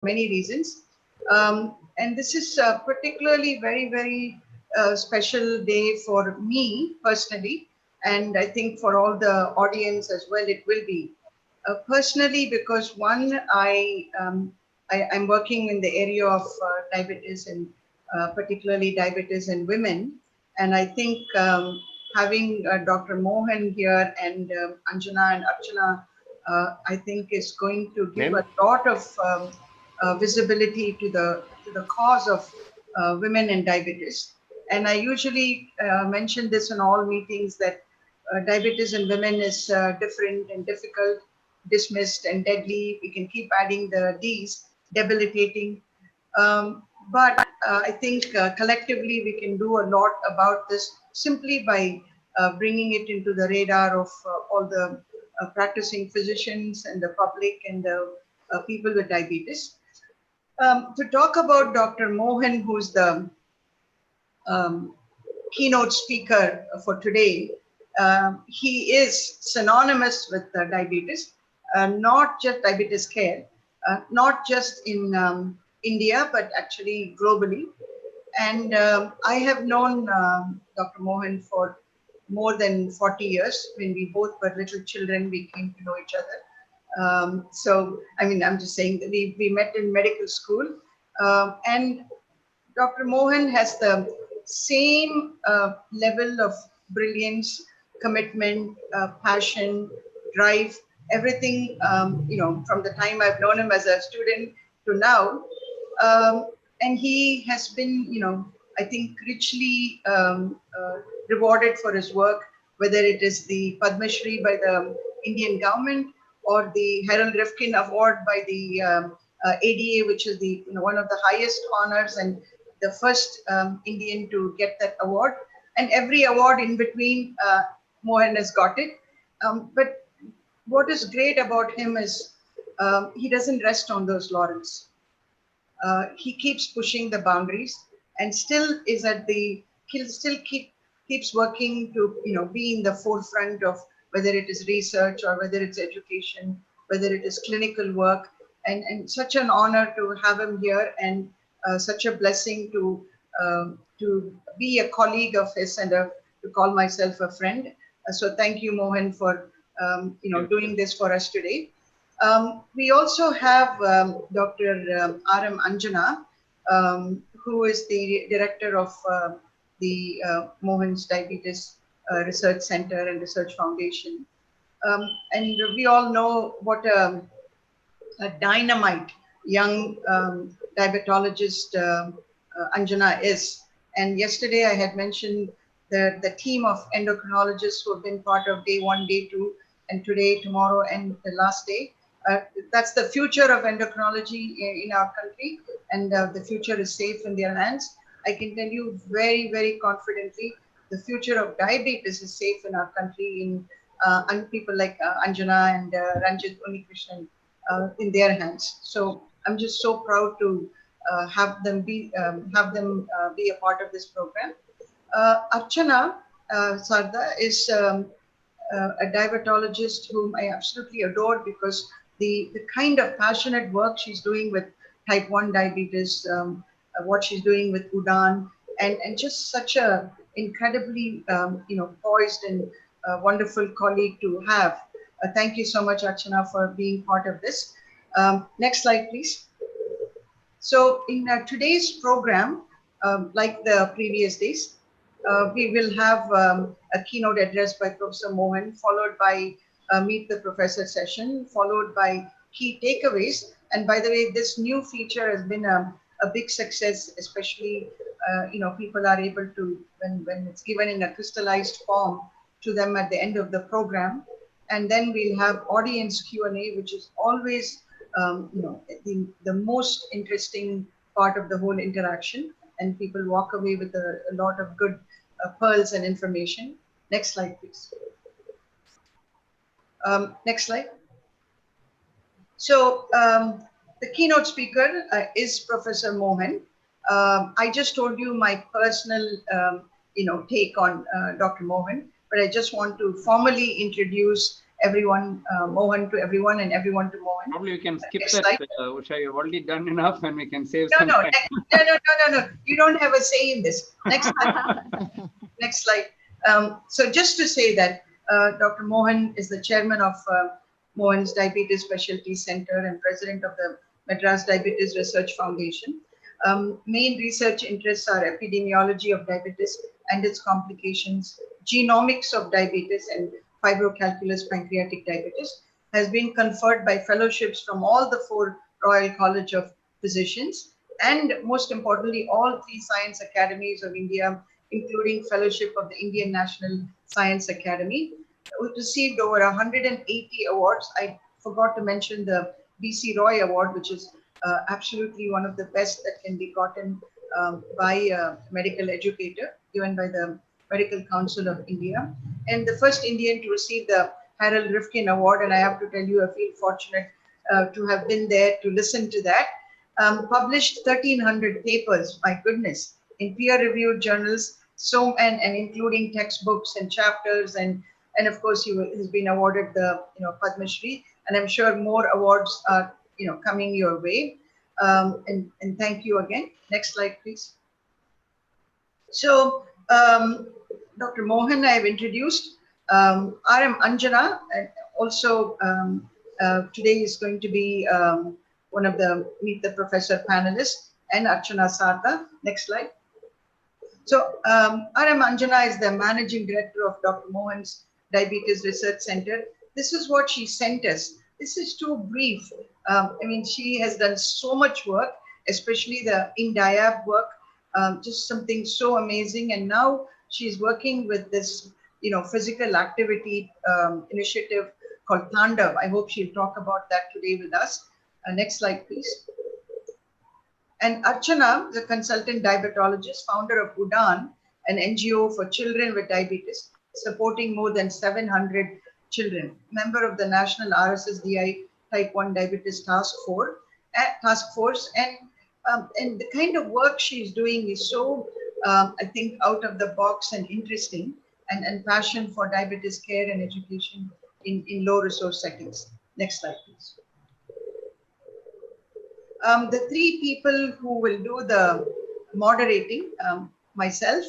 many reasons. And this is particularly very special day for me personally, and I think for all the audience as well, it will be. Personally, because one, I'm working in the area of diabetes and particularly diabetes in women. And I think having Dr. Mohan here and Anjana and Archana, I think is going to give a lot of visibility to the cause of women and diabetes. And I usually mention this in all meetings that diabetes in women is different and difficult, dismissed and deadly. We can keep adding the D's, debilitating. But I think collectively we can do a lot about this simply by bringing it into the radar of all the practicing physicians and the public and the people with diabetes. To talk about Dr. Mohan, who's the keynote speaker for today, he is synonymous with diabetes, not just diabetes care, not just in India, but actually globally. And I have known Dr. Mohan for more than 40 years. When we both were little children, we came to know each other. So, I mean, I'm just saying that we met in medical school. And Dr. Mohan has the same level of brilliance, commitment, passion, drive, everything, from the time I've known him as a student to now. And he has been, I think richly rewarded for his work, whether it is the Padma Shri by the Indian government or the Harold Rifkin Award by the ADA, which is the one of the highest honors and the first Indian to get that award. And every award in between, Mohan has got it. But what is great about him is he doesn't rest on those laurels. He keeps pushing the boundaries and still is at the, he'll still keeps working to be in the forefront of whether it is research or whether it's education, whether it is clinical work, and such an honor to have him here, and such a blessing to be a colleague of his and to call myself a friend. So thank you, Mohan, for doing this for us today. We also have Dr. R.M. Anjana, who is the director of the Mohan's Diabetes Research Center and Research Foundation. And we all know what a dynamite young diabetologist Anjana is. And yesterday I had mentioned the team of endocrinologists who have been part of day 1, day 2, and today, tomorrow, and the last day. That's the future of endocrinology in our country, and the future is safe in their hands. I can tell you very confidently, the future of diabetes is safe in our country in people like Anjana and Ranjit Unikrishnan in their hands. So I'm just so proud to have them be a part of this program. Archana Sarda is a diabetologist whom I absolutely adore, because the kind of passionate work she's doing with type 1 diabetes, what she's doing with Udan, and just such a incredibly poised and wonderful colleague to have. Thank you so much, Archana, for being part of this. Next slide, please. So in today's program, like the previous days, we will have a keynote address by Professor Mohan, followed by a Meet the Professor session, followed by key takeaways. And by the way, this new feature has been a big success, especially people are able to, when it's given in a crystallized form to them at the end of the program. And then we'll have audience Q&A, which is always the most interesting part of the whole interaction, and people walk away with a lot of good pearls and information. Next slide, please. Next slide. So the keynote speaker is Professor Mohan. I just told you my personal take on Dr. Mohan, but I just want to formally introduce everyone, Mohan to everyone and everyone to Mohan. Probably we can skip Next that, slide. Usha. You've already done enough and we can save No, some no, time. no. You don't have a say in this. Next slide. Next slide. So just to say that Dr. Mohan is the chairman of Mohan's Diabetes Specialty Center and president of the Madras Diabetes Research Foundation. Main research interests are epidemiology of diabetes and its complications, genomics of diabetes and fibrocalculus pancreatic diabetes, has been conferred by fellowships from all the 4 Royal College of Physicians, and most importantly, all 3 science academies of India, including fellowship of the Indian National Science Academy. We received over 180 awards. I forgot to mention the BC Roy Award, which is absolutely one of the best that can be gotten by a medical educator, given by the Medical Council of India, and the first Indian to receive the Harold Rifkin Award. And I have to tell you, I feel fortunate to have been there to listen to that. Published 1,300 papers, my goodness, in peer-reviewed journals, so and including textbooks and chapters, and of course he has been awarded the Padma Shri, and I'm sure more awards are coming your way. And thank you again. Next slide, please. So Dr. Mohan, I have introduced. RM Anjana, also today is going to be one of the Meet the Professor panelists, and Archana Sarda. Next slide. So RM Anjana is the managing director of Dr. Mohan's Diabetes Research Center. This is what she sent us. This is too brief. I mean, she has done so much work, especially the INDIAB work, just something so amazing. And now she's working with this, physical activity initiative called Tandav. I hope she'll talk about that today with us. Next slide, please. And Archana, the consultant diabetologist, founder of UDAN, an NGO for children with diabetes, supporting more than 700 children, member of the National RSSDI Type 1 Diabetes Task Force. And the kind of work she's doing is so, I think, out of the box and interesting, and passion for diabetes care and education in low resource settings. Next slide, please. The 3 people who will do the moderating, myself,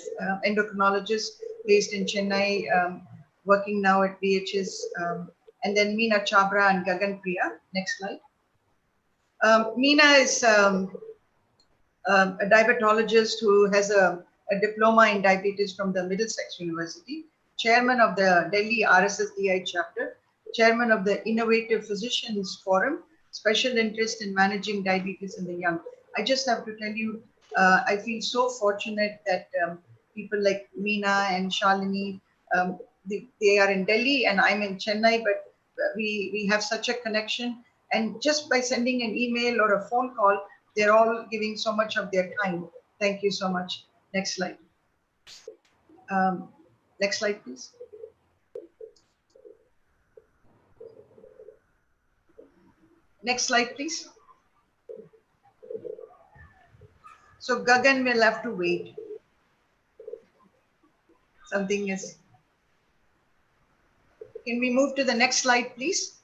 endocrinologist based in Chennai, working now at BHS, and then Meena Chabra and Gagan Priya. Next slide. Meena is a diabetologist who has a diploma in diabetes from the Middlesex University, chairman of the Delhi RSSDI chapter, chairman of the Innovative Physicians Forum, special interest in managing diabetes in the young. I just have to tell you, I feel so fortunate that people like Meena and Shalini, they are in Delhi and I'm in Chennai, but we have such a connection. And just by sending an email or a phone call, they're all giving so much of their time. Thank you so much. Next slide. Next slide, please. Next slide, please. So Gagan will have to wait. Something is. Can we move to the next slide, please?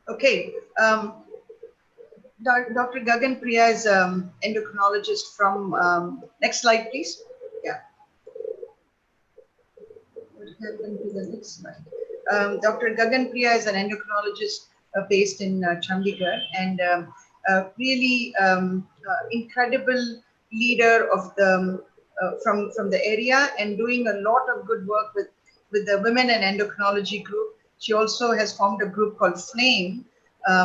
Okay. Dr. Gagan Priya is endocrinologist from, next slide, please. Yeah. What happened to the next slide? Dr. Gagan Priya is an endocrinologist based in Chandigarh, and really incredible leader of the from the area, and doing a lot of good work with the Women and Endocrinology group. She also has formed a group called Flame,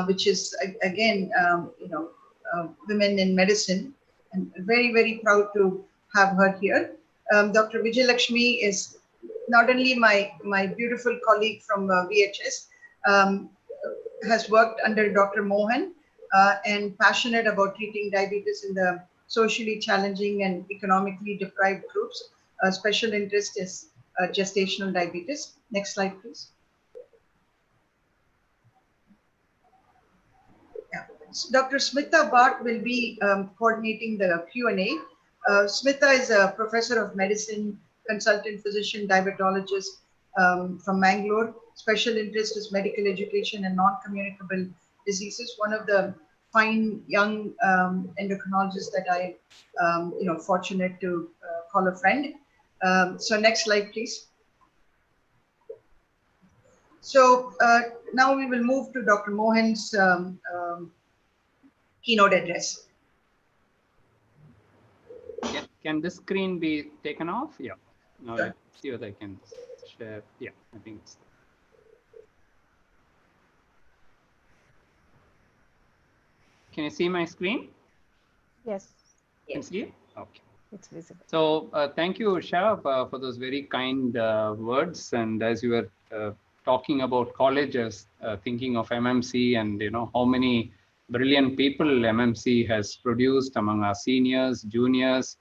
which is again, women in medicine, and very, very proud to have her here. Dr. Vijay Lakshmi is not only my beautiful colleague from VHS, has worked under Dr. Mohan, and passionate about treating diabetes in the socially challenging and economically deprived groups. Special interest is gestational diabetes. Next slide, please. Yeah. Dr. Smita Bhatt will be coordinating the Q&A. Smita is a professor of medicine, consultant physician, diabetologist from Mangalore. Special interest is medical education and non-communicable diseases. One of the fine young endocrinologists that I, fortunate to call a friend. So next slide, please. So now we will move to Dr. Mohan's keynote address. Can this screen be taken off? Yeah. Now Sure. let's see whether I can share. Yeah, I think it's. Can you see my screen? Yes, Can you see it? Okay. it's visible. So thank you, Usha, for those very kind words. And as you were talking about colleges, thinking of MMC and how many brilliant people MMC has produced among our seniors, juniors,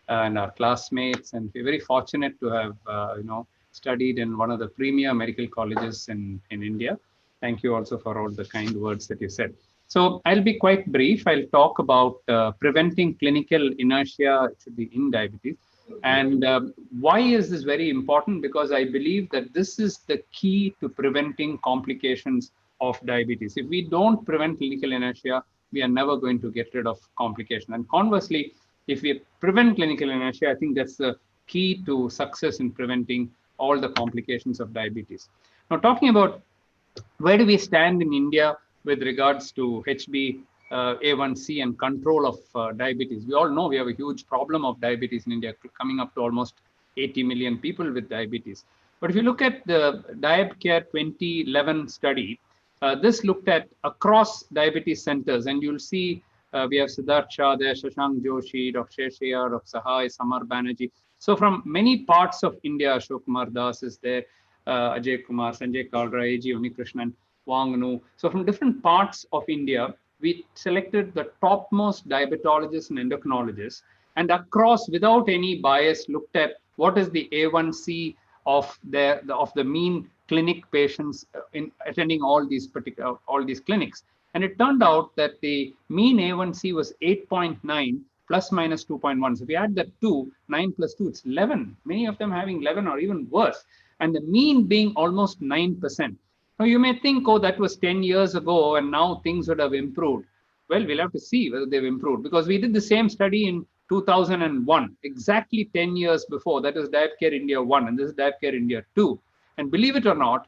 and our classmates. And we're very fortunate to have studied in one of the premier medical colleges in India. Thank you also for all the kind words that you said. So I'll be quite brief. I'll talk about preventing clinical inertia, it should be in diabetes. And why is this very important? Because I believe that this is the key to preventing complications of diabetes. If we don't prevent clinical inertia, we are never going to get rid of complication. And conversely, if we prevent clinical inertia, I think that's the key to success in preventing all the complications of diabetes. Now, talking about where do we stand in India with regards to HbA1c and control of diabetes? We all know we have a huge problem of diabetes in India, coming up to almost 80 million people with diabetes. But if you look at the DiabCare 2011 study, this looked at across diabetes centers, and you'll see we have Siddharth Shah there, Shashank Joshi, Dr. Sheshaya, Dr. Sahai, Samar Banerjee. So from many parts of India, Ashok Kumar Das is there, Ajay Kumar, Sanjay Kalra, A.G. Unikrishnan, Wang Nu. So from different parts of India, we selected the topmost diabetologists and endocrinologists, and across, without any bias, looked at what is the A1C of the mean clinic patients in attending all these clinics. And it turned out that the mean A1C was 8.9 plus minus 2.1. So if we add that 2, 9 plus 2, it's 11. Many of them having 11 or even worse. And the mean being almost 9%. Now you may think, oh, that was 10 years ago and now things would have improved. Well, we'll have to see whether they've improved, because we did the same study in 2001, exactly 10 years before. That is DiabCare India 1 and this is DiabCare India 2. And believe it or not,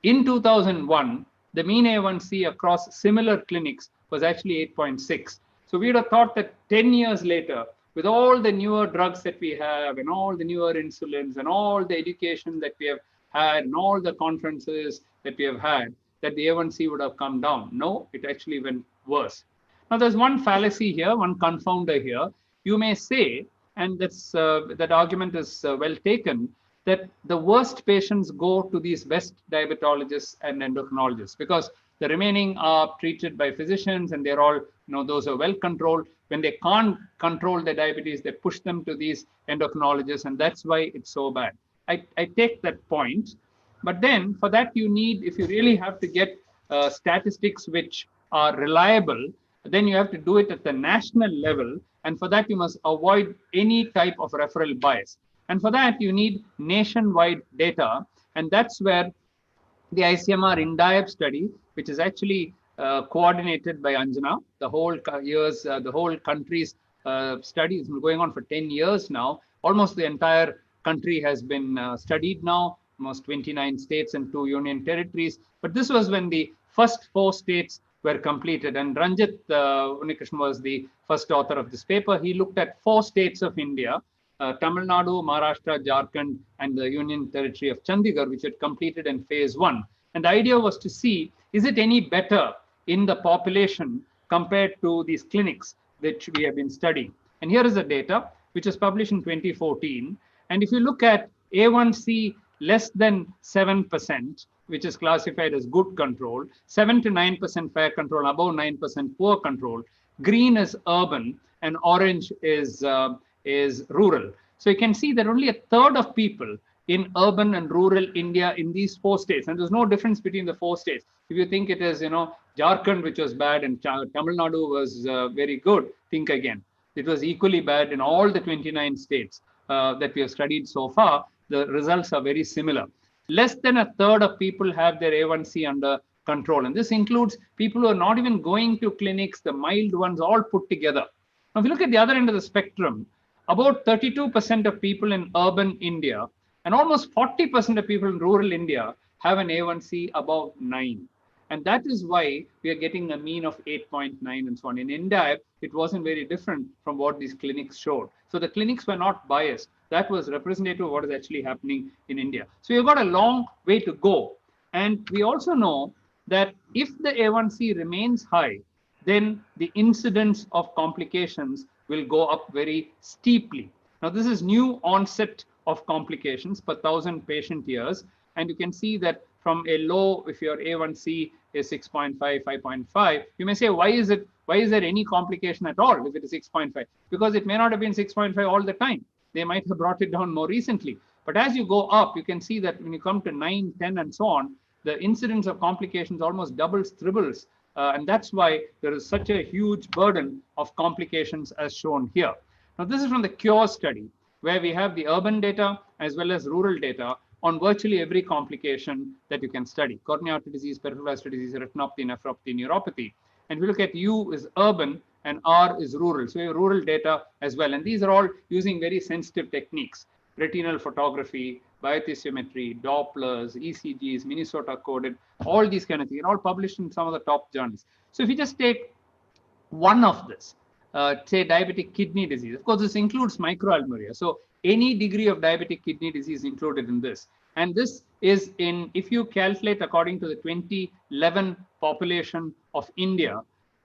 in 2001, the mean A1C across similar clinics was actually 8.6. So we would have thought that 10 years later, with all the newer drugs that we have and all the newer insulins and all the education that we have had and all the conferences that we have had, that the A1C would have come down. No, it actually went worse. Now, there's one fallacy here, one confounder here. You may say, and that argument is well taken, that the worst patients go to these best diabetologists and endocrinologists, because the remaining are treated by physicians and they're all, those are well controlled. When they can't control their diabetes, they push them to these endocrinologists, and that's why it's so bad. I take that point. But then for that, you need, if you really have to get statistics which are reliable, then you have to do it at the national level. And for that, you must avoid any type of referral bias. And for that, you need nationwide data. And that's where the ICMR INDIAB study, which is actually coordinated by Anjana, the whole country's study has been going on for 10 years now. Almost the entire country has been studied now, almost 29 states and 2 union territories. But this was when the first 4 states were completed. And Ranjit Unikrishnan was the first author of this paper. He looked at 4 states of India, Tamil Nadu, Maharashtra, Jharkhand, and the Union Territory of Chandigarh, which had completed in phase 1. And the idea was to see, is it any better in the population compared to these clinics which we have been studying? And here is the data, which was published in 2014. And if you look at A1C less than 7%, which is classified as good control, 7 to 9% fair control, above 9% poor control, green is urban, and orange is rural. So you can see that only a third of people in urban and rural India in these 4 states. And there's no difference between the 4 states. If you think it is, Jharkhand, which was bad, and Tamil Nadu was very good, think again. It was equally bad in all the 29 states that we have studied so far. The results are very similar. Less than a third of people have their A1C under control. And this includes people who are not even going to clinics, the mild ones, all put together. Now, if you look at the other end of the spectrum, about 32% of people in urban India and almost 40% of people in rural India have an A1C above 9. And that is why we are getting a mean of 8.9 and so on. In India, it wasn't very different from what these clinics showed. So the clinics were not biased. That was representative of what is actually happening in India. So you've got a long way to go. And we also know that if the A1C remains high, then the incidence of complications will go up very steeply. Now, this is new onset of complications per 1,000 patient years. And you can see that from a low, if your A1C is 6.5, 5.5, you may say, why is there any complication at all if it is 6.5? Because it may not have been 6.5 all the time. They might have brought it down more recently. But as you go up, you can see that when you come to 9, 10, and so on, the incidence of complications almost doubles, triples. And that's why there is such a huge burden of complications as shown here. Now, this is from the CURE study, where we have the urban data as well as rural data on virtually every complication that you can study. Coronary artery disease, peripheral vascular disease, retinopathy, nephropathy, neuropathy. And if you look at U is urban and R is rural. So you have rural data as well. And these are all using very sensitive techniques. Retinal photography, biotissometry, Dopplers, ECGs, Minnesota coded, all these kind of things, all published in some of the top journals. So if you just take one of this, say diabetic kidney disease, of course, this includes microalbuminuria. So any degree of diabetic kidney disease included in this. And this is in, if you calculate according to the 2011 population of India,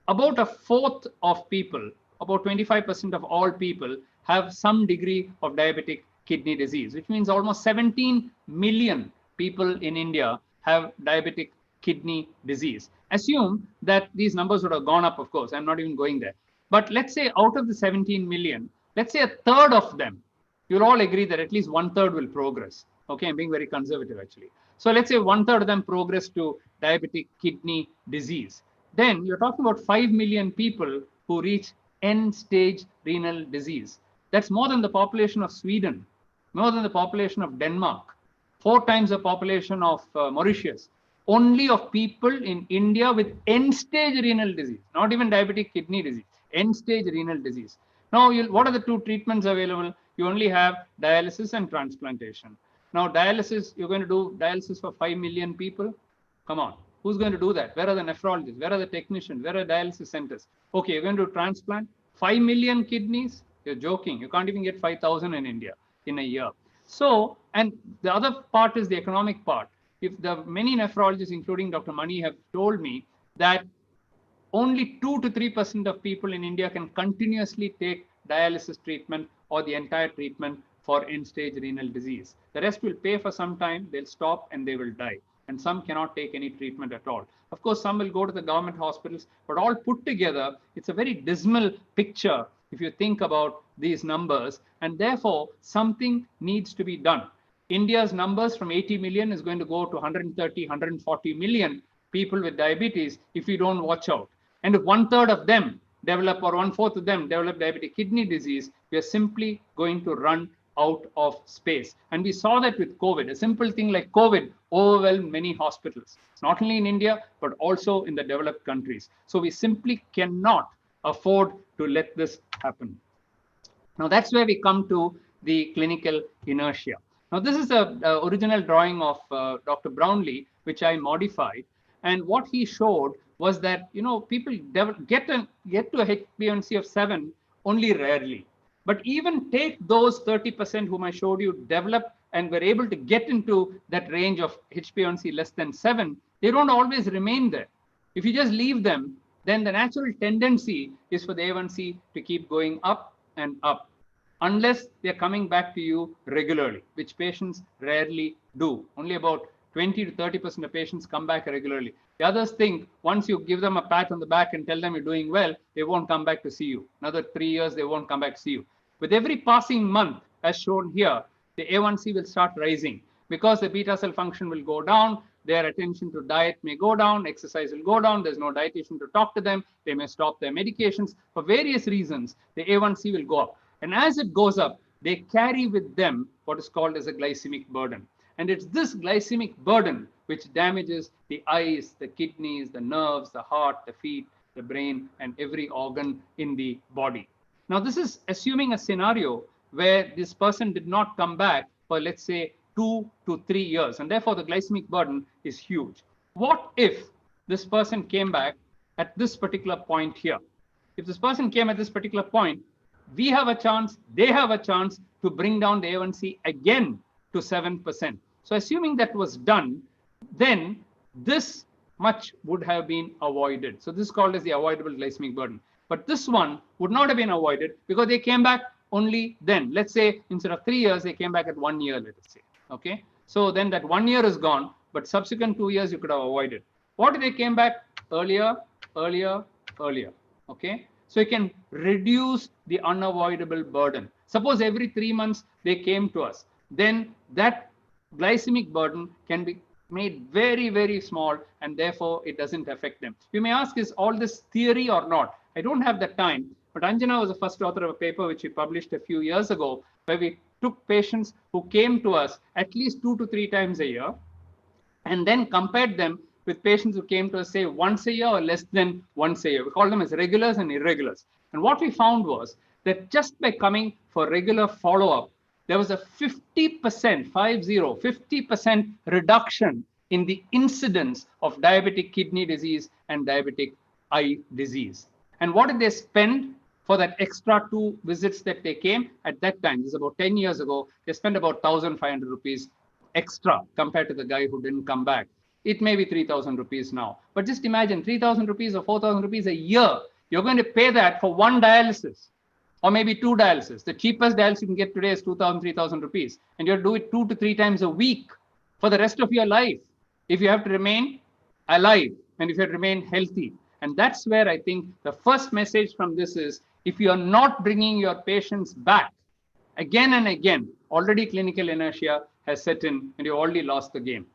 about a fourth of people, about 25% of all people have some degree of diabetic kidney disease, which means almost 17 million people in India have diabetic kidney disease. Assume that these numbers would have gone up, of course, I'm not even going there. But let's say out of the 17 million, let's say a third of them, you'll all agree that at least 1/3 will progress. Okay, I'm being very conservative actually. So let's say 1/3 of them progress to diabetic kidney disease. Then you're talking about 5 million people who reach end-stage renal disease. That's more than the population of Sweden, more than the population of Denmark, 4 times the population of Mauritius. Only of people in India with end-stage renal disease, not even diabetic kidney disease, end-stage renal disease. Now, what are the 2 treatments available? You only have dialysis and transplantation. Now, dialysis, you're going to do dialysis for 5 million people? Come on, who's going to do that? Where are the nephrologists? Where are the technicians? Where are dialysis centers? Okay, you're going to transplant 5 million kidneys? You're joking. You can't even get 5,000 in India in a year. So, and the other part is the economic part. If the many nephrologists, including Dr. Mani, have told me that only 2 to 3% of people in India can continuously take dialysis treatment or the entire treatment for end-stage renal disease. The rest will pay for some time, they'll stop and they will die. And some cannot take any treatment at all. Of course, some will go to the government hospitals, but all put together, it's a very dismal picture if you think about these numbers, and therefore something needs to be done. India's numbers from 80 million is going to go to 130, 140 million people with diabetes if we don't watch out. And if 1/3 of them develop or 1/4 of them develop diabetic kidney disease, we are simply going to run out of space. And we saw that with COVID. A simple thing like COVID overwhelmed many hospitals, not only in India, but also in the developed countries. So we simply cannot afford to let this happen. Now that's where we come to the clinical inertia. Now this is the original drawing of Dr. Brownlee, which I modified. And what he showed was that, people get to a HbA1c of 7 only rarely. But even take those 30% whom I showed you develop and were able to get into that range of HbA1c less than 7, they don't always remain there. If you just leave them, then the natural tendency is for the A1C to keep going up and up, unless they're coming back to you regularly, which patients rarely do. Only about 20 to 30% of patients come back regularly. The others think once you give them a pat on the back and tell them you're doing well, they won't come back to see you. Another 3 years, they won't come back to see you. With every passing month, as shown here, the A1C will start rising because the beta cell function will go down. Their attention to diet may go down, exercise will go down. There's no dietitian to talk to them. They may stop their medications. For various reasons, the A1C will go up. And as it goes up, they carry with them what is called as a glycemic burden. And it's this glycemic burden which damages the eyes, the kidneys, the nerves, the heart, the feet, the brain, and every organ in the body. Now, this is assuming a scenario where this person did not come back for, let's say, 2 to 3 years, and therefore the glycemic burden is huge. What if this person came back at this particular point here? If this person came at this particular point, we have a chance, they have a chance to bring down the A1C again to 7%. So assuming that was done, then this much would have been avoided. So this is called as the avoidable glycemic burden. But this one would not have been avoided because they came back only then. Let's say instead of 3 years, they came back at 1 year, let us say. Okay. So then that 1 year is gone, but subsequent 2 years you could have avoided. What if they came back earlier? Okay. So you can reduce the unavoidable burden. Suppose every 3 months they came to us, then that glycemic burden can be made very, very small, and therefore it doesn't affect them. You may ask, is all this theory or not? I don't have the time, but Anjana was the first author of a paper which we published a few years ago, where we took patients who came to us at least 2 to 3 times a year, and then compared them with patients who came to us, say, once a year or less than once a year. We call them as regulars and irregulars. And what we found was that just by coming for regular follow-up, there was a 50% reduction in the incidence of diabetic kidney disease and diabetic eye disease. And what did they spend for that extra 2 visits that they came at that time? This is about 10 years ago. They spent about 1,500 rupees extra compared to the guy who didn't come back. It may be 3,000 rupees now. But just imagine 3,000 rupees or 4,000 rupees a year. You're going to pay that for 1 dialysis or maybe 2 dialysis. The cheapest dialysis you can get today is 2,000, 3,000 rupees. And you'll do it 2 to 3 times a week for the rest of your life, if you have to remain alive and if you have to remain healthy. And that's where I think the first message from this is, if you are not bringing your patients back again and again, already clinical inertia has set in and you already lost the game.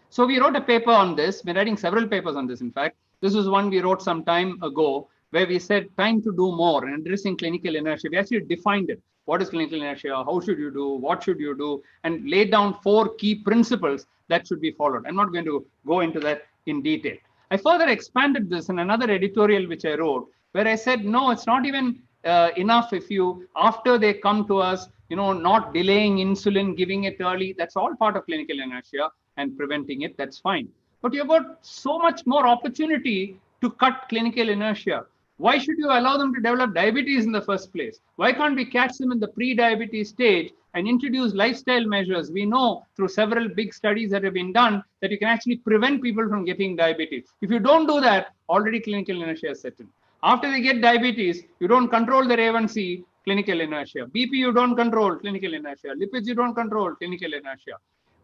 So we wrote a paper on this. We're writing several papers on this, in fact. This was one we wrote some time ago, where we said time to do more and addressing clinical inertia. We actually defined it. What is clinical inertia? How should you do? What should you do? And laid down 4 key principles that should be followed. I'm not going to go into that in detail. I further expanded this in another editorial which I wrote, where I said, no, it's not even enough if you, after they come to us, not delaying insulin, giving it early. That's all part of clinical inertia and preventing it. That's fine. But you've got so much more opportunity to cut clinical inertia. Why should you allow them to develop diabetes in the first place? Why can't we catch them in the pre-diabetes stage and introduce lifestyle measures? We know through several big studies that have been done that you can actually prevent people from getting diabetes. If you don't do that, already clinical inertia is set in. After they get diabetes, you don't control their A1C, clinical inertia. BP you don't control, clinical inertia. Lipids you don't control, clinical inertia.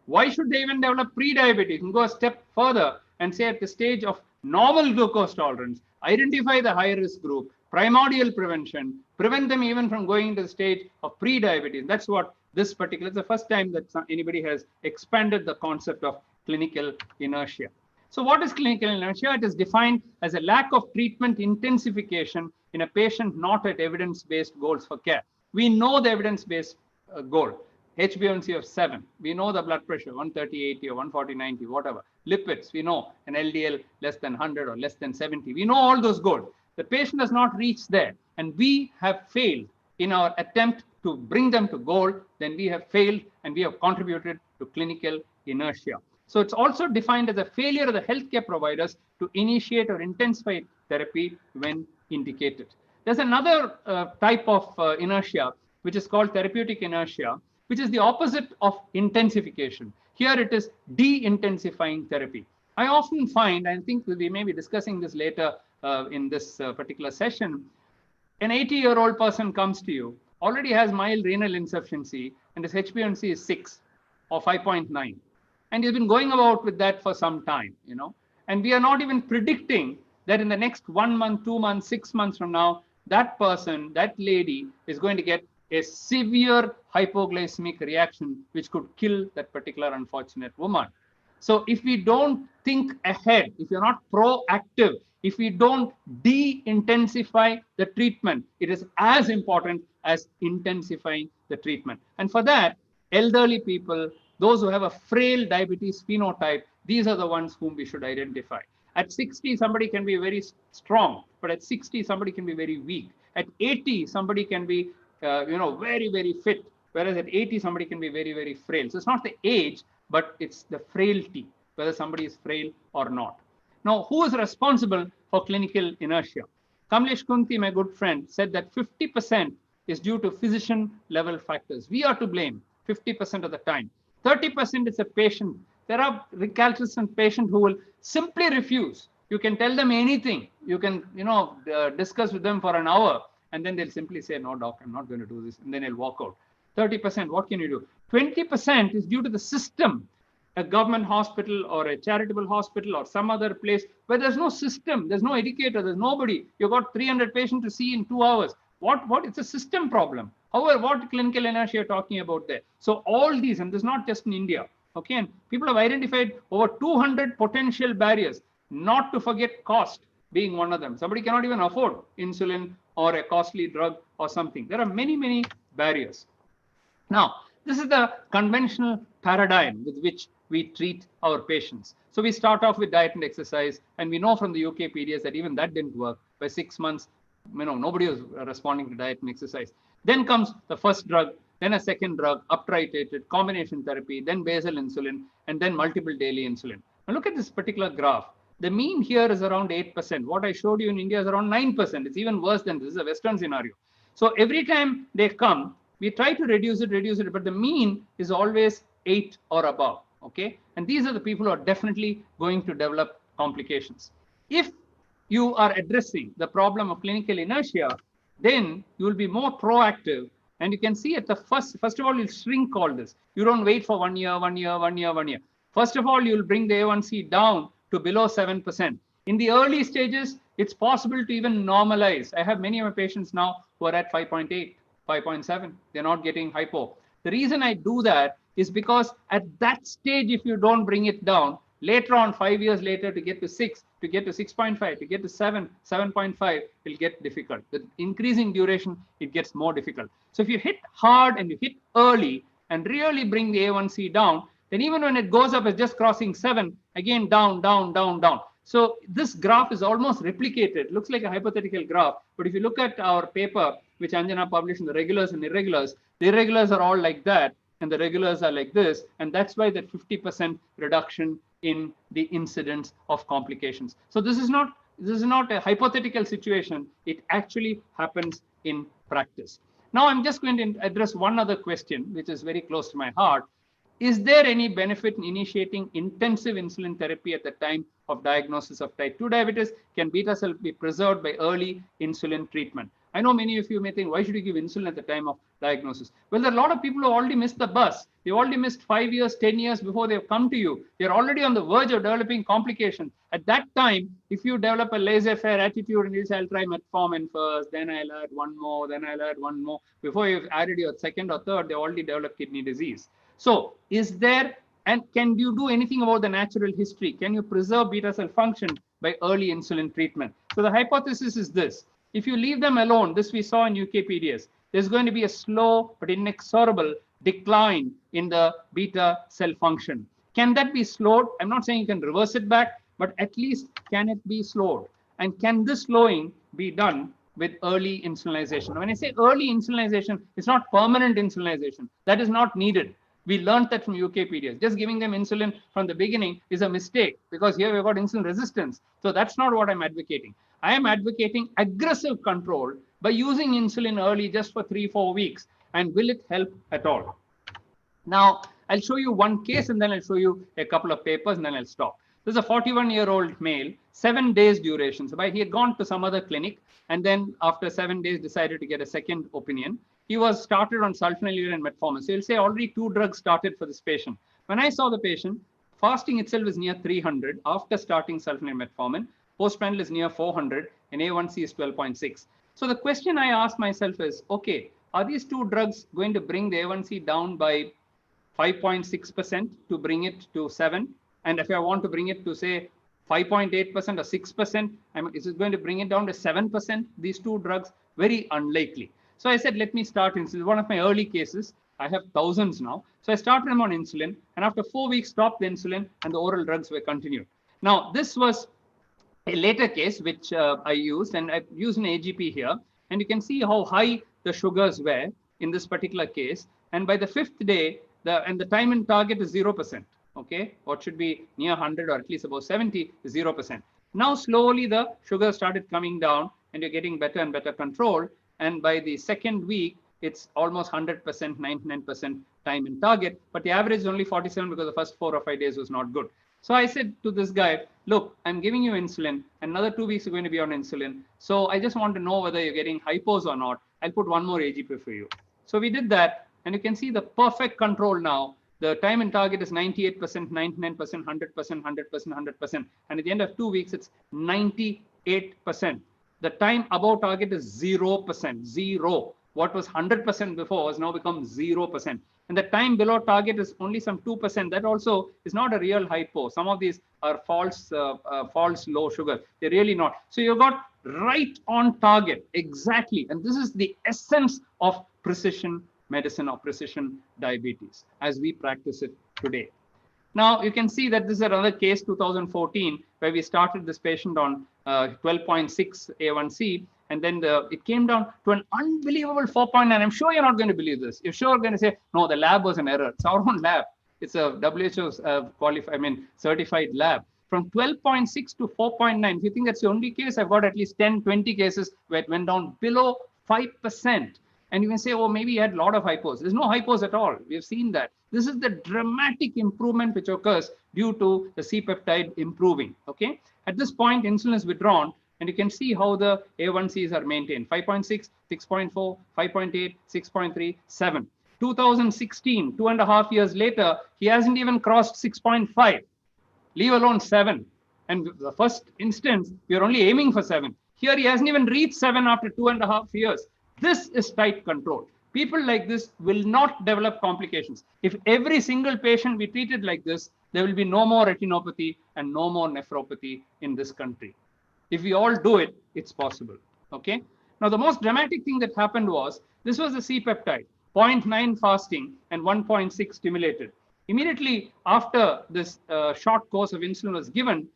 Why should they even develop pre-diabetes and go a step further and say at the stage of normal glucose tolerance, identify the high-risk group, primordial prevention, prevent them even from going into the stage of pre-diabetes. That's what this particular, it's the first time that anybody has expanded the concept of clinical inertia. So what is clinical inertia? It is defined as a lack of treatment intensification in a patient not at evidence-based goals for care. We know the evidence-based goal. HbA1c of 7. We know the blood pressure, 130/80 or 140/90, whatever. Lipids, we know an LDL less than 100 or less than 70. We know all those goals. The patient does not reach there, and we have failed in our attempt to bring them to goal. Then we have failed, and we have contributed to clinical inertia. So it's also defined as a failure of the healthcare providers to initiate or intensify therapy when indicated. There's another type of inertia, which is called therapeutic inertia, which is the opposite of intensification. Here it is de-intensifying therapy. I often find, I think we may be discussing this later in this particular session, an 80-year-old person comes to you, already has mild renal insufficiency, and his HbA1c is 6 or 5.9. And he's been going about with that for some time, and we are not even predicting that in the next 1 month, 2 months, 6 months from now, that person, that lady is going to get a severe hypoglycemic reaction which could kill that particular unfortunate woman. So if we don't think ahead, if you're not proactive, if we don't de-intensify the treatment, it is as important as intensifying the treatment. And for that, elderly people, those who have a frail diabetes phenotype, these are the ones whom we should identify. At 60, somebody can be very strong, but at 60, somebody can be very weak. At 80, somebody can be, very, very fit, whereas at 80, somebody can be very, very frail. So it's not the age, but it's the frailty, whether somebody is frail or not. Now, who is responsible for clinical inertia? Kamlesh Kunti, my good friend, said that 50% is due to physician level factors. We are to blame 50% of the time. 30% is a patient. There are recalcitrant patients who will simply refuse. You can tell them anything. You can, discuss with them for an hour, and then they'll simply say, no, doc, I'm not going to do this. And then they'll walk out. 30%, what can you do? 20% is due to the system, a government hospital or a charitable hospital or some other place where there's no system, there's no educator, there's nobody. You've got 300 patients to see in 2 hours. What? It's a system problem. However, what clinical inertia you're talking about there? So all these, and this is not just in India, okay? And people have identified over 200 potential barriers, not to forget cost being one of them. Somebody cannot even afford insulin or a costly drug or something. There are many, many barriers. Now, this is the conventional paradigm with which we treat our patients. So we start off with diet and exercise, and we know from the UK PDS that even that didn't work. By 6 months, nobody was responding to diet and exercise. Then comes the first drug, then a second drug, uptitrated, combination therapy, then basal insulin, and then multiple daily insulin. Now look at this particular graph. The mean here is around 8%. What I showed you in India is around 9%. It's even worse than this. This is a Western scenario. So every time they come, we try to reduce it, but the mean is always 8 or above, okay? And these are the people who are definitely going to develop complications. If you are addressing the problem of clinical inertia, then you will be more proactive. And you can see at the first of all, you'll shrink all this. You don't wait for 1 year. First of all, you'll bring the A1C down to below 7%. In the early stages, it's possible to even normalize. I have many of my patients now who are at 5.8, 5.7. They're not getting hypo. The reason I do that is because at that stage, if you don't bring it down, later on, 5 years later, to get to 6, to get to 6.5, to get to 7, 7.5, it'll get difficult. With increasing duration, it gets more difficult. So if you hit hard and you hit early and really bring the A1C down, then even when it goes up, it's just crossing 7, again, down, down, down, down. So this graph is almost replicated. It looks like a hypothetical graph. But if you look at our paper, which Anjana published in the regulars and irregulars, the irregulars are all like that, and the regulars are like this. And that's why that 50% reduction in the incidence of complications. So this is not a hypothetical situation. It actually happens in practice. Now, I'm just going to address one other question, which is very close to my heart. Is there any benefit in initiating intensive insulin therapy at the time of diagnosis of type 2 diabetes? Can beta cell be preserved by early insulin treatment? I know many of you may think, why should you give insulin at the time of diagnosis? Well, there are a lot of people who already missed the bus. They've already missed 5 years, 10 years before they've come to you. They're already on the verge of developing complications. At that time, if you develop a laissez-faire attitude and you say, I'll try metformin first, then I'll add one more, then I'll add one more. Before you've added your second or third, they already developed kidney disease. So is there, and can you do anything about the natural history? Can you preserve beta cell function by early insulin treatment? So the hypothesis is this. If you leave them alone, this we saw in UK PDS, there's going to be a slow but inexorable decline in the beta cell function. Can that be slowed? I'm not saying you can reverse it back, but at least can it be slowed? And can this slowing be done with early insulinization? When I say early insulinization, it's not permanent insulinization. That is not needed. We learned that from UK PDS. Just giving them insulin from the beginning is a mistake because here we've got insulin resistance. So that's not what I'm advocating. I am advocating aggressive control by using insulin early just for 3-4 weeks. And will it help at all? Now, I'll show you one case and then I'll show you a couple of papers and then I'll stop. There's a 41-year-old male, 7 days duration. So he had gone to some other clinic and then after 7 days decided to get a second opinion. He was started on sulfonylurea and metformin. So you'll say already 2 drugs started for this patient. When I saw the patient, fasting itself is near 300 after starting sulfonylurea and metformin. Postprandial is near 400 and A1C is 12.6. So the question I asked myself is, okay, are these two drugs going to bring the A1C down by 5.6% to bring it to 7? And if I want to bring it to say 5.8% or 6%, is it going to bring it down to 7%? These two drugs, very unlikely. So I said, let me start insulin. This is one of my early cases. I have thousands now. So I started him on insulin, and after 4 weeks, stopped the insulin, and the oral drugs were continued. Now, this was a later case which I used, and I used an AGP here, and you can see how high the sugars were in this particular case. And by the 5th day, the time in target is 0%. Okay, what should be near 100 or at least above 70 is 0%. Now slowly the sugar started coming down, and you're getting better and better control. And by the 2nd week, it's almost 100%, 99% time in target. But the average is only 47 because the first 4 or 5 days was not good. So I said to this guy, look, I'm giving you insulin. Another 2 weeks you're going to be on insulin. So I just want to know whether you're getting hypos or not. I'll put one more AGP for you. So we did that, and you can see the perfect control now. The time in target is 98%, 99%, 100%, 100%, 100%. And at the end of 2 weeks, it's 98%. The time above target is 0%, zero. What was 100% before has now become 0%. And the time below target is only some 2%. That also is not a real hypo. Some of these are false low sugar. They're really not. So you got right on target, exactly. And this is the essence of precision medicine or precision diabetes as we practice it today. Now you can see that this is another case, 2014, where we started this patient on 12.6 A1C, and then it came down to an unbelievable 4.9. I'm sure you're not going to believe this. You're sure going to say, no, the lab was an error. It's our own lab. It's a WHO certified lab. From 12.6 to 4.9. If you think that's the only case, I've got at least 10, 20 cases where it went down below 5%. And you can say, oh, maybe he had a lot of hypos. There's no hypos at all. We've seen that. This is the dramatic improvement which occurs due to the C-peptide improving. Okay. At this point, insulin is withdrawn, and you can see how the A1Cs are maintained. 5.6, 6.4, 5.8, 6.3, 7. 2016, 2.5 years later, he hasn't even crossed 6.5, leave alone 7. And the first instance, we are only aiming for 7. Here, he hasn't even reached 7 after 2.5 years. This is tight control. People like this will not develop complications. If every single patient we treated like this, there will be no more retinopathy and no more nephropathy in this country. If we all do it, it's possible. Okay. Now, the most dramatic thing that happened was, this was the C-peptide, 0.9 fasting and 1.6 stimulated. Immediately after this short course of insulin was given,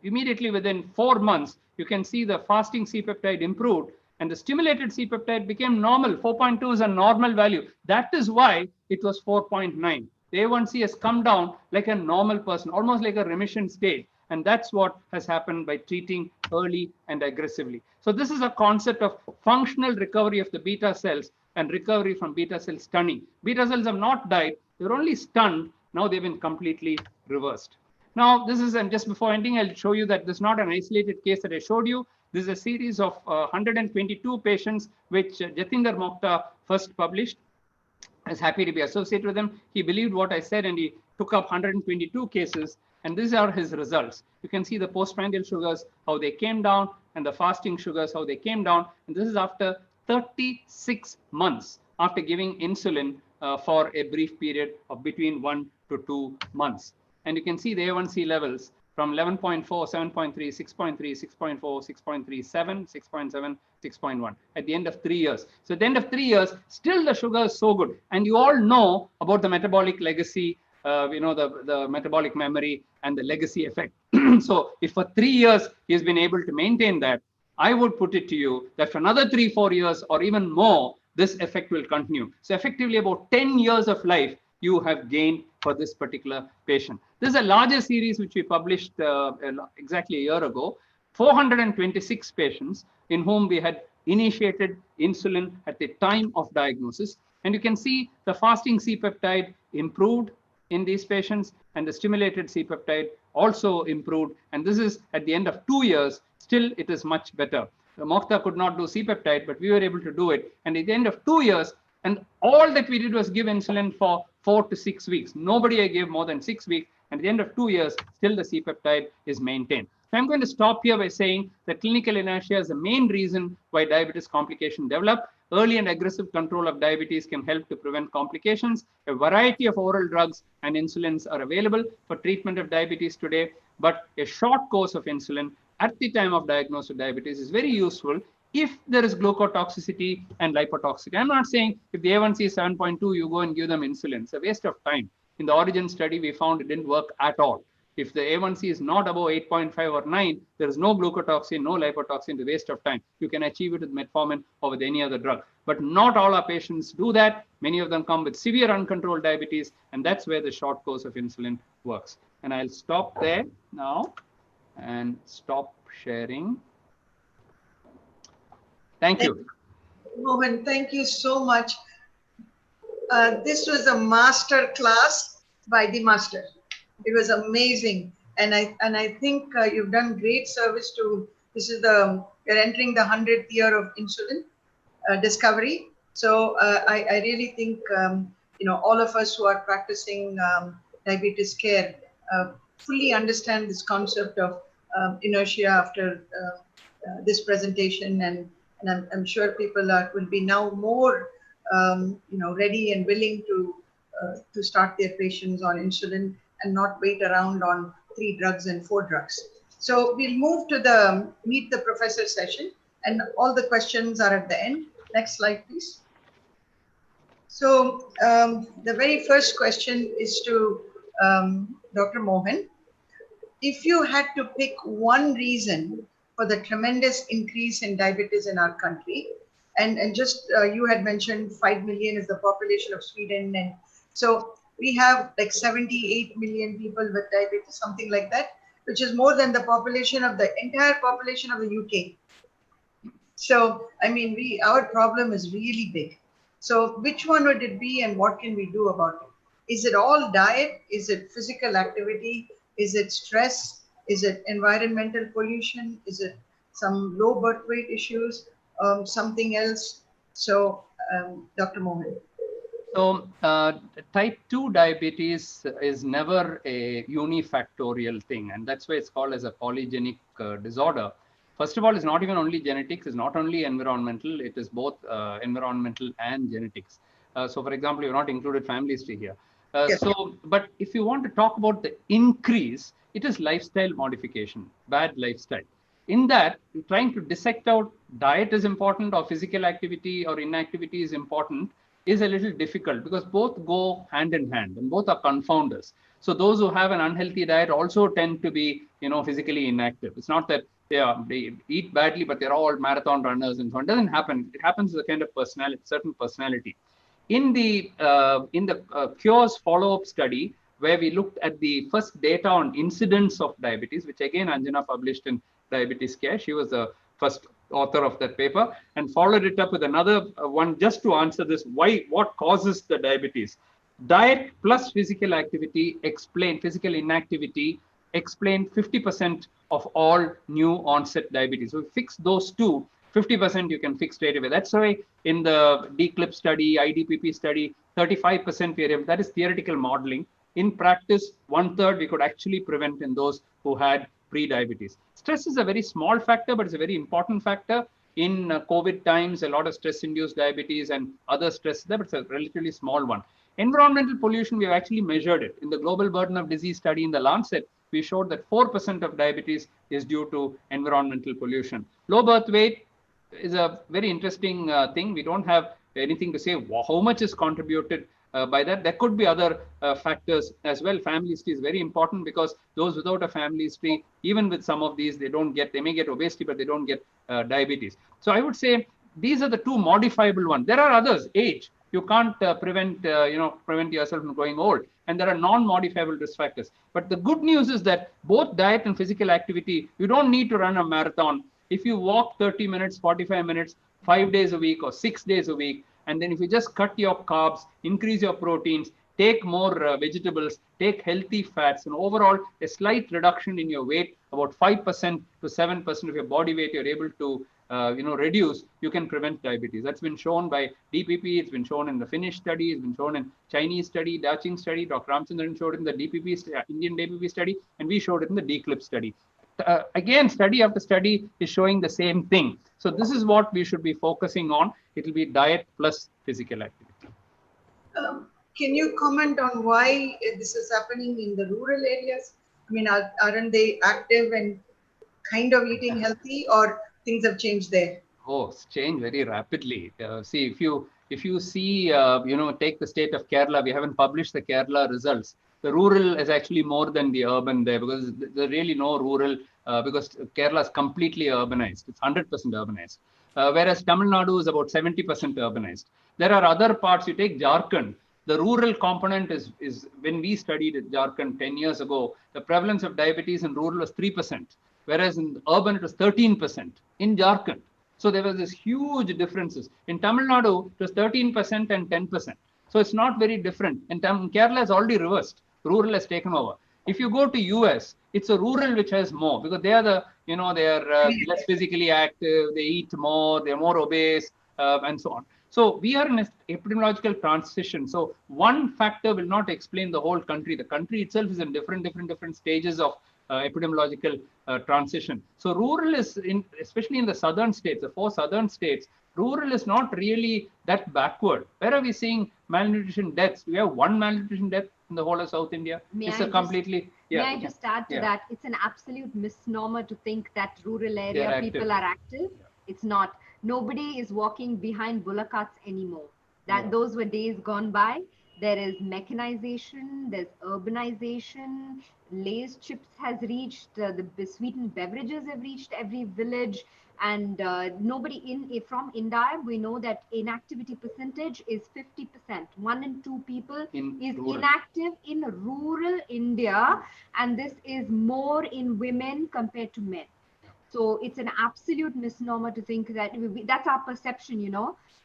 immediately within 4 months, you can see the fasting C-peptide improved, and the stimulated C-peptide became normal. 4.2 is a normal value. That is why it was 4.9. The A1C has come down like a normal person, almost like a remission state. And that's what has happened by treating early and aggressively. So this is a concept of functional recovery of the beta cells and recovery from beta cell stunning. Beta cells have not died. They're only stunned. Now they've been completely reversed. Now, this is, and just before ending, I'll show you that this is not an isolated case that I showed you. This is a series of 122 patients, which Jatinder Mokhta first published. I was happy to be associated with him. He believed what I said, and he took up 122 cases, and these are his results. You can see the postprandial sugars, how they came down, and the fasting sugars, how they came down. And this is after 36 months after giving insulin for a brief period of between 1 to 2 months. And you can see the A1C levels from 11.4, 7.3, 6.3, 6.4, 6.3, 7, 6.7, 6.1 at the end of 3 years. So at the end of 3 years, still the sugar is so good. And you all know about the metabolic legacy, the metabolic memory and the legacy effect. So if for 3 years he has been able to maintain that, I would put it to you that for another 3-4 years or even more, this effect will continue. So effectively about 10 years of life you have gained for this particular patient. This is a larger series which we published exactly a year ago, 426 patients in whom we had initiated insulin at the time of diagnosis. And you can see the fasting C-peptide improved in these patients, and the stimulated C-peptide also improved. And this is at the end of 2 years, still it is much better. The Mokhta could not do C-peptide, but we were able to do it. And at the end of 2 years, and all that we did was give insulin for 4 to 6 weeks. Nobody I gave more than 6 weeks. And at the end of 2 years, still the C-peptide is maintained. So I'm going to stop here by saying that clinical inertia is the main reason why diabetes complications develop. Early and aggressive control of diabetes can help to prevent complications. A variety of oral drugs and insulins are available for treatment of diabetes today, but a short course of insulin at the time of diagnosis of diabetes is very useful if there is glucotoxicity and lipotoxicity. I'm not saying if the A1C is 7.2, you go and give them insulin. It's a waste of time. In the Origin study, we found it didn't work at all. If the A1C is not above 8.5 or 9, there is no glucotoxin, no lipotoxin, it's a waste of time. You can achieve it with metformin or with any other drug. But not all our patients do that. Many of them come with severe uncontrolled diabetes, and that's where the short course of insulin works. And I'll stop there now and stop sharing. Thank you. Mohan, thank you so much. This was a master class by the master. It was amazing, and I think you've done great service to. This is you're entering the 100th year of insulin discovery. So I really think all of us who are practicing diabetes care fully understand this concept of inertia after this presentation, and I'm sure people will be now more ready and willing to start their patients on insulin and not wait around on 3 drugs and 4 drugs. So we'll move to the Meet the Professor session, and all the questions are at the end. Next slide, please. So the very first question is to Dr. Mohan. If you had to pick one reason for the tremendous increase in diabetes in our country, and just you had mentioned 5 million is the population of Sweden, and so we have like 78 million people with diabetes, something like that, which is more than the population of the entire population of the UK. So, I mean, our problem is really big. So which one would it be, and what can we do about it? Is it all diet? Is it physical activity? Is it stress? Is it environmental pollution? Is it some low birth weight issues? Something else? So, Dr. Mohan. So type 2 diabetes is never a unifactorial thing, and that's why it's called as a polygenic disorder. First of all, it's not even only genetics, it's not only environmental, it is both environmental and genetics. So for example, you've not included family history here. Yes. But if you want to talk about the increase, it is lifestyle modification, bad lifestyle. In that, trying to dissect out diet is important or physical activity or inactivity is important is a little difficult because both go hand in hand and both are confounders. So those who have an unhealthy diet also tend to be, physically inactive. It's not that they eat badly, but they're all marathon runners and so on. It doesn't happen. It happens with a kind of personality, certain personality. In the Cures follow-up study, where we looked at the first data on incidence of diabetes, which again Anjana published in Diabetes Care. She was the first author of that paper, and followed it up with another one just to answer this: what causes the diabetes? Diet plus physical activity physical inactivity explain 50% of all new onset diabetes. So we fix those two, 50% you can fix straight away. That's why in the DCLIP study, IDPP study, 35% we are able, that is theoretical modeling. In practice, 1/3 we could actually prevent in those who had pre-diabetes. Stress is a very small factor, but it's a very important factor. In COVID times, a lot of stress-induced diabetes and other stress there, but it's a relatively small one. Environmental pollution, we have actually measured it. In the Global Burden of Disease study in the Lancet, we showed that 4% of diabetes is due to environmental pollution. Low birth weight is a very interesting thing. We don't have anything to say how much is contributed by that. There could be other factors as well. Family history is very important because those without a family history, even with some of these, they may get obesity, but they don't get diabetes. So I would say these are the two modifiable ones. There are others. Age, you can't prevent yourself from growing old, and there are non-modifiable risk factors. But the good news is that both diet and physical activity, you don't need to run a marathon. If you walk 30 minutes, 45 minutes, 5 days a week or 6 days a week, and then if you just cut your carbs, increase your proteins, take more vegetables, take healthy fats, and overall a slight reduction in your weight, about 5% to 7% of your body weight, you're able to reduce, you can prevent diabetes. That's been shown by DPP, it's been shown in the Finnish study, it's been shown in Chinese study, Daching study, Dr. Ramchandran showed it in the DPP, Indian DPP study, and we showed it in the DCLIP study. again, study after study is showing the same thing. So this is what we should be focusing on. It will be diet plus physical activity. Can you comment on why this is happening in the rural areas? I mean, aren't they active and kind of eating healthy, or things have changed there? Oh, it's changed very rapidly. See, if you see, take the state of Kerala. We haven't published the Kerala results. The rural is actually more than the urban there, because there's really no rural, because Kerala is completely urbanized. It's 100% urbanized. Whereas Tamil Nadu is about 70% urbanized. There are other parts. You take Jharkhand. The rural component is when we studied at Jharkhand 10 years ago, the prevalence of diabetes in rural was 3%, whereas in urban it was 13% in Jharkhand. So there was this huge differences. In Tamil Nadu, it was 13% and 10%. So it's not very different. And Kerala has already reversed. Rural has taken over. If you go to US, it's a rural which has more, because they are they are less physically active, they eat more, they're more obese, and so on. So we are in an epidemiological transition. So one factor will not explain the whole country. The country itself is in different stages of epidemiological transition. So rural is, especially in the southern states, the 4 southern states, rural is not really that backward. Where are we seeing malnutrition deaths? We have 1 malnutrition death in the whole of South India. May It's I a completely... May I just add to that? It's an absolute misnomer to think that rural area people are active. It's not. Nobody is walking behind bullock carts anymore. Those were days gone by. There is mechanization, there's urbanization, Lay's chips has reached, the sweetened beverages have reached every village, and nobody from India, we know that inactivity percentage is 50%. 1 in 2 people is inactive in rural India, and this is more in women compared to men. So it's an absolute misnomer to think that that's our perception,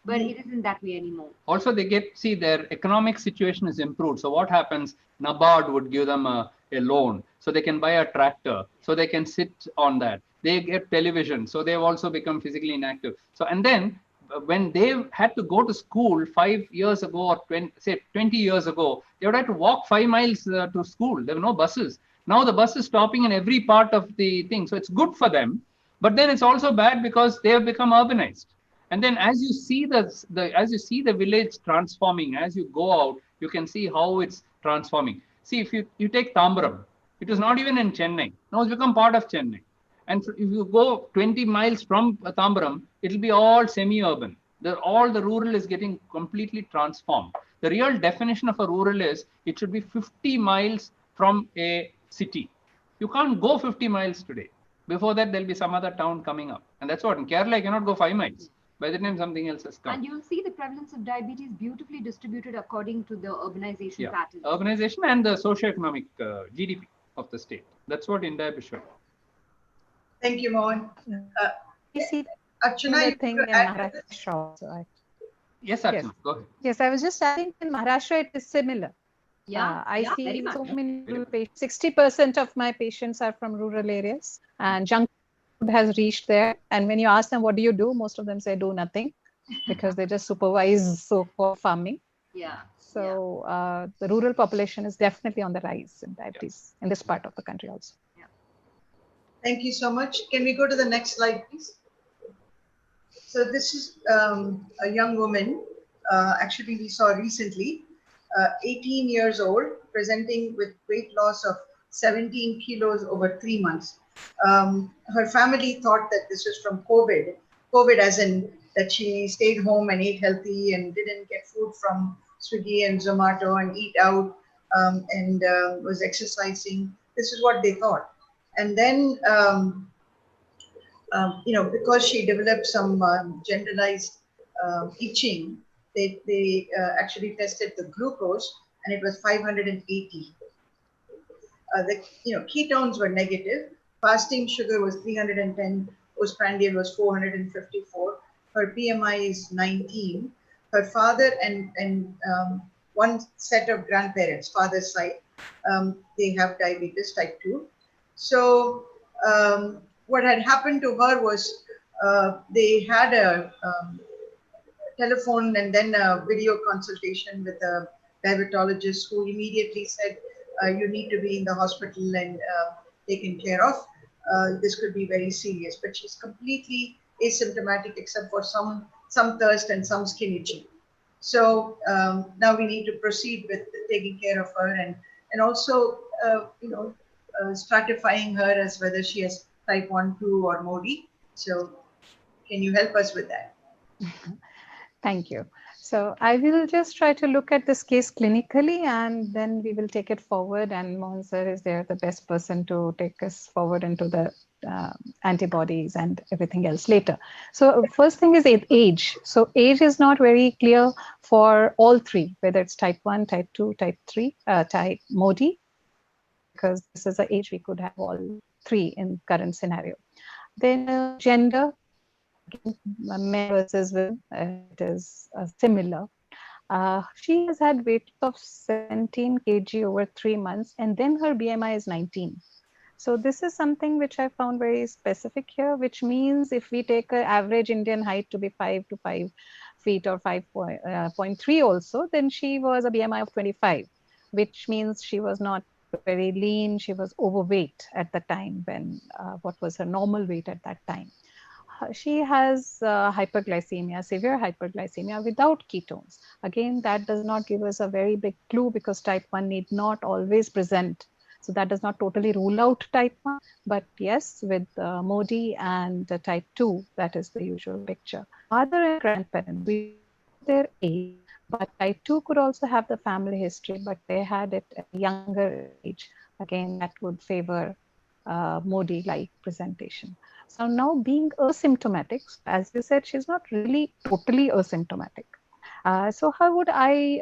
but it isn't that way anymore. Also, their economic situation is improved. So what happens? NABARD would give them a loan, so they can buy a tractor, so they can sit on that. They get television, so they've also become physically inactive. So, and then when they had to go to school 5 years ago, or 20 years ago, they would have to walk 5 miles to school. There were no buses. Now the bus is stopping in every part of the thing. So it's good for them, but then it's also bad because they have become urbanized. And then as you see the village transforming, as you go out, you can see how it's transforming. See, if you take Tambaram, it was not even in Chennai. Now it's become part of Chennai. And if you go 20 miles from Tambaram, it will be all semi-urban. All the rural is getting completely transformed. The real definition of a rural is it should be 50 miles from a city. You can't go 50 miles today. Before that, there'll be some other town coming up. And that's what in Kerala, I cannot go 5 miles. By the time something else has come. And you'll see the prevalence of diabetes beautifully distributed according to the urbanization patterns. Urbanization and the socio-economic GDP of the state. That's what India is showing. Thank you, Mohan. You see, Archana, thing in Maharashtra also. Yes, Archana, go ahead. Yes, I was just adding in Maharashtra it is similar. I see so many rural patients. 60% of my patients are from rural areas, and junk food has reached there. And when you ask them, what do you do? Most of them say, do nothing, because they just supervise so-called farming. So the rural population is definitely on the rise in diabetes in this part of the country also. Thank you so much. Can we go to the next slide, please? So this is a young woman, actually we saw recently, 18 years old, presenting with weight loss of 17 kilos over 3 months. Her family thought that this was from COVID. COVID as in that she stayed home and ate healthy and didn't get food from Swiggy and Zomato and eat out and was exercising. This is what they thought. And then, because she developed some generalized itching, they actually tested the glucose and it was 580. The ketones were negative. Fasting sugar was 310. Postprandial was 454. Her BMI is 19. Her father and one set of grandparents, father's side, they have diabetes type 2. So what had happened to her was they had a telephone and then a video consultation with a diabetologist who immediately said, you need to be in the hospital and taken care of. this could be very serious. But she's completely asymptomatic except for some thirst and some skin itching. So now we need to proceed with taking care of her and also stratifying her as whether she has type 1, 2 or MODY. So can you help us with that? Thank you. So I will just try to look at this case clinically, and then we will take it forward. And Mohan sir is there, the best person to take us forward into the antibodies and everything else later. So first thing is age. So age is not very clear for all three, whether it's type 1, type 2, type 3, type MODY, because this is the age we could have all three in current scenario. Then gender, men versus women, it is similar. She has had weight of 17 kg over 3 months, and then her BMI is 19. So this is something which I found very specific here, which means if we take an average Indian height to be 5 to 5 feet or 5.3 also, then she was a BMI of 25, which means she was not very lean. She was overweight at the time when what was her normal weight at that time. She has hyperglycemia, severe hyperglycemia without ketones. Again, that does not give us a very big clue because type 1 need not always present. So that does not totally rule out type 1. But yes, with MODY and type 2, that is the usual picture. Mother and grandparents, we know their age, but type 2 could also have the family history, but they had it at a younger age. Again, that would favor MODY-like presentation. So now being asymptomatic, as you said, she's not really totally asymptomatic. So how would I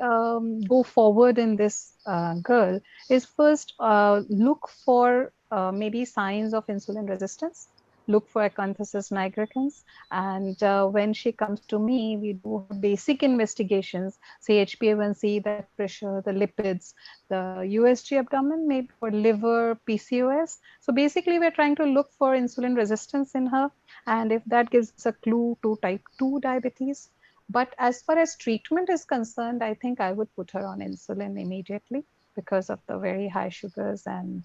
go forward in this girl is first look for maybe signs of insulin resistance, look for acanthosis nigricans. And when she comes to me, we do basic investigations, say HbA1c, the pressure, the lipids, the USG abdomen, maybe for liver, PCOS. So basically, we're trying to look for insulin resistance in her. And if that gives us a clue to type 2 diabetes. But as far as treatment is concerned, I think I would put her on insulin immediately because of the very high sugars and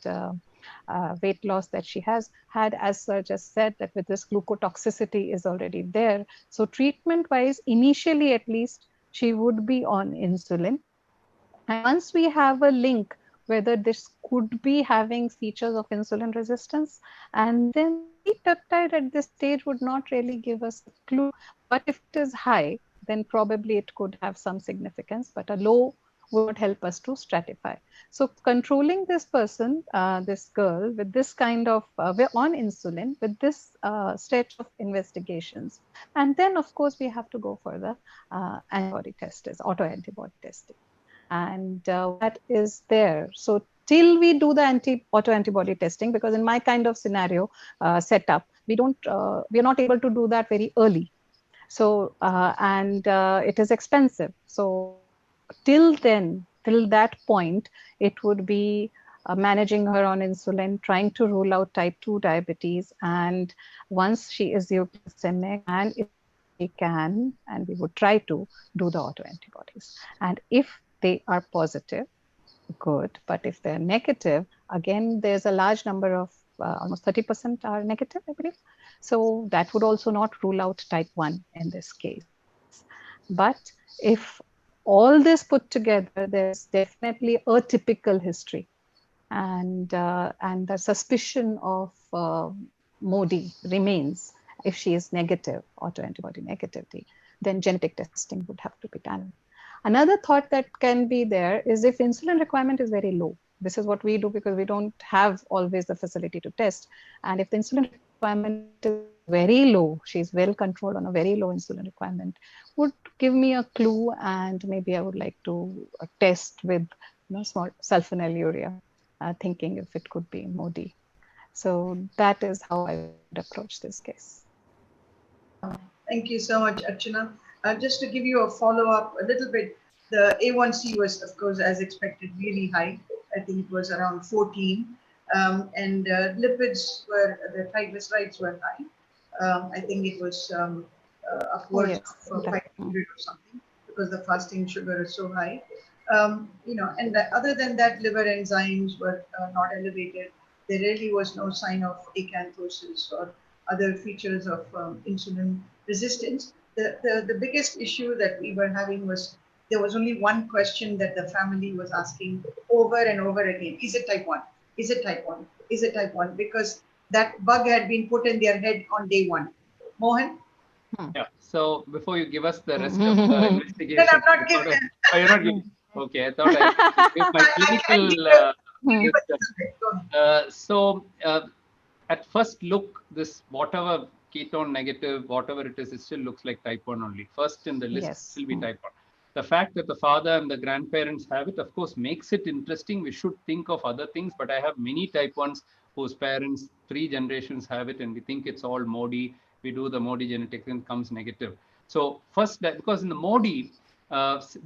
weight loss that she has had. As Sir just said, that with this glucotoxicity is already there. So treatment wise, initially at least, she would be on insulin. And once we have a link whether this could be having features of insulin resistance, and then C-peptide at this stage would not really give us a clue. But if it is high, then probably it could have some significance, but a low would help us to stratify. So controlling this person, this girl with this kind of, we're on insulin with this stage of investigations. And then of course we have to go for the antibody test, autoantibody testing. And that is there. So till we do the autoantibody testing, because in my kind of scenario setup, we are not able to do that very early. So, and it is expensive. So till then, till that point, it would be managing her on insulin, trying to rule out type 2 diabetes. And once she is euglycemic, and if we can, and we would try to do the autoantibodies. And if they are positive, good. But if they're negative, again, there's a large number of almost 30% are negative, I believe. So that would also not rule out type 1 in this case. But if all this put together, there's definitely a typical history, and the suspicion of MODY remains. If she is negative, autoantibody negativity, then genetic testing would have to be done. Another thought that can be there is if insulin requirement is very low. This is what we do because we don't have always the facility to test. And if the insulin requirement is very low, she's well controlled on a very low insulin requirement, would give me a clue, and maybe I would like to test with small sulfonylurea, thinking if it could be MODY. So that is how I would approach this case. Thank you so much, Archana. Just to give you a follow-up a little bit, the A1C was, of course, as expected, really high. I think it was around 14. And lipids were, the triglycerides were high. I think it was upwards of 500 or something, because the fasting sugar is so high. And other than that, liver enzymes were not elevated. there really was no sign of acanthosis or other features of insulin resistance. The biggest issue that we were having was there was only one question that the family was asking over and over again. Is it type 1? Is it type 1? Is it type 1? Because that bug had been put in their head on day one. Mohan? Yeah. So before you give us the rest of the investigation, I'm not giving. Oh, you're not giving. Okay, I thought I give my clinical. At first look, this whatever ketone negative, whatever it is, it still looks like type 1 only. First in the list Yes. will be type 1. The fact that the father and the grandparents have it, of course, makes it interesting. We should think of other things, but I have many type 1s whose parents, 3 generations have it, and we think it's all Modi. We do the Modi genetics and comes negative. So first, that because in the Modi,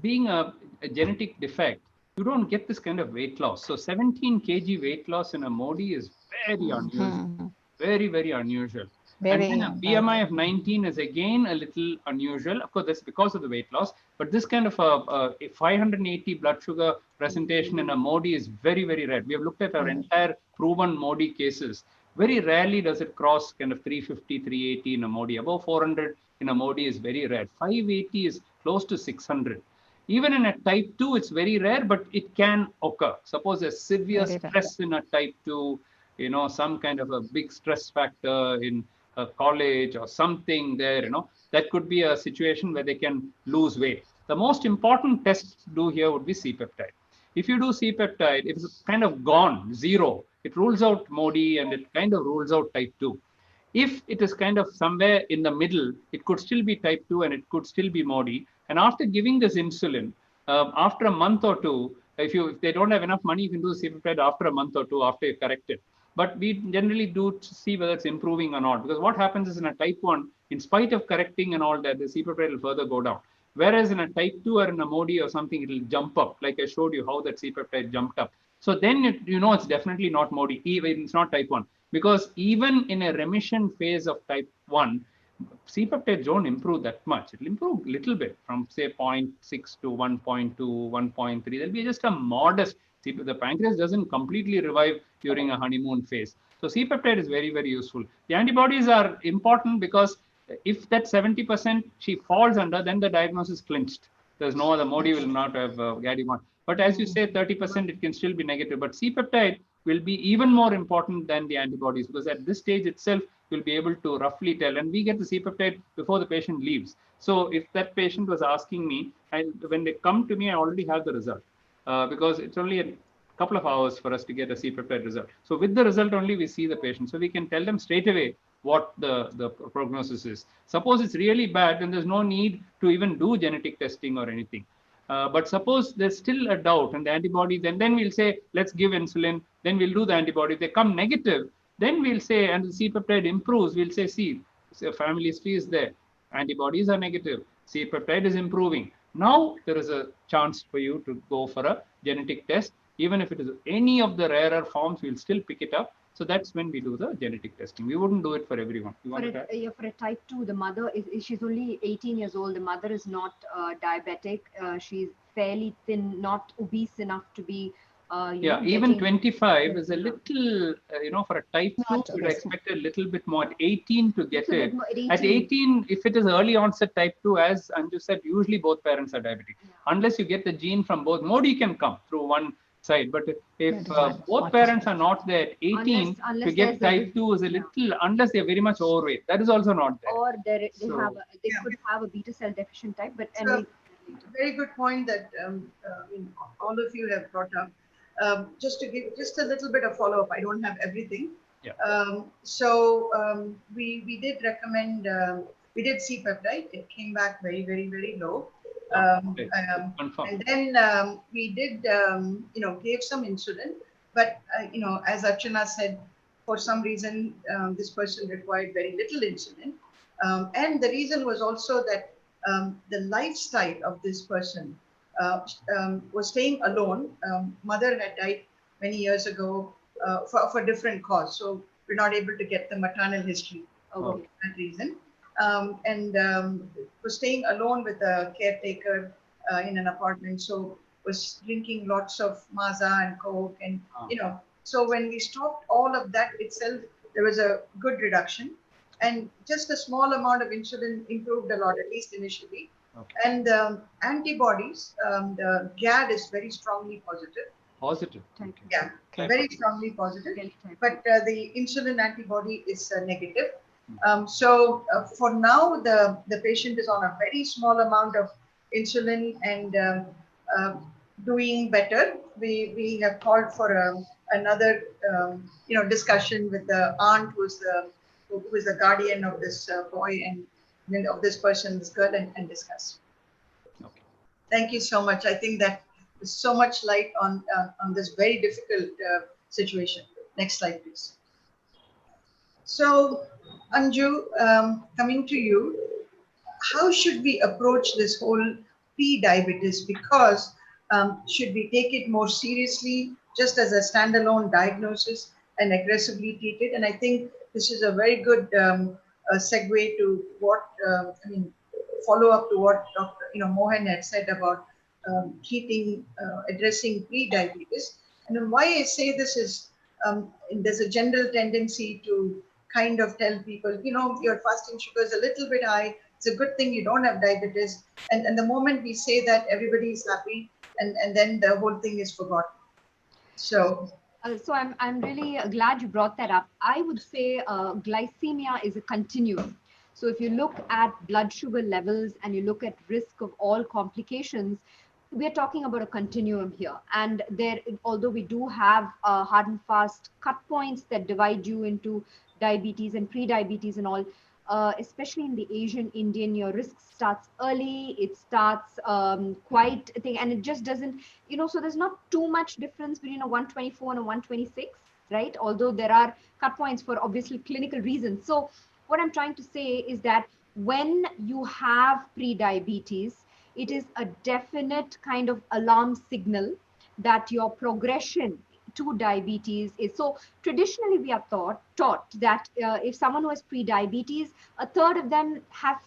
being a genetic defect, you don't get this kind of weight loss. So 17 kg weight loss in a Modi is very unusual, very, very unusual. And then a BMI of 19 is again a little unusual. Of course, that's because of the weight loss. But this kind of a 580 blood sugar presentation in a Modi is very, very rare. We have looked at our entire proven Modi cases. Very rarely does it cross kind of 350, 380 in a Modi. Above 400 in a Modi is very rare. 580 is close to 600. Even in a type 2, it's very rare, but it can occur. Suppose a severe stress in a type 2, some kind of a big stress factor in a college or something there, that could be a situation where they can lose weight. The most important test to do here would be C-peptide. If you do C-peptide, if it's kind of gone, 0, it rules out Modi and it kind of rules out type 2. If it is kind of somewhere in the middle, it could still be type 2 and it could still be Modi. And after giving this insulin, after a month or two, if they don't have enough money, you can do C-peptide after a month or two after you correct it. But we generally do see whether it's improving or not. Because what happens is in a type 1, in spite of correcting and all that, the C-peptide will further go down. Whereas in a type 2 or in a Modi or something, it will jump up. Like I showed you how that C-peptide jumped up. So then it's definitely not Modi, even it's not type 1. Because even in a remission phase of type 1, C-peptides don't improve that much. It will improve a little bit from say 0.6 to 1.2, 1.3. There'll be just a modest. The pancreas doesn't completely revive during a honeymoon phase. So C-peptide is very, very useful. The antibodies are important because if that 70% she falls under, then the diagnosis clinched. There's no other Modi will not have GAD1. But as you say, 30% it can still be negative. But C-peptide will be even more important than the antibodies because at this stage itself, you'll be able to roughly tell. And we get the C-peptide before the patient leaves. So if that patient was asking me, when they come to me, I already have the result because it's only a couple of hours for us to get a C-peptide result. So with the result only, we see the patient. So we can tell them straight away what the prognosis is. Suppose it's really bad, then there's no need to even do genetic testing or anything. But suppose there's still a doubt and the antibody, then we'll say, let's give insulin, then we'll do the antibody. If they come negative, then we'll say, and the C-peptide improves, we'll say, see, family history is there. Antibodies are negative. C-peptide is improving. Now there is a chance for you to go for a genetic test. Even if it is any of the rarer forms, we'll still pick it up. So that's when we do the genetic testing. We wouldn't do it for everyone. For a type 2, the mother she's only 18 years old. The mother is not diabetic. She's fairly thin, not obese enough to be. Even 25 is a little, for a type 2, you'd expect a little bit more. At 18 to get it. At 18, if it is early onset type 2, as Anju said, usually both parents are diabetic. Yeah. Unless you get the gene from both. Modi can come through one side, but if both parents are not there at 18, to get type 2 is a little, unless they're very much overweight. That is also not there. Or they could have a beta cell deficient type. But very good point that all of you have brought up. Just to give just a little bit of follow-up, I don't have everything. Yeah. We did recommend, we did C-peptide. It came back very, very, very low. And then we did, gave some insulin. But, as Archana said, for some reason, this person required very little insulin. And the reason was also that the lifestyle of this person was staying alone. Mother had died many years ago for different cause. So we're not able to get the maternal history for that reason. Was staying alone with a caretaker in an apartment. So was drinking lots of Maaza and Coke and, So when we stopped all of that itself, there was a good reduction. And just a small amount of insulin improved a lot, at least initially. Okay. And antibodies, the GAD is very strongly positive. Positive. Okay. Yeah, okay. Very strongly positive. But the insulin antibody is negative. So for now, the patient is on a very small amount of insulin and doing better. We have called for another discussion with the aunt who is the guardian of this boy and of this person, this girl, and discuss. Okay. Thank you so much. I think that there's so much light on this very difficult situation. Next slide, please. So, Anju, coming to you, how should we approach this whole pre-diabetes? Because should we take it more seriously, just as a standalone diagnosis and aggressively treat it? And I think this is a very good segue to what follow up to what Dr. Mohan had said about addressing pre-diabetes. And then why I say this is there's a general tendency to kind of tell people, your fasting sugar is a little bit high. It's a good thing you don't have diabetes. And the moment we say that, everybody is happy, and then the whole thing is forgotten. So I'm really glad you brought that up. I would say glycemia is a continuum. So if you look at blood sugar levels and you look at risk of all complications, we're talking about a continuum here. And there, although we do have hard and fast cut points that divide you into diabetes and pre-diabetes and all, especially in the Asian Indian, your risk starts early. It starts quite a thing, and it just doesn't, so there's not too much difference between a 124 and a 126, right? Although there are cut points for obviously clinical reasons. So what I'm trying to say is that when you have pre-diabetes, it is a definite kind of alarm signal that your progression to diabetes is. So traditionally we are taught that if someone who has pre-diabetes, a third of them have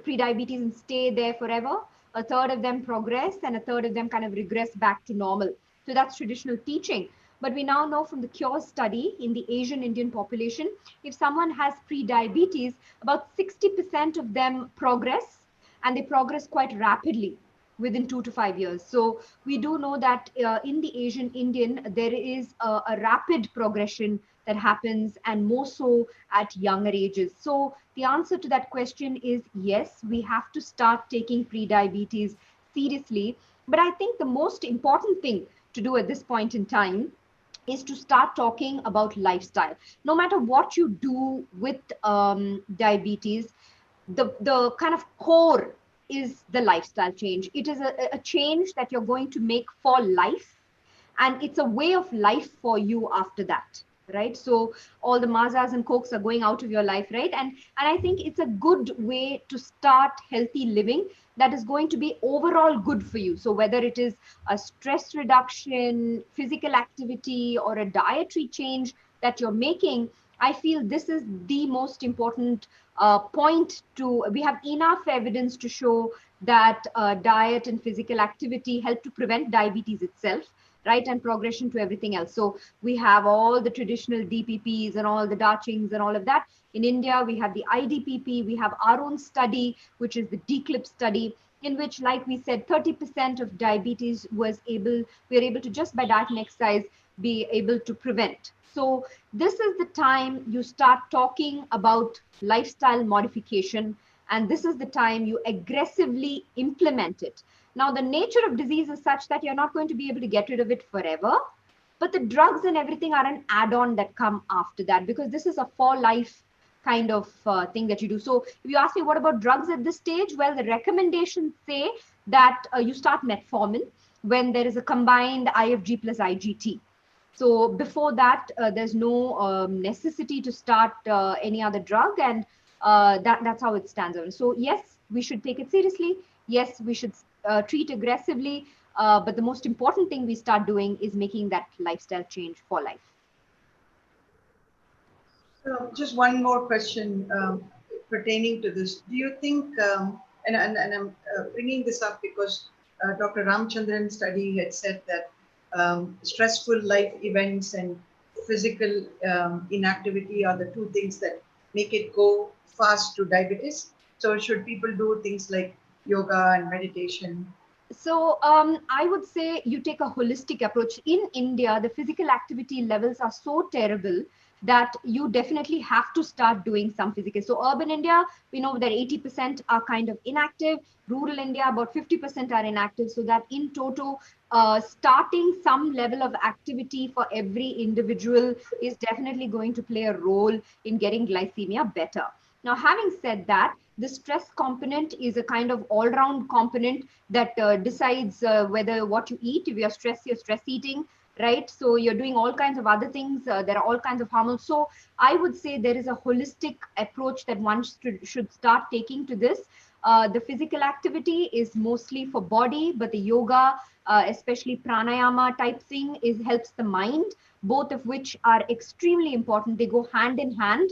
pre-diabetes and stay there forever, a third of them progress, and a third of them kind of regress back to normal. So that's traditional teaching. But we now know from the CURE study in the Asian Indian population, if someone has pre-diabetes, about 60% of them progress, and they progress quite rapidly within 2 to 5 years. So we do know that in the Asian Indian, there is a rapid progression that happens, and more so at younger ages. So the answer to that question is yes, we have to start taking pre-diabetes seriously. But I think the most important thing to do at this point in time is to start talking about lifestyle. No matter what you do with diabetes, the kind of core is the lifestyle change. It is a change that you're going to make for life, and it's a way of life for you after that, right? So all the mazas and cokes are going out of your life, right? And I think it's a good way to start healthy living that is going to be overall good for you. So whether it is a stress reduction, physical activity, or a dietary change that you're making, I feel this is the most important point to. We have enough evidence to show that diet and physical activity help to prevent diabetes itself, right? And progression to everything else. So we have all the traditional DPPs and all the Dachings and all of that. In India, we have the IDPP, we have our own study, which is the DCLIP study, in which, like we said, 30% of diabetes we are able to, just by diet and exercise, be able to prevent. So this is the time you start talking about lifestyle modification, and this is the time you aggressively implement it. Now, the nature of disease is such that you're not going to be able to get rid of it forever, but the drugs and everything are an add-on that come after that, because this is a for life kind of thing that you do. So if you ask me, what about drugs at this stage? Well, the recommendations say that you start metformin when there is a combined IFG plus IGT. So before that, there's no necessity to start any other drug, and that's how it stands out. So yes, we should take it seriously. Yes, we should treat aggressively. But the most important thing we start doing is making that lifestyle change for life. Just one more question pertaining to this. Do you think, and I'm bringing this up because Dr. Ramchandran's study had said that stressful life events and physical inactivity are the two things that make it go fast to diabetes. So should people do things like yoga and meditation? So I would say you take a holistic approach. In India, the physical activity levels are so terrible that you definitely have to start doing some physical. So urban India, we know that 80% are kind of inactive. Rural India, about 50% are inactive. So that in total, starting some level of activity for every individual is definitely going to play a role in getting glycemia better. Now, having said that, the stress component is a kind of all-round component that decides whether what you eat. If you're stress eating, right? So you're doing all kinds of other things. There are all kinds of hormones. So I would say there is a holistic approach that one should start taking to this. The physical activity is mostly for body, but the yoga, especially pranayama type thing, helps the mind, both of which are extremely important. They go hand in hand.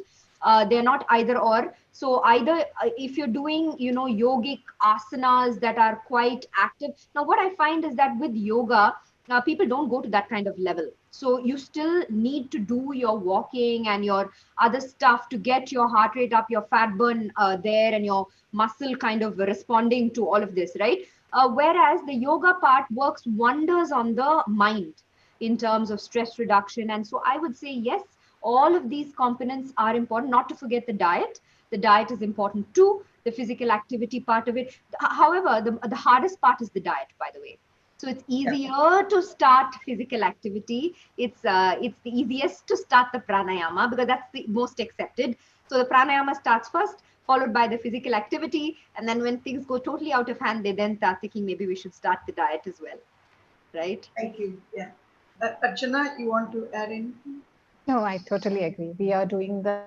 They're not either or. So either if you're doing, yogic asanas that are quite active. Now, what I find is that with yoga, people don't go to that kind of level. So you still need to do your walking and your other stuff to get your heart rate up, your fat burn there, and your muscle kind of responding to all of this, right? Whereas the yoga part works wonders on the mind in terms of stress reduction. And so I would say, yes, all of these components are important, not to forget the diet. The diet is important too, the physical activity part of it. However, the hardest part is the diet, by the way. So it's easier to start physical activity. It's the easiest to start the pranayama because that's the most accepted. So the pranayama starts first, followed by the physical activity. And then when things go totally out of hand, they then start thinking maybe we should start the diet as well. Right? Thank you. Yeah. Archana, you want to add anything? No, I totally agree. We are doing the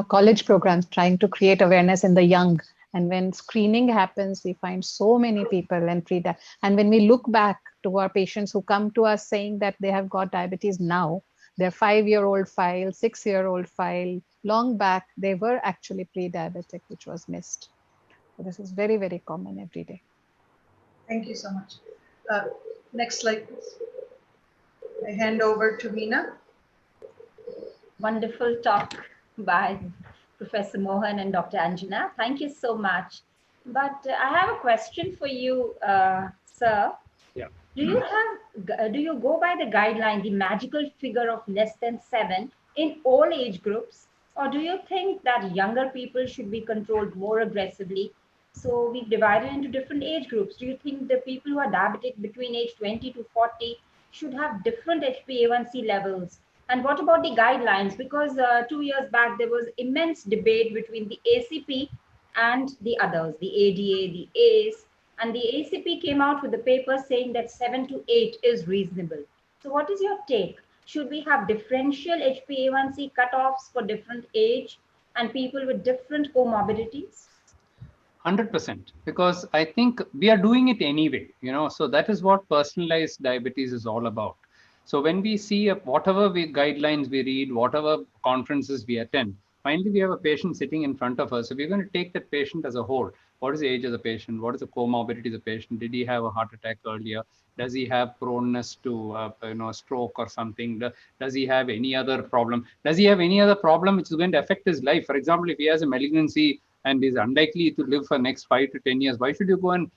college programs trying to create awareness in the young. And when screening happens, we find so many people and and when we look back to our patients who come to us saying that they have got diabetes now, their 5-year-old file, 6-year-old file, long back, they were actually pre-diabetic, which was missed. So this is very, very common every day. Thank you so much. Next slide, please. I hand over to Meena. Wonderful talk by Professor Mohan and Dr. Anjana. Thank you so much. But I have a question for you, sir. Yeah. Do you go by the guideline, the magical figure of less than 7 in all age groups? Or do you think that younger people should be controlled more aggressively? So we've divided into different age groups. Do you think the people who are diabetic between age 20 to 40 should have different HbA1c levels? And what about the guidelines? Because 2 years back, there was immense debate between the ACP and the others, the ADA, the ACE, and the ACP came out with a paper saying that 7 to 8 is reasonable. So what is your take? Should we have differential HbA1c cutoffs for different age and people with different comorbidities? 100%, because I think we are doing it anyway, so that is what personalized diabetes is all about. So when we see whatever guidelines we read, whatever conferences we attend, finally we have a patient sitting in front of us. So we're going to take that patient as a whole. What is the age of the patient? What is the comorbidity of the patient? Did he have a heart attack earlier? Does he have proneness to stroke or something? Does he have any other problem? Does he have any other problem which is going to affect his life? For example, if he has a malignancy and is unlikely to live for next 5 to 10 years, why should you go and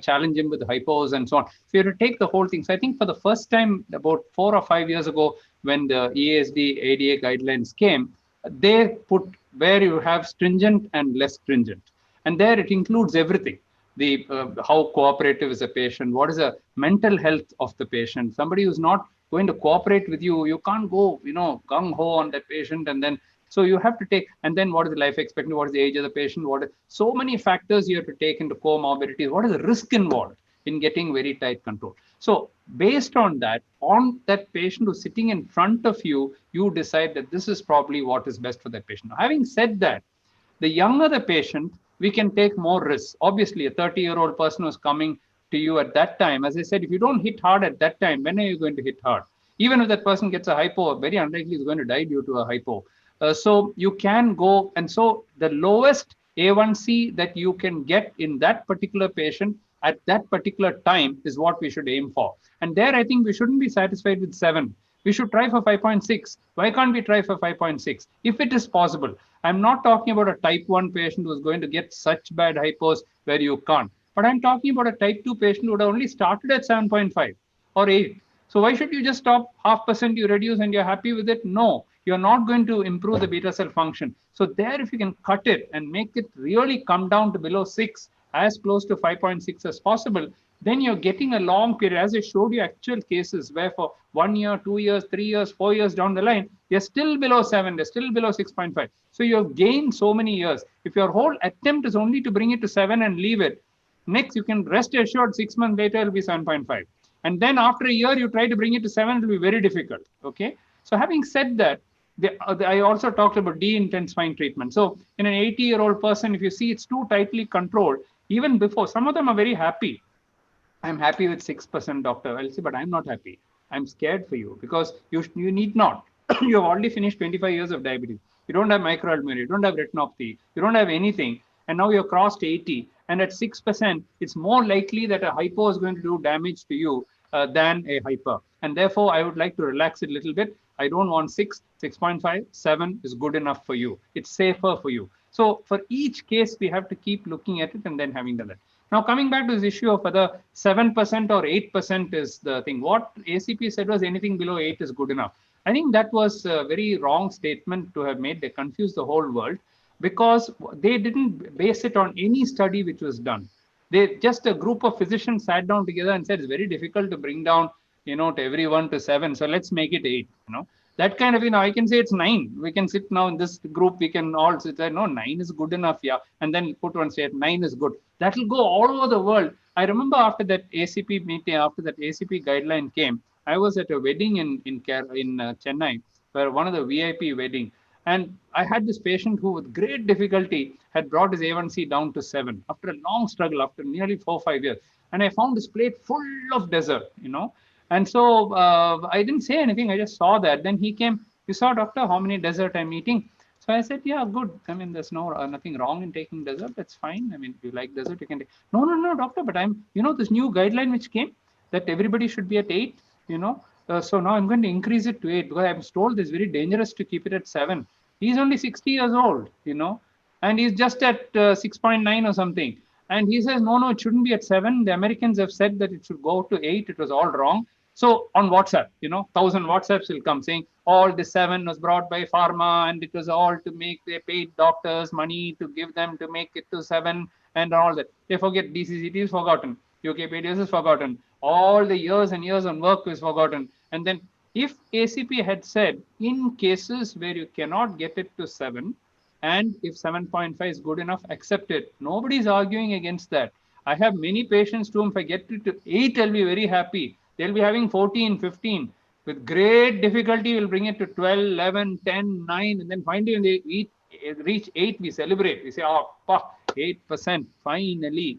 challenge him with hypos and so on? So you have to take the whole thing. So I think for the first time about 4 or 5 years ago, when the EASD ADA guidelines came, they put where you have stringent and less stringent, and there it includes everything. The how cooperative is a patient, what is the mental health of the patient. Somebody who's not going to cooperate with you, you can't go gung-ho on that patient, and then so you have to take, and then what is the life expectancy, what is the age of the patient, so many factors you have to take into comorbidities, what is the risk involved in getting very tight control. So based on that patient who's sitting in front of you, you decide that this is probably what is best for that patient. Now, having said that, the younger the patient, we can take more risks. Obviously, a 30-year-old person who's coming to you at that time, as I said, if you don't hit hard at that time, when are you going to hit hard? Even if that person gets a hypo, very unlikely is going to die due to a hypo. So you can go, and so the lowest A1C that you can get in that particular patient at that particular time is what we should aim for. And there, I think we shouldn't be satisfied with 7. We should try for 5.6. Why can't we try for 5.6? If it is possible. I'm not talking about a type 1 patient who is going to get such bad hypos where you can't. But I'm talking about a type 2 patient who would have only started at 7.5 or 8. So why should you just stop 0.5%, you reduce and you're happy with it? No, you're not going to improve the beta cell function. So there, if you can cut it and make it really come down to below 6, as close to 5.6 as possible, then you're getting a long period. As I showed you actual cases where for 1 year, 2 years, 3 years, 4 years down the line, they're still below 7, they're still below 6.5. So you've gained so many years. If your whole attempt is only to bring it to 7 and leave it, next you can rest assured 6 months later it'll be 7.5. And then after a year, you try to bring it to 7, it'll be very difficult. Okay. So having said that, I also talked about de-intensifying treatment. So in an 80-year-old person, if you see it's too tightly controlled, even before, some of them are very happy. I'm happy with 6%, doctor. I'll say, but I'm not happy. I'm scared for you because you need not. You have already finished 25 years of diabetes. You don't have microalbuminuria, you don't have retinopathy, you don't have anything. And now you're crossed 80. And at 6%, it's more likely that a hypo is going to do damage to you than a hyper. And therefore, I would like to relax it a little bit. I don't want 6, 6.5, 7 is good enough for you. It's safer for you. So for each case, we have to keep looking at it and then having done that. Now, coming back to this issue of whether 7% or 8% is the thing, what ACP said was anything below 8 is good enough. I think that was a very wrong statement to have made. They confused the whole world because they didn't base it on any study which was done. They just a group of physicians sat down together and said it's very difficult to bring down, to everyone to 7. So let's make it 8. That kind of, I can say it's 9. We can sit now in this group. We can all sit there. No, 9 is good enough. Yeah. And then put one state, 9 is good. That will go all over the world. I remember after that ACP meeting, after that ACP guideline came, I was at a wedding in Chennai, where one of the VIP wedding. And I had this patient who with great difficulty had brought his A1C down to 7 after a long struggle, after nearly 4 or 5 years. And I found his plate full of dessert, And so I didn't say anything. I just saw that. Then he came, you saw, doctor, how many dessert I'm eating? So I said, yeah, good. I mean, there's nothing wrong in taking dessert. That's fine. I mean, if you like dessert, you can take. No, doctor. But I'm, this new guideline which came that everybody should be at 8, So now I'm going to increase it to 8 because I'm told it's very dangerous to keep it at 7. He's only 60 years old, and he's just at 6.9 or something. And he says, no, it shouldn't be at 7. The Americans have said that it should go to 8. It was all wrong. So on WhatsApp, 1,000 WhatsApps will come saying all the 7 was brought by pharma and it was all to make they paid doctors money to give them to make it to 7 and all that. They forget DCCT is forgotten. UKPDS is forgotten. All the years and years on work is forgotten. And then if ACP had said in cases where you cannot get it to 7 and if 7.5 is good enough, accept it. Nobody's arguing against that. I have many patients to whom if I get it to 8, I'll be very happy. They'll be having 14, 15. With great difficulty, we'll bring it to 12, 11, 10, 9. And then finally, when they reach 8, we celebrate. We say, 8%, finally,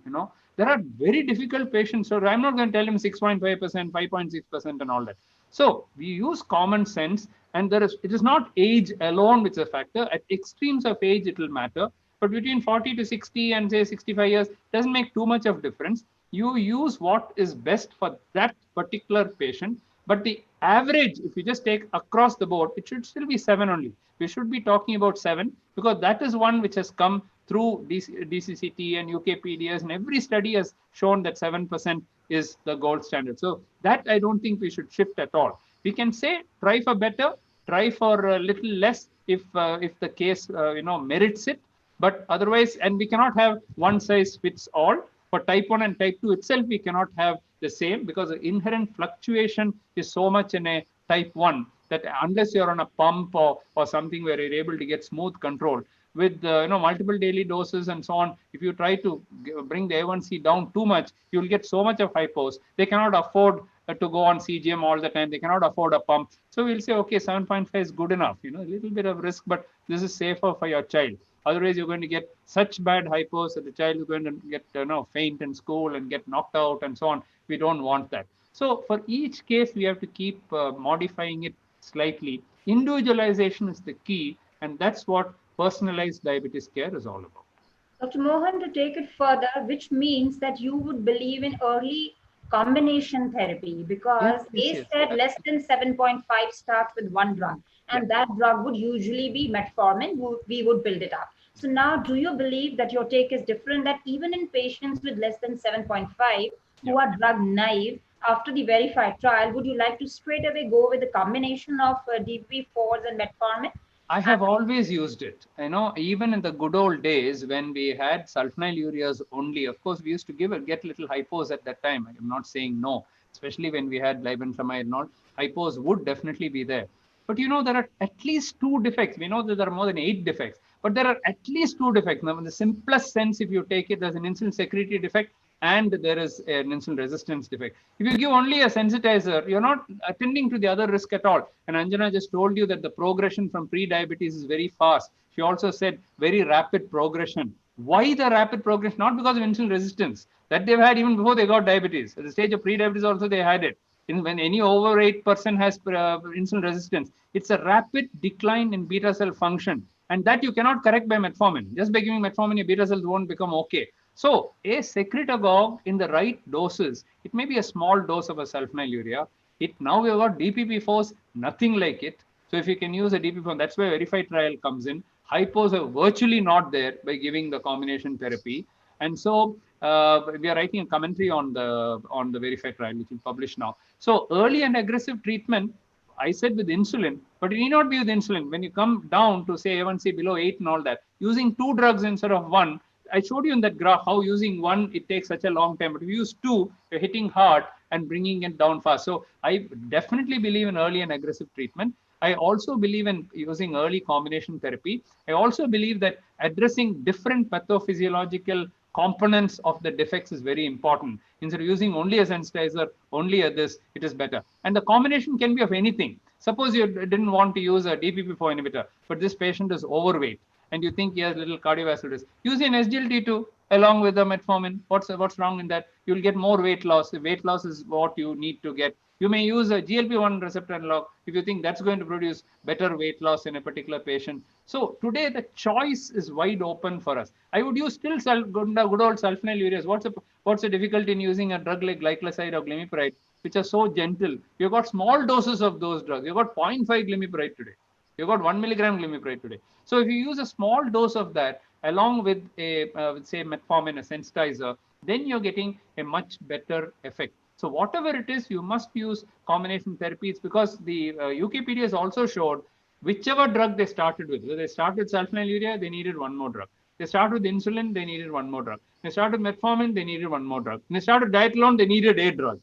There are very difficult patients. So I'm not going to tell them 6.5%, 5.6% and all that. So we use common sense. And it is not age alone which is a factor. At extremes of age, it will matter. But between 40 to 60 and say 65 years, doesn't make too much of difference. You use what is best for that particular patient. But the average, if you just take across the board, it should still be 7 only. We should be talking about 7 because that is one which has come through DCCT and UKPDS, and every study has shown that 7% is the gold standard. So that I don't think we should shift at all. We can say try for better, try for a little less if the case merits it. But otherwise, and we cannot have one size fits all. For type 1 and type 2 itself, we cannot have the same because the inherent fluctuation is so much in a type 1 that unless you're on a pump or something where you're able to get smooth control with multiple daily doses and so on, if you try to bring the A1C down too much, you'll get so much of hypos. They cannot afford to go on CGM all the time. They cannot afford a pump. So we'll say, okay, 7.5 is good enough. A little bit of risk, but this is safer for your child. Otherwise, you're going to get such bad hypos that the child is going to get faint in school and get knocked out and so on. We don't want that. So for each case, we have to keep modifying it slightly. Individualization is the key, and that's what personalized diabetes care is all about. Dr. Mohan, to take it further, which means that you would believe in early combination therapy, because they said less than 7.5 starts with one drug, and that drug would usually be metformin. We would build it up. So now, do you believe that your take is different, that even in patients with less than 7.5 who are drug naive, after the verified trial, would you like to straight away go with the combination of DPP-4s and metformin? I have always used it. Even in the good old days when we had sulfonylureas only, of course, we used to get little hypos at that time. I'm not saying no, especially when we had libenflamide and all. Hypos would definitely be there. But there are at least two defects. We know that there are more than 8 defects, but there are at least 2 defects. Now, in the simplest sense, if you take it, there's an insulin secretory defect and there is an insulin resistance defect. If you give only a sensitizer, you're not attending to the other risk at all. And Anjana just told you that the progression from pre-diabetes is very fast. She also said very rapid progression. Why the rapid progression? Not because of insulin resistance that they've had even before they got diabetes. At the stage of pre-diabetes also they had it. When any overweight person has insulin resistance, it's a rapid decline in beta cell function. And that you cannot correct by metformin. Just by giving metformin, your beta cells won't become okay. So a secretagogue in the right doses, it may be a small dose of a sulfonylurea. Now we have got DPP-4s, nothing like it. So if you can use a DPP-4, that's where verified trial comes in. Hypos are virtually not there by giving the combination therapy. And so we are writing a commentary on the verified trial, which is published now. So early and aggressive treatment, I said with insulin, but it need not be with insulin. When you come down to say A1C below 8 and all that, using 2 drugs instead of 1, I showed you in that graph how using 1, it takes such a long time. But if you use 2, you're hitting hard and bringing it down fast. So I definitely believe in early and aggressive treatment. I also believe in using early combination therapy. I also believe that addressing different pathophysiological components of the defects is very important. Instead of using only a sensitizer, only a this, it is better. And the combination can be of anything. Suppose you didn't want to use a DPP-4 inhibitor, but this patient is overweight and you think he has little cardiovascular risk. Use an SGLT2 along with the metformin. What's wrong in that? You'll get more weight loss. The weight loss is what you need to get. You may use a GLP-1 receptor analog if you think that's going to produce better weight loss in a particular patient. So today the choice is wide open for us. I would use still good old sulfonylureas. What's the difficulty in using a drug like glycoside or glimepiride, which are so gentle? You've got small doses of those drugs. You've got 0.5 glimepiride today. You've got 1 milligram glimepiride today. So if you use a small dose of that along with a say metformin, a sensitizer, then you're getting a much better effect. So whatever it is, you must use combination therapies, because the UKPD has also showed whichever drug they started with. Whether they started with sulfonylurea, they needed 1 more drug. They started with insulin, they needed 1 more drug. They started with metformin, they needed 1 more drug. When they started dietolone, they needed a drug.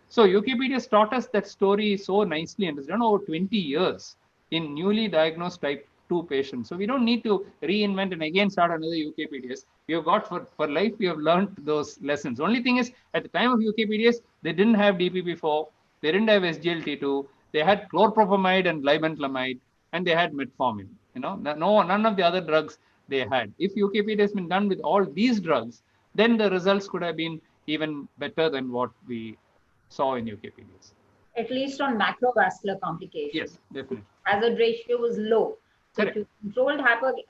So UKPD has taught us that story so nicely, and it's done over 20 years in newly diagnosed type 2 patients. So we don't need to reinvent and again start another UKPDS. We have got for life, we have learned those lessons. Only thing is, at the time of UKPDS, they didn't have DPP-4, they didn't have SGLT2, they had chlorpropamide and libenflamide, and they had metformin. None of the other drugs they had. If UKPD has been done with all these drugs, then the results could have been even better than what we saw in UKPDS. At least on macrovascular complications. Yes, definitely. Hazard ratio was low. So Correct. to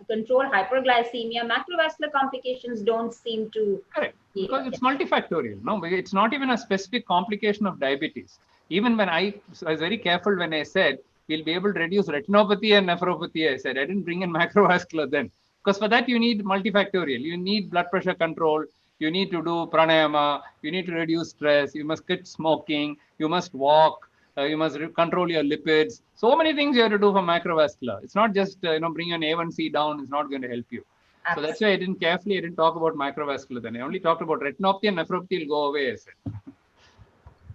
control hyperglycemia, macrovascular complications don't seem to... Correct, because it's multifactorial. No, it's not even a specific complication of diabetes. Even when I was very careful when I said we'll be able to reduce retinopathy and nephropathy, I said I didn't bring in macrovascular then. Because for that you need multifactorial. You need blood pressure control. You need to do pranayama. You need to reduce stress. You must quit smoking. You must walk. You must control your lipids. So many things you have to do for macrovascular. It's not just bring your A1C down. It's not going to help you. Absolutely. So that's why I didn't talk about macrovascular then. I only talked about retinopathy and nephropathy will go away, I said.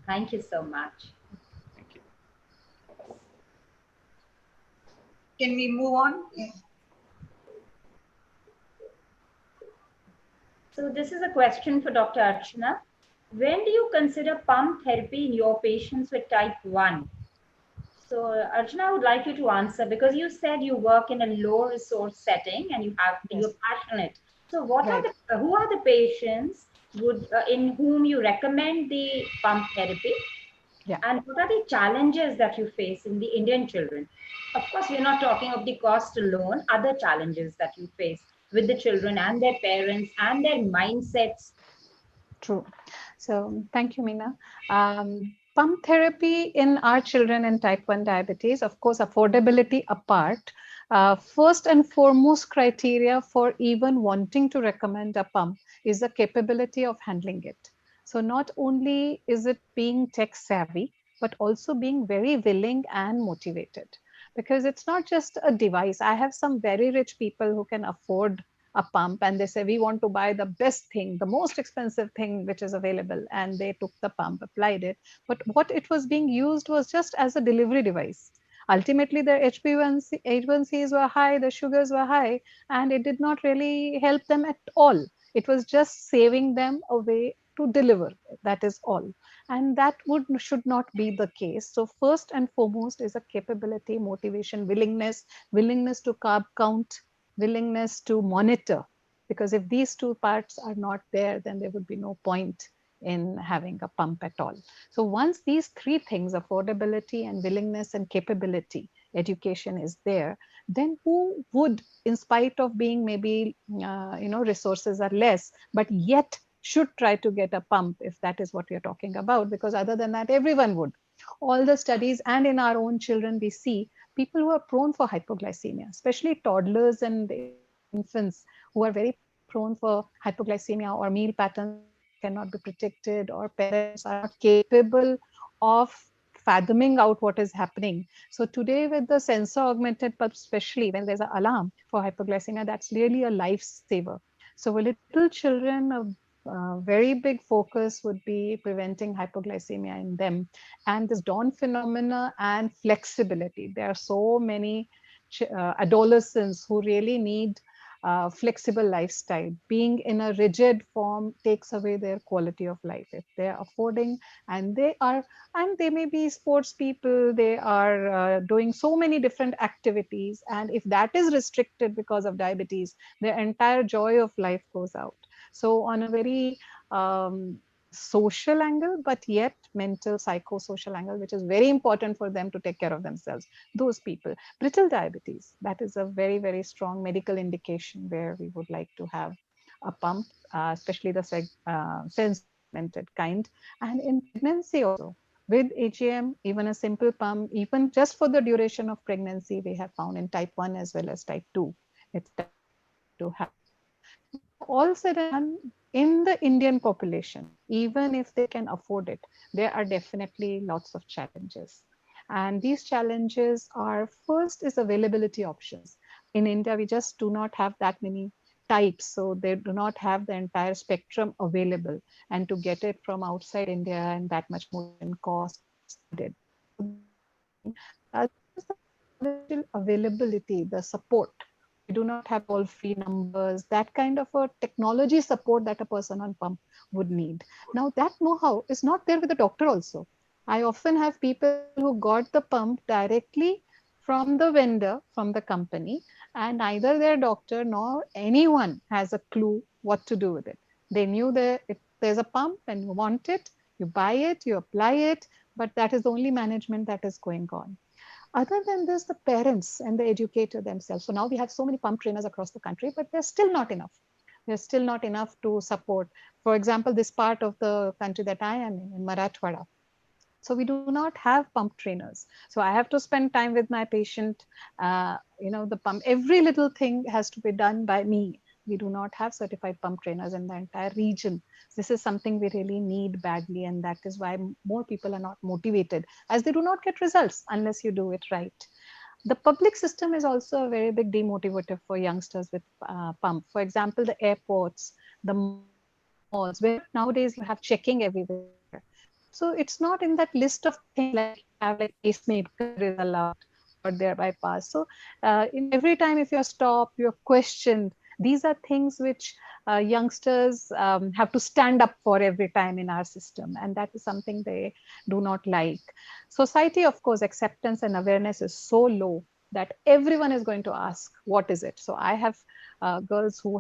Thank you so much. Thank you. Can we move on? Yeah. So this is a question for Dr. Archana. When do you consider pump therapy in your patients with type 1? So Archana, I would like you to answer, because you said you work in a low resource setting and you're passionate. So who are the patients in whom you recommend the pump therapy? Yeah. And what are the challenges that you face in the Indian children? Of course, we're not talking of the cost alone, other challenges that you face with the children and their parents and their mindsets. True. So thank you, Meena. Pump therapy in our children in type 1 diabetes, of course, affordability apart, first and foremost criteria for even wanting to recommend a pump is the capability of handling it. So not only is it being tech savvy, but also being very willing and motivated. Because it's not just a device. I have some very rich people who can afford a pump and they say, we want to buy the best thing, the most expensive thing which is available. And they took the pump, applied it. But what it was being used was just as a delivery device. Ultimately, their HbA1Cs were high, the sugars were high, and it did not really help them at all. It was just saving them a way to deliver. That is all. And that should not be the case. So first and foremost is a capability, motivation, willingness to carb count, willingness to monitor. Because if these two parts are not there, then there would be no point in having a pump at all. So once these three things, affordability and willingness and capability, education is there, then who would, in spite of being maybe, resources are less, but yet should try to get a pump if that is what we are talking about, because other than that, everyone would. All the studies and in our own children, we see people who are prone for hypoglycemia, especially toddlers and infants who are very prone for hypoglycemia, or meal patterns cannot be predicted, or parents are not capable of fathoming out what is happening. So today with the sensor augmented pulse, especially when there's an alarm for hypoglycemia, that's really a lifesaver. So for little children, a very big focus would be preventing hypoglycemia in them. And this dawn phenomena and flexibility. There are so many adolescents who really need flexible lifestyle. Being in a rigid form takes away their quality of life. If they're affording, and they may be sports people, they are doing so many different activities. And if that is restricted because of diabetes, their entire joy of life goes out. So on a very social angle, but yet mental, psychosocial angle, which is very important for them to take care of themselves. Those people, brittle diabetes, that is a very, very strong medical indication where we would like to have a pump, especially the sensor-augmented kind. And in pregnancy also, with AGM, even a simple pump, even just for the duration of pregnancy, we have found in type 1 as well as type 2, it's to have. Now, all said and done, in the Indian population, even if they can afford it, there are definitely lots of challenges. And these challenges are, first is availability options. In India, we just do not have that many types, so they do not have the entire spectrum available. And to get it from outside India and that much more in cost is needed. So that's one thing. The other is the technological availability, the support. We do not have toll-free numbers, that kind of a technology support that a person on pump would need. Now that know-how is not there with the doctor also. I often have people who got the pump directly from the vendor, from the company, and neither their doctor nor anyone has a clue what to do with it. They knew that if there's a pump and you want it, you buy it, you apply it, but that is the only management that is going on. Other than this, the parents and the educator themselves. So now we have so many pump trainers across the country, but they're still not enough. They're still not enough to support. For example, this part of the country that I am in Marathwada. So we do not have pump trainers. So I have to spend time with my patient. The pump, every little thing has to be done by me. We do not have certified pump trainers in the entire region. This is something we really need badly, and that is why more people are not motivated, as they do not get results unless you do it right. The public system is also a very big demotivator for youngsters with pump. For example, the airports, the malls, where nowadays you have checking everywhere. So it's not in that list of things like you have like pacemaker is allowed or they're bypassed. So in every time if you're stopped, you're questioned. These are things which youngsters have to stand up for every time in our system. And that is something they do not like. Society, of course, acceptance and awareness is so low that everyone is going to ask, what is it? So I have girls who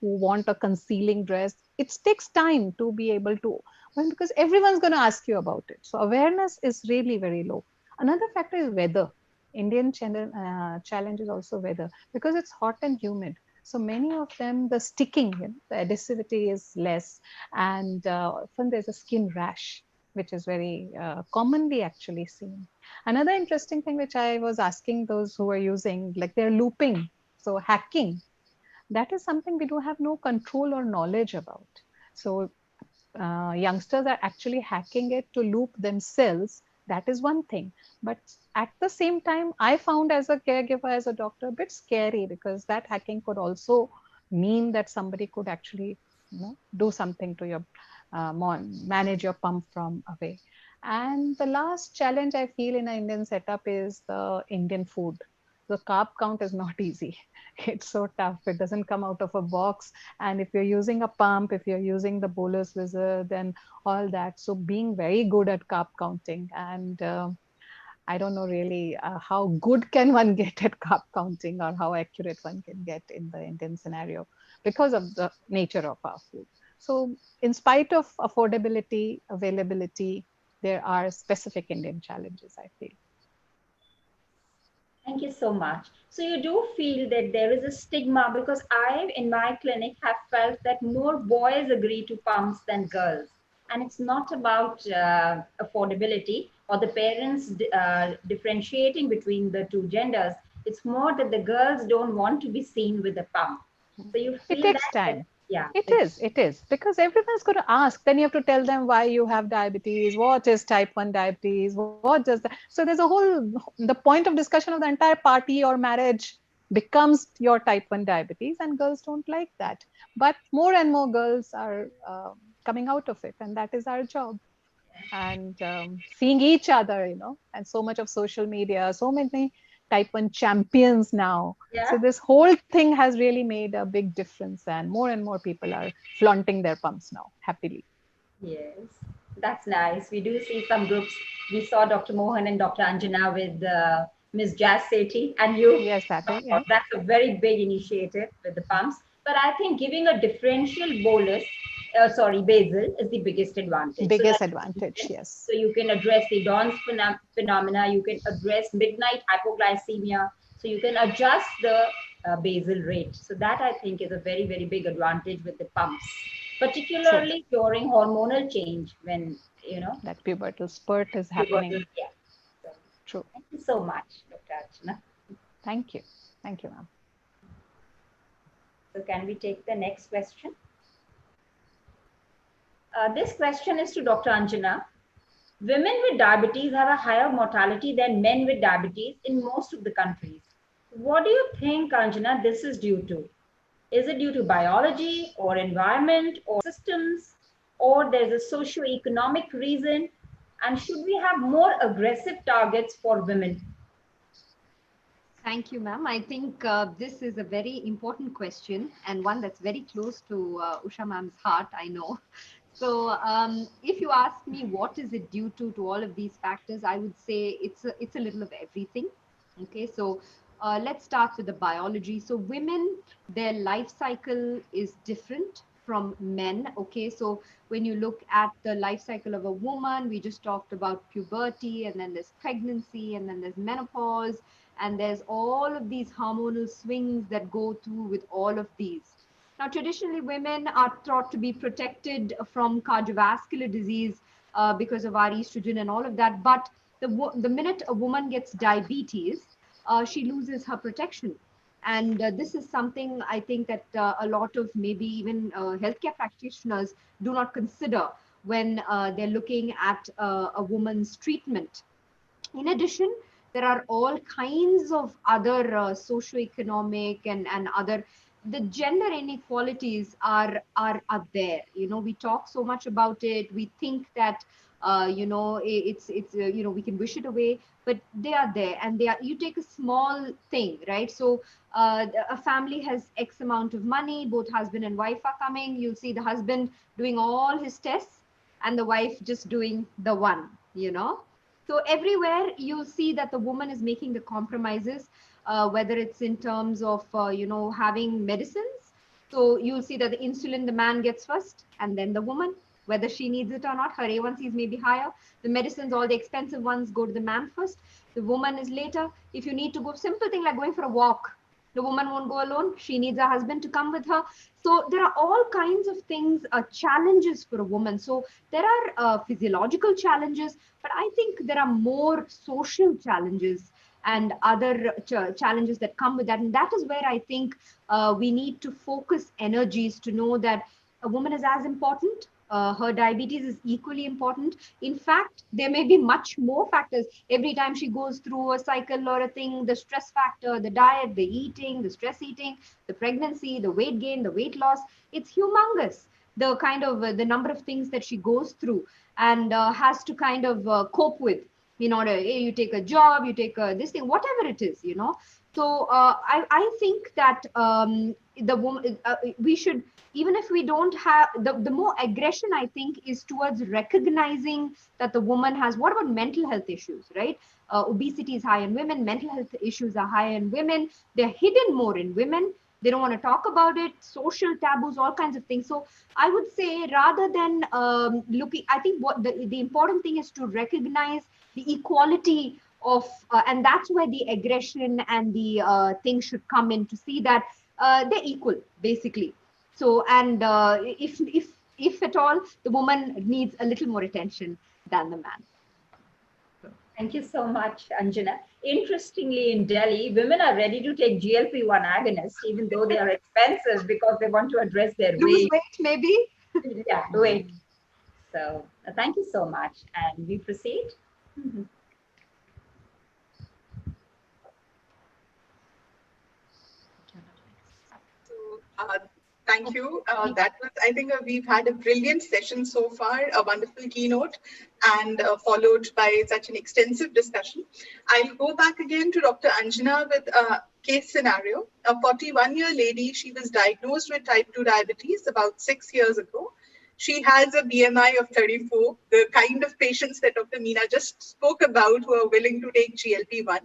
want a concealing dress. It takes time to be able to, well, because everyone's going to ask you about it. So awareness is really very low. Another factor is weather. Indian challenge is also weather, because it's hot and humid. So many of them, the sticking, the adhesivity is less, and often there's a skin rash, which is very commonly actually seen. Another interesting thing which I was asking those who are using, like they're looping, so hacking, that is something we do have no control or knowledge about. So youngsters are actually hacking it to loop themselves. That is one thing. But at the same time, I found as a caregiver, as a doctor, a bit scary, because that hacking could also mean that somebody could actually, do something to your manage your pump from away. And the last challenge I feel in an Indian setup is the Indian food. The carb count is not easy. It's so tough. It doesn't come out of a box. And if you're using a pump, if you're using the bolus wizard and all that, so being very good at carb counting, and I don't know really how good can one get at carb counting, or how accurate one can get in the Indian scenario, because of the nature of our food. So in spite of affordability, availability, there are specific Indian challenges, I feel. Thank you so much. So you do feel that there is a stigma, because I, in my clinic, have felt that more boys agree to pumps than girls. And it's not about affordability or the parents differentiating between the two genders. It's more that the girls don't want to be seen with a pump. So you feel it takes time. Yeah. It is, because everyone's going to ask. Then you have to tell them why you have diabetes, what is type 1 diabetes, what does that. So there's a whole, the point of discussion of the entire party or marriage becomes your type 1 diabetes, and girls don't like that. But more and more girls are coming out of it, and that is our job. And seeing each other, and so much of social media, so many type 1 champions now. Yeah. So this whole thing has really made a big difference, and more people are flaunting their pumps now happily. Yes, that's nice. We do see some groups. We saw Dr. Mohan and Dr. Anjana with Ms. Jazz Sethi, and you. Yes, yeah. That's a very big initiative with the pumps. But I think giving a differential bolus, basal, is the biggest advantage. Advantage, yes. So you can address the Dawn's phenomena, you can address midnight hypoglycemia, so you can adjust the basal rate. So that, I think, is a very, very big advantage with the pumps, particularly during hormonal change, when, that pubertal spurt is happening. Yeah. So, true. Thank you so much, Dr. Archana. Thank you, ma'am. So can we take the next question? This question is to Dr. Anjana. Women with diabetes have a higher mortality than men with diabetes in most of the countries. What do you think, Anjana, this is due to? Is it due to biology or environment or systems, or there's a socio-economic reason? And should we have more aggressive targets for women? Thank you, ma'am. I think this is a very important question, and one that's very close to Usha ma'am's heart, I know. So if you ask me what is it due to all of these factors, I would say it's a little of everything. Okay, so let's start with the biology. So women, their life cycle is different from men. Okay, so when you look at the life cycle of a woman, we just talked about puberty, and then there's pregnancy, and then there's menopause, and there's all of these hormonal swings that go through with all of these. Now, traditionally, women are thought to be protected from cardiovascular disease because of our estrogen and all of that. But the minute a woman gets diabetes, she loses her protection. And this is something I think that a lot of maybe even healthcare practitioners do not consider when they're looking at a woman's treatment. In addition, there are all kinds of other socioeconomic and other, the gender inequalities are there. We talk so much about it. We think that it's we can wish it away, but they are there, and you take a small thing, right? So a family has X amount of money, both husband and wife are coming. You'll see the husband doing all his tests and the wife just doing the one. So everywhere you'll see that the woman is making the compromises, whether it's in terms of, having medicines. So you'll see that the insulin, the man gets first, and then the woman, whether she needs it or not. Her A1Cs may be higher. The medicines, all the expensive ones, go to the man first. The woman is later. If you need to go, simple thing like going for a walk, The woman won't go alone. She needs a husband to come with her. So there are all kinds of things, challenges for a woman. So there are physiological challenges, but I think there are more social challenges and other challenges that come with that. And that is where I think we need to focus energies to know that a woman is as important. Her diabetes is equally important. In fact, there may be much more factors. Every time she goes through a cycle or a thing, the stress factor, the diet, the eating, the stress eating, the pregnancy, the weight gain, the weight loss, it's humongous. The kind of the number of things that she goes through and has to kind of cope with. In order, you take a job, you take this thing, whatever it is, you know. So I think that the woman, we should, even if we don't have the more aggression, I think, is towards recognizing that the woman has, what about mental health issues, right? Obesity is high in women, mental health issues are high in women, they're hidden more in women, they don't want to talk about it, social taboos, all kinds of things. So I would say, rather than looking, I think what the important thing is to recognize the equality of, and that's where the aggression and the things should come in, to see that they're equal, basically. So, and if at all, the woman needs a little more attention than the man. Thank you so much, Anjana. Interestingly, in Delhi, women are ready to take GLP-1 agonists, even though they are expensive, because they want to address their Lose weight. weight, maybe? Yeah, weight. So thank you so much. And we proceed. Thank you. That was, I think, we've had a brilliant session so far, a wonderful keynote, and followed by such an extensive discussion. I'll go back again to Dr. Anjana with a case scenario. A 41-year lady, she was diagnosed with type 2 diabetes about 6 years ago. She has a BMI of 34, the kind of patients that Dr. Meena just spoke about, who are willing to take GLP-1.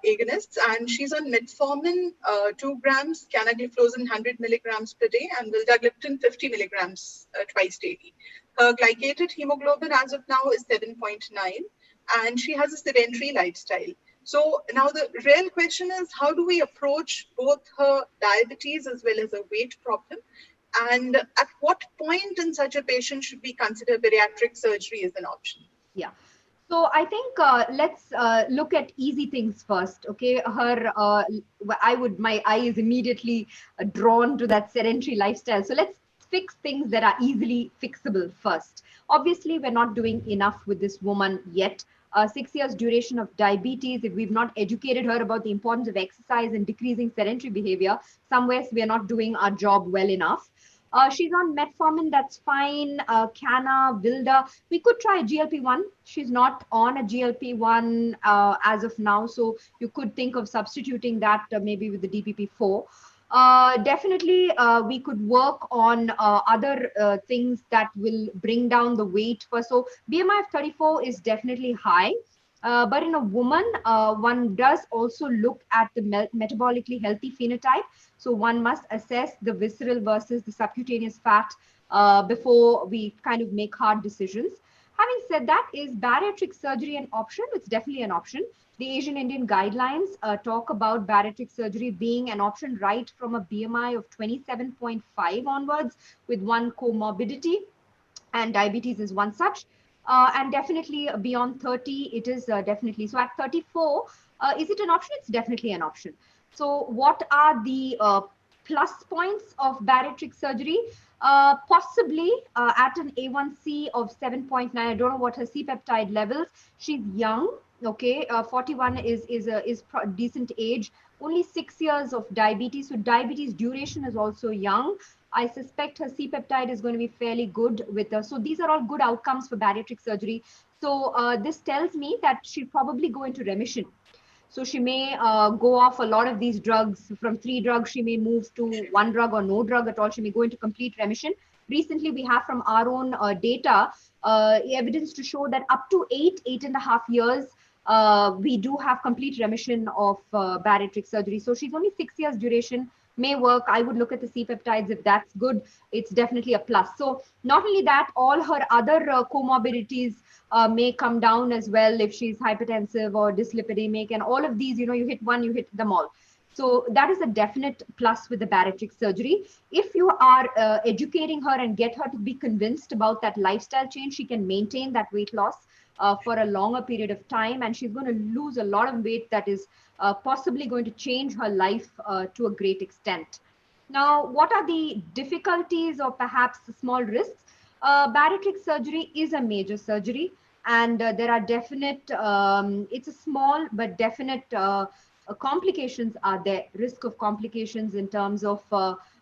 Agonists, and she's on metformin 2 grams, canagliflozin 100 milligrams per day, and vildagliptin 50 milligrams twice daily. Her glycated hemoglobin as of now is 7.9, and she has a sedentary lifestyle. So now the real question is, how do we approach both her diabetes as well as a weight problem? And at what point in such a patient should we consider bariatric surgery as an option? Yeah. So I think let's look at easy things first. Okay, my eye is immediately drawn to that sedentary lifestyle. So let's fix things that are easily fixable first. Obviously, we're not doing enough with this woman yet. 6 years duration of diabetes, if we've not educated her about the importance of exercise and decreasing sedentary behavior, somewhere we are not doing our job well enough. She's on metformin, that's fine. Cana, Vilda, we could try GLP-1. She's not on a GLP-1 as of now, so you could think of substituting that maybe with the DPP-4. Definitely, we could work on other things that will bring down the weight. So BMI of 34 is definitely high. But in a woman, one does also look at the metabolically healthy phenotype. So one must assess the visceral versus the subcutaneous fat before we kind of make hard decisions. Having said that, is bariatric surgery an option? It's definitely an option. The Asian Indian guidelines talk about bariatric surgery being an option right from a BMI of 27.5 onwards with one comorbidity, and diabetes is one such. And definitely beyond 30, it is definitely. So at 34, is it an option? It's definitely an option. So what are the plus points of bariatric surgery? Possibly at an A1C of 7.9. I don't know what her C-peptide levels. She's young. Okay, 41 is decent age. Only 6 years of diabetes. So diabetes duration is also young. I suspect her C-peptide is going to be fairly good with her. So these are all good outcomes for bariatric surgery. So this tells me that she'll probably go into remission. So she may go off a lot of these drugs. From 3 drugs, she may move to 1 drug or no drug at all. She may go into complete remission. Recently, we have from our own data evidence to show that up to 8.5 years, we do have complete remission of bariatric surgery. So she's only 6 years duration. May work. I would look at the C-peptides. If that's good, it's definitely a plus. So not only that, all her other comorbidities may come down as well if she's hypertensive or dyslipidemic, and all of these, you know, you hit one, you hit them all. So that is a definite plus with the bariatric surgery. If you are educating her and get her to be convinced about that lifestyle change, she can maintain that weight loss for a longer period of time, and she's going to lose a lot of weight that is possibly going to change her life to a great extent. Now, what are the difficulties or perhaps the small risks? Bariatric surgery is a major surgery, and there are definite, it's a small but definite complications are there, risk of complications in terms of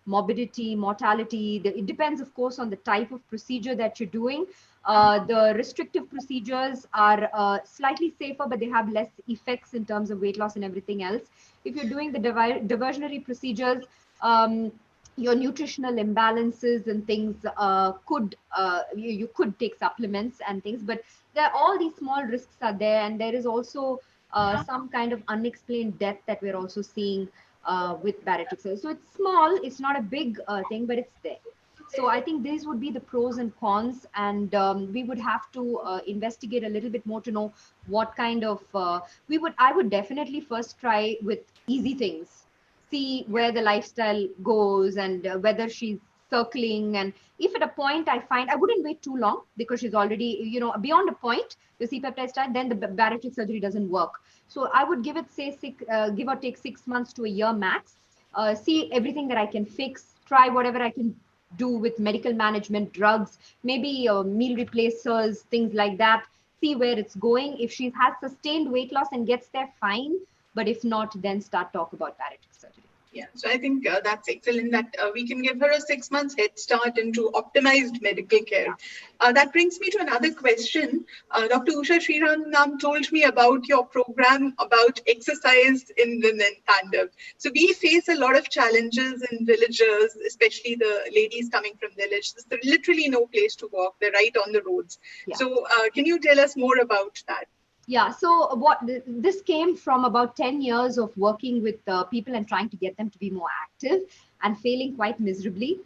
morbidity, mortality. It depends, of course, on the type of procedure that you're doing. The restrictive procedures are slightly safer, but they have less effects in terms of weight loss and everything else. If you're doing the diversionary procedures, your nutritional imbalances and things you could take supplements and things, but there all these small risks are there, and there is also some kind of unexplained death that we're also seeing with bariatric surgery. So it's small, it's not a big thing, but it's there. So I think these would be the pros and cons, and we would have to investigate a little bit more to know what kind of I would definitely first try with easy things, see where the lifestyle goes, and whether she's circling. And if at a point I find, I wouldn't wait too long, because she's already, beyond a point, the C-peptide start, then the bariatric surgery doesn't work. So I would give it, say, give or take 6 months to a year max, see everything that I can fix, try whatever I can do with medical management, drugs, maybe meal replacers, things like that, see where it's going. If she has sustained weight loss and gets there, fine. But if not, then start talk about bariatric surgery. Yeah, so I think that's excellent that we can give her a 6 months head start into optimized medical care. That brings me to another question. Dr. Usha Sriram told me about your program about exercise in women, Tandav. So we face a lot of challenges in villages, especially the ladies coming from village. There's literally no place to walk. They're right on the roads. Yeah. So can you tell us more about that? Yeah, so this came from about 10 years of working with people and trying to get them to be more active, and failing quite miserably,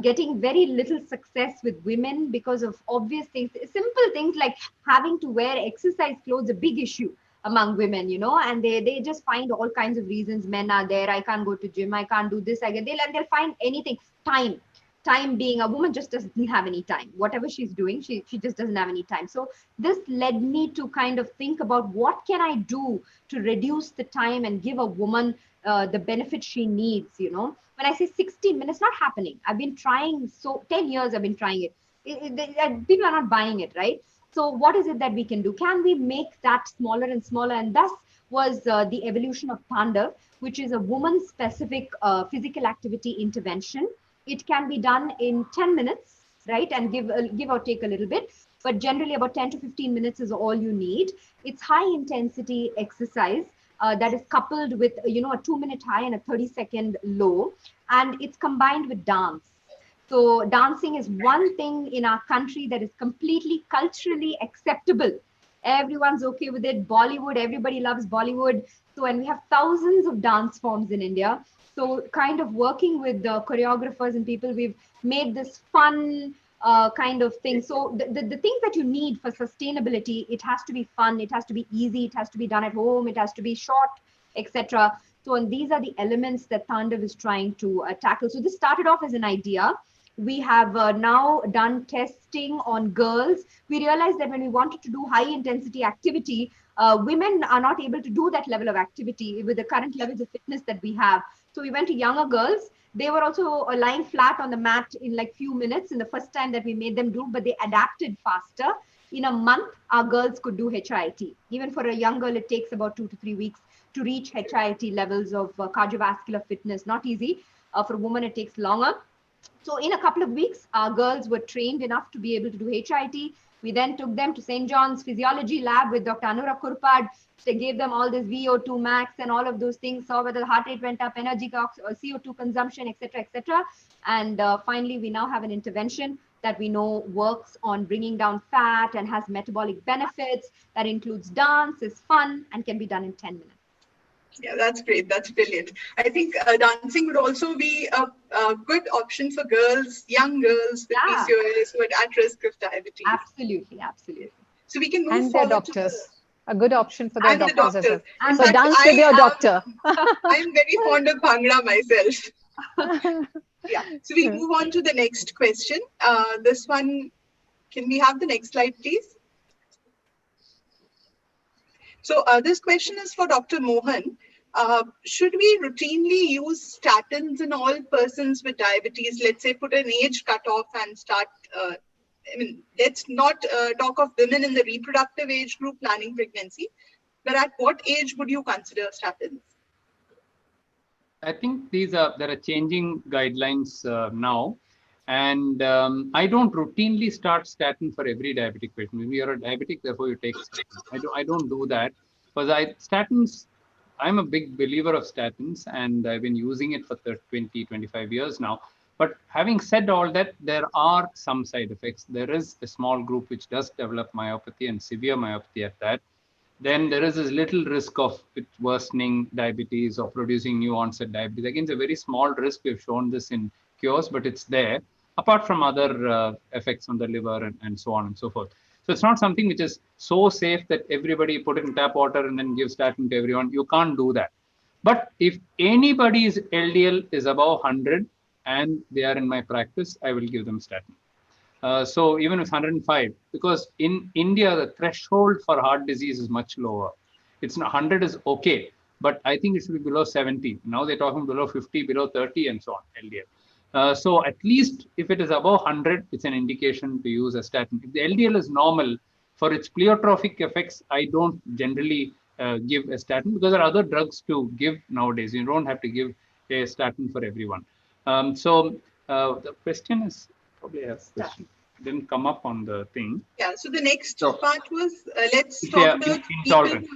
getting very little success with women because of obvious things, simple things like having to wear exercise clothes, a big issue among women, and they just find all kinds of reasons. Men are there, I can't go to gym, I can't do this, they'll find anything. Time being, a woman just doesn't have any time. Whatever she's doing, she just doesn't have any time. So this led me to kind of think about what can I do to reduce the time and give a woman the benefit she needs. When I say 60 minutes, not happening. I've been trying, so 10 years I've been trying it. People are not buying it, right? So what is it that we can do? Can we make that smaller and smaller? And thus was the evolution of Tandav, which is a woman-specific physical activity intervention. It can be done in 10 minutes, right? And give or take a little bit, but generally about 10 to 15 minutes is all you need. It's high intensity exercise that is coupled with, a 2-minute high and a 30-second low. And it's combined with dance. So dancing is one thing in our country that is completely culturally acceptable. Everyone's okay with it. Bollywood, everybody loves Bollywood. So, and we have thousands of dance forms in India. So kind of working with the choreographers and people, we've made this fun kind of thing. So the things that you need for sustainability, it has to be fun, it has to be easy, it has to be done at home, it has to be short, etc. So, and these are the elements that Tandav is trying to tackle. So this started off as an idea. We have now done testing on girls. We realized that when we wanted to do high intensity activity, women are not able to do that level of activity with the current levels of fitness that we have. So we went to younger girls. They were also lying flat on the mat in like few minutes in the first time that we made them do, but they adapted faster. In a month, our girls could do HIIT. Even for a young girl, it takes about 2 to 3 weeks to reach HIIT levels of cardiovascular fitness. Not easy. For a woman, it takes longer. So in a couple of weeks, our girls were trained enough to be able to do HIIT. We then took them to St. John's Physiology Lab with Dr. Anura Kurpad. They gave them all this VO2 max and all of those things, saw whether the heart rate went up, energy cost, or CO2 consumption, etc., etc. And finally, we now have an intervention that we know works on bringing down fat and has metabolic benefits, that includes dance, is fun, and can be done in 10 minutes. Yeah, that's great. That's brilliant. I think dancing would also be a good option for girls, young girls with PCOS who are at risk of diabetes. Absolutely, absolutely. So we can move and forward their doctors. a good option for their And the doctors as well. In So fact, dance with your doctor. I'm very fond of Bhangra myself. Yeah. So we move on to the next question. This one, can we have the next slide, please? So this question is for Dr. Mohan. Should we routinely use statins in all persons with diabetes? Let's say put an age cutoff and start. I mean, let's not talk of women in the reproductive age group planning pregnancy, but at what age would you consider statins? I think there are changing guidelines now, and I don't routinely start statin for every diabetic patient. When you are a diabetic, therefore you take statin. I don't do that because statins. I'm a big believer of statins, and I've been using it for 20, 25 years now. But having said all that, there are some side effects. There is a small group which does develop myopathy and severe myopathy at that. Then there is this little risk of it worsening diabetes or producing new onset diabetes. Again, it's a very small risk. We've shown this in cures, but it's there, apart from other effects on the liver and so on and so forth. So it's not something which is so safe that everybody put it in tap water and then give statin to everyone. You can't do that. But if anybody's LDL is above 100 and they are in my practice, I will give them statin. So even with 105, because in India, the threshold for heart disease is much lower. It's not 100 is okay, but I think it should be below 70. Now they're talking below 50, below 30 and so on, LDL. So at least if it is above 100, it's an indication to use a statin. If the LDL is normal, for its pleiotropic effects, I don't generally give a statin because there are other drugs to give nowadays. You don't have to give a statin for everyone. The question is, probably didn't come up on the thing. Yeah, so the next part was let's talk about intolerant.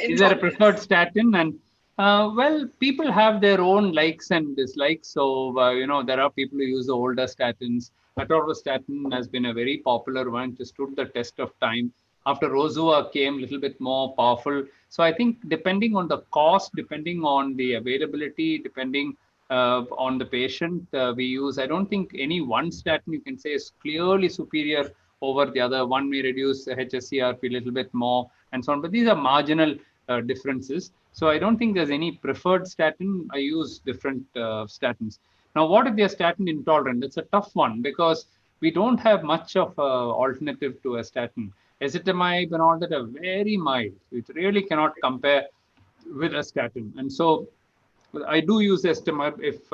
Is there a preferred statin? And well, people have their own likes and dislikes. So there are people who use the older statins. Atorvastatin has been a very popular one, just stood the test of time. After Rozua came, a little bit more powerful. So I think depending on the cost, depending on the availability, depending on the patient, we use. I don't think any one statin you can say is clearly superior over the other. One may reduce HSCRP a little bit more and so on, but these are marginal differences. So I don't think there's any preferred statin. I use different statins. Now, what if they're statin intolerant? It's a tough one because we don't have much of an alternative to a statin. Ezetimibe and all that are very mild. It really cannot compare with a statin. And so I do use ezetimibe if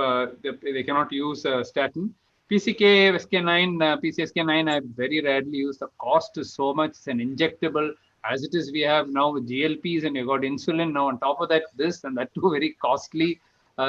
they cannot use statin. PCSK9 I very rarely use. The cost is so much. It's an injectable. As it is, we have now GLPs and you've got insulin. Now on top of that, this and that too very costly.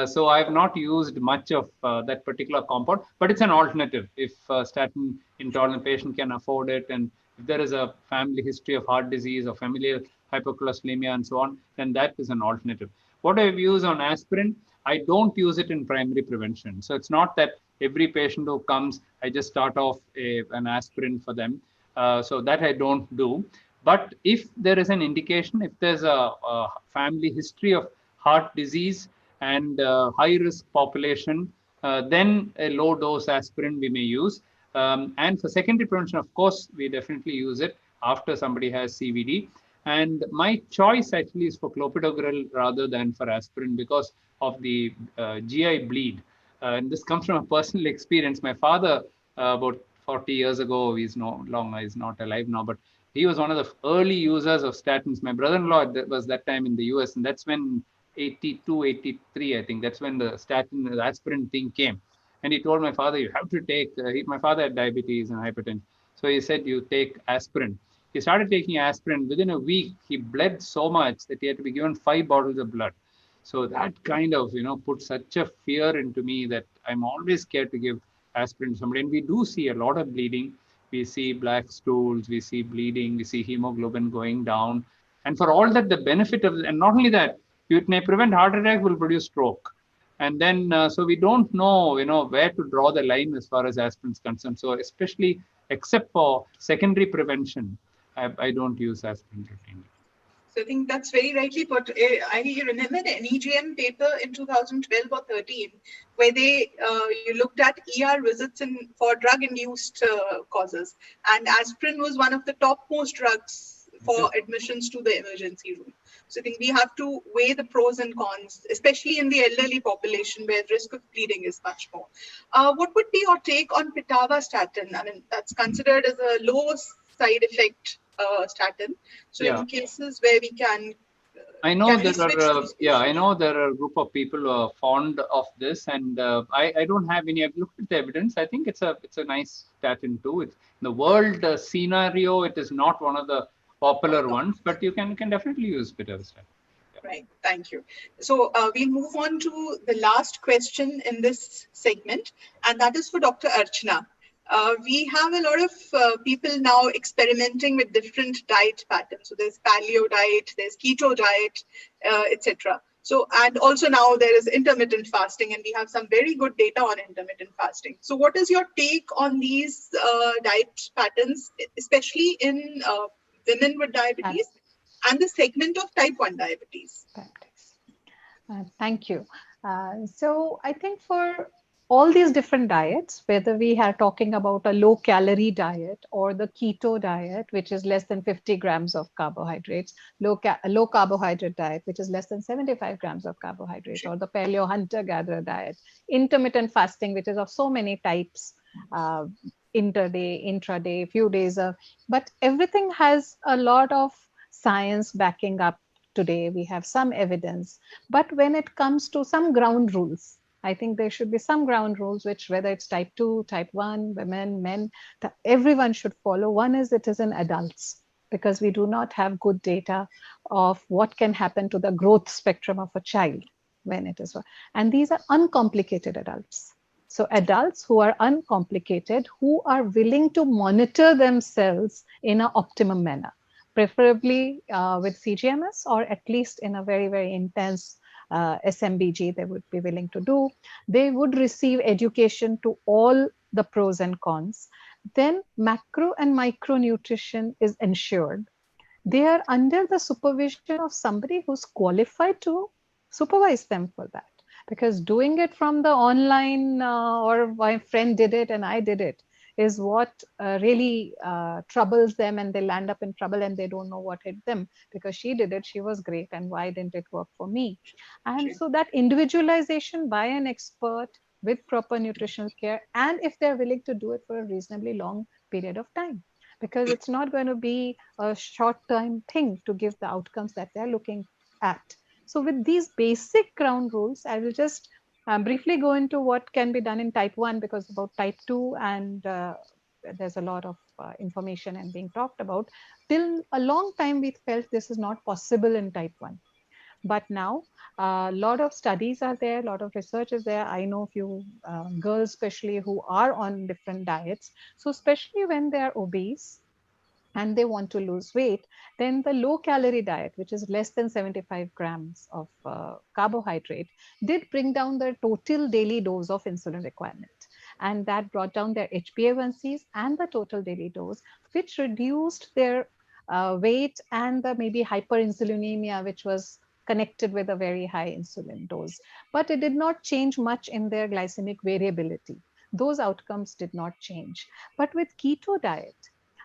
So I have not used much of that particular compound, but it's an alternative. If statin intolerant patient can afford it, and if there is a family history of heart disease or familial hypercholesterolemia and so on, then that is an alternative. What I use on aspirin, I don't use it in primary prevention. So it's not that every patient who comes, I just start off an aspirin for them. So that I don't do. But if there is an indication, if there's a family history of heart disease and high risk population, then a low dose aspirin we may use. And for secondary prevention, of course, we definitely use it after somebody has CVD. And my choice actually is for clopidogrel rather than for aspirin because of the GI bleed. And this comes from a personal experience. My father, about 40 years ago, he's not alive now, but he was one of the early users of statins. My brother-in-law was that time in the US, and that's when 82, 83, I think. That's when the aspirin thing came. And he told my father, you have to take, my father had diabetes and hypertension. So he said, you take aspirin. He started taking aspirin. Within a week, he bled so much that he had to be given 5 bottles of blood. So that kind of, put such a fear into me that I'm always scared to give aspirin to somebody. And we do see a lot of bleeding. We see black stools, we see bleeding, we see hemoglobin going down. And for all that, the benefit of, and not only that, it may prevent heart attack, will produce stroke. And then, so we don't know, where to draw the line as far as aspirin is concerned. So especially, except for secondary prevention, I don't use aspirin routinely. So I think that's very rightly put. I remember an EGM paper in 2012 or 13, where they you looked at ER visits for drug-induced causes. And aspirin was one of the topmost drugs for admissions to the emergency room. So I think we have to weigh the pros and cons, especially in the elderly population where risk of bleeding is much more. What would be your take on pitavastatin? I mean, that's considered as a low side effect statin. So in cases where we can, I know I know there are a group of people who are fond of this, and I don't have any. I've looked at the evidence. I think it's a nice statin too. It's the world scenario. It is not one of the popular ones, but you can definitely use pitavastatin. Right. Thank you. So we'll move on to the last question in this segment, and that is for Dr. Archana. We have a lot of people now experimenting with different diet patterns. So there's paleo diet, there's keto diet, etc. So, and also now there is intermittent fasting, and we have some very good data on intermittent fasting. So what is your take on these diet patterns, especially in women with diabetes and the segment of type 1 diabetes? Thank you. So I think for all these different diets, whether we are talking about a low calorie diet or the keto diet, which is less than 50 grams of carbohydrates, low carbohydrate diet, which is less than 75 grams of carbohydrates, or the paleo hunter-gatherer diet, intermittent fasting, which is of so many types, interday, intraday, few days of, but everything has a lot of science backing up today. We have some evidence, but when it comes to some ground rules, I think there should be some ground rules, which whether it's type 2, type 1, women, men, everyone should follow. One is it is in adults, because we do not have good data of what can happen to the growth spectrum of a child when it is. And these are uncomplicated adults. So adults who are uncomplicated, who are willing to monitor themselves in an optimum manner, preferably with CGMS, or at least in a very, very intense SMBG they would be willing to do. They would receive education to all the pros and cons. Then macro and micronutrition is ensured. They are under the supervision of somebody who's qualified to supervise them for that. Because doing it from the online or my friend did it and I did it is what really troubles them, and they land up in trouble and they don't know what hit them, because she did it, she was great, and why didn't it work for me? And so that individualization by an expert with proper nutritional care, and if they're willing to do it for a reasonably long period of time, because it's not going to be a short-term thing to give the outcomes that they're looking at. So with these basic ground rules, I will just briefly go into what can be done in type 1, because about type 2 and there's a lot of information and being talked about. Till a long time we felt this is not possible in type 1. But now a lot of studies are there, a lot of research is there. I know a few girls especially who are on different diets. So especially when they are obese and they want to lose weight, then the low calorie diet, which is less than 75 grams of carbohydrate, did bring down their total daily dose of insulin requirement. And that brought down their HbA1cs and the total daily dose, which reduced their weight and the maybe hyperinsulinemia, which was connected with a very high insulin dose. But it did not change much in their glycemic variability. Those outcomes did not change. But with keto diet,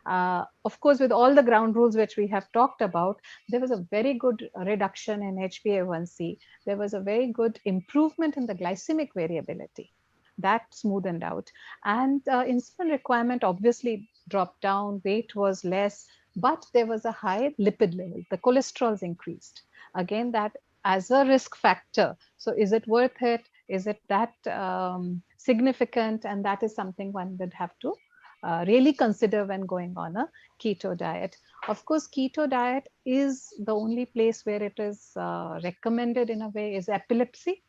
of course, with all the ground rules which we have talked about, there was a very good reduction in HbA1c. There was a very good improvement in the glycemic variability. That smoothened out. And insulin requirement obviously dropped down, weight was less, but there was a high lipid level. The cholesterol's increased. Again, that as a risk factor. So is it worth it? Is it that significant? And that is something one would have to really consider when going on a keto diet. Of course, keto diet is the only place where it is recommended in a way is epilepsy.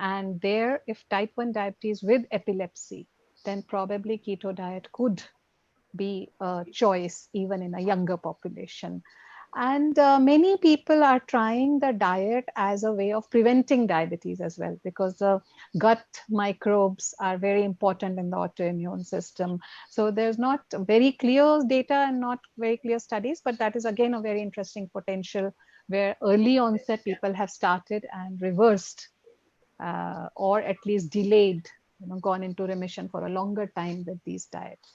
And there, if type 1 diabetes with epilepsy, then probably keto diet could be a choice even in a younger population. And many people are trying the diet as a way of preventing diabetes as well, because the gut microbes are very important in the autoimmune system. So there's not very clear data and not very clear studies, but that is again a very interesting potential where early onset people have started and reversed or at least delayed, gone into remission for a longer time with these diets.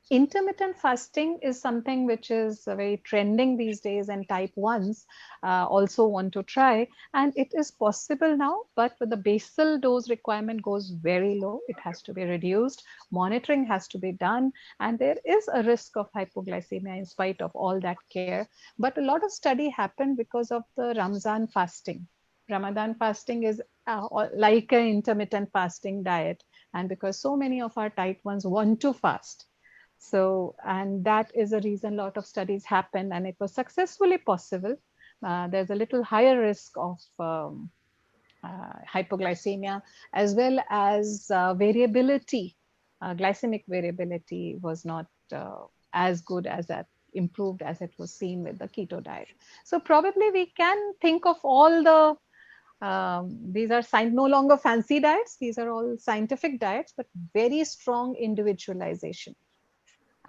Intermittent fasting is something which is very trending these days, and type 1s also want to try. And it is possible now, but with the basal dose requirement goes very low, it has to be reduced. Monitoring has to be done. And there is a risk of hypoglycemia in spite of all that care. But a lot of study happened because of the Ramzan fasting. Ramadan fasting is like an intermittent fasting diet. And because so many of our type 1s want to fast, so, and that is a reason a lot of studies happened, and it was successfully possible. There's a little higher risk of hypoglycemia, as well as variability. Glycemic variability was not as good as that, improved as it was seen with the keto diet. So probably we can think of all the these are no longer fancy diets. These are all scientific diets, but very strong individualization.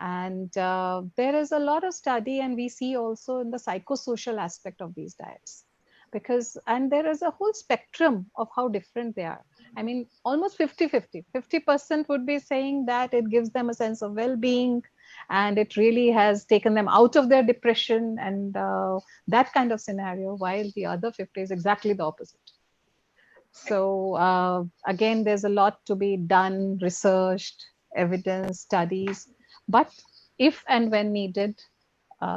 And there is a lot of study, and we see also in the psychosocial aspect of these diets, because, and there is a whole spectrum of how different they are. I mean, almost 50-50. 50% would be saying that it gives them a sense of well-being, and it really has taken them out of their depression and that kind of scenario, while the other 50 is exactly the opposite. So again, there's a lot to be done, researched, evidence, studies. But if and when needed,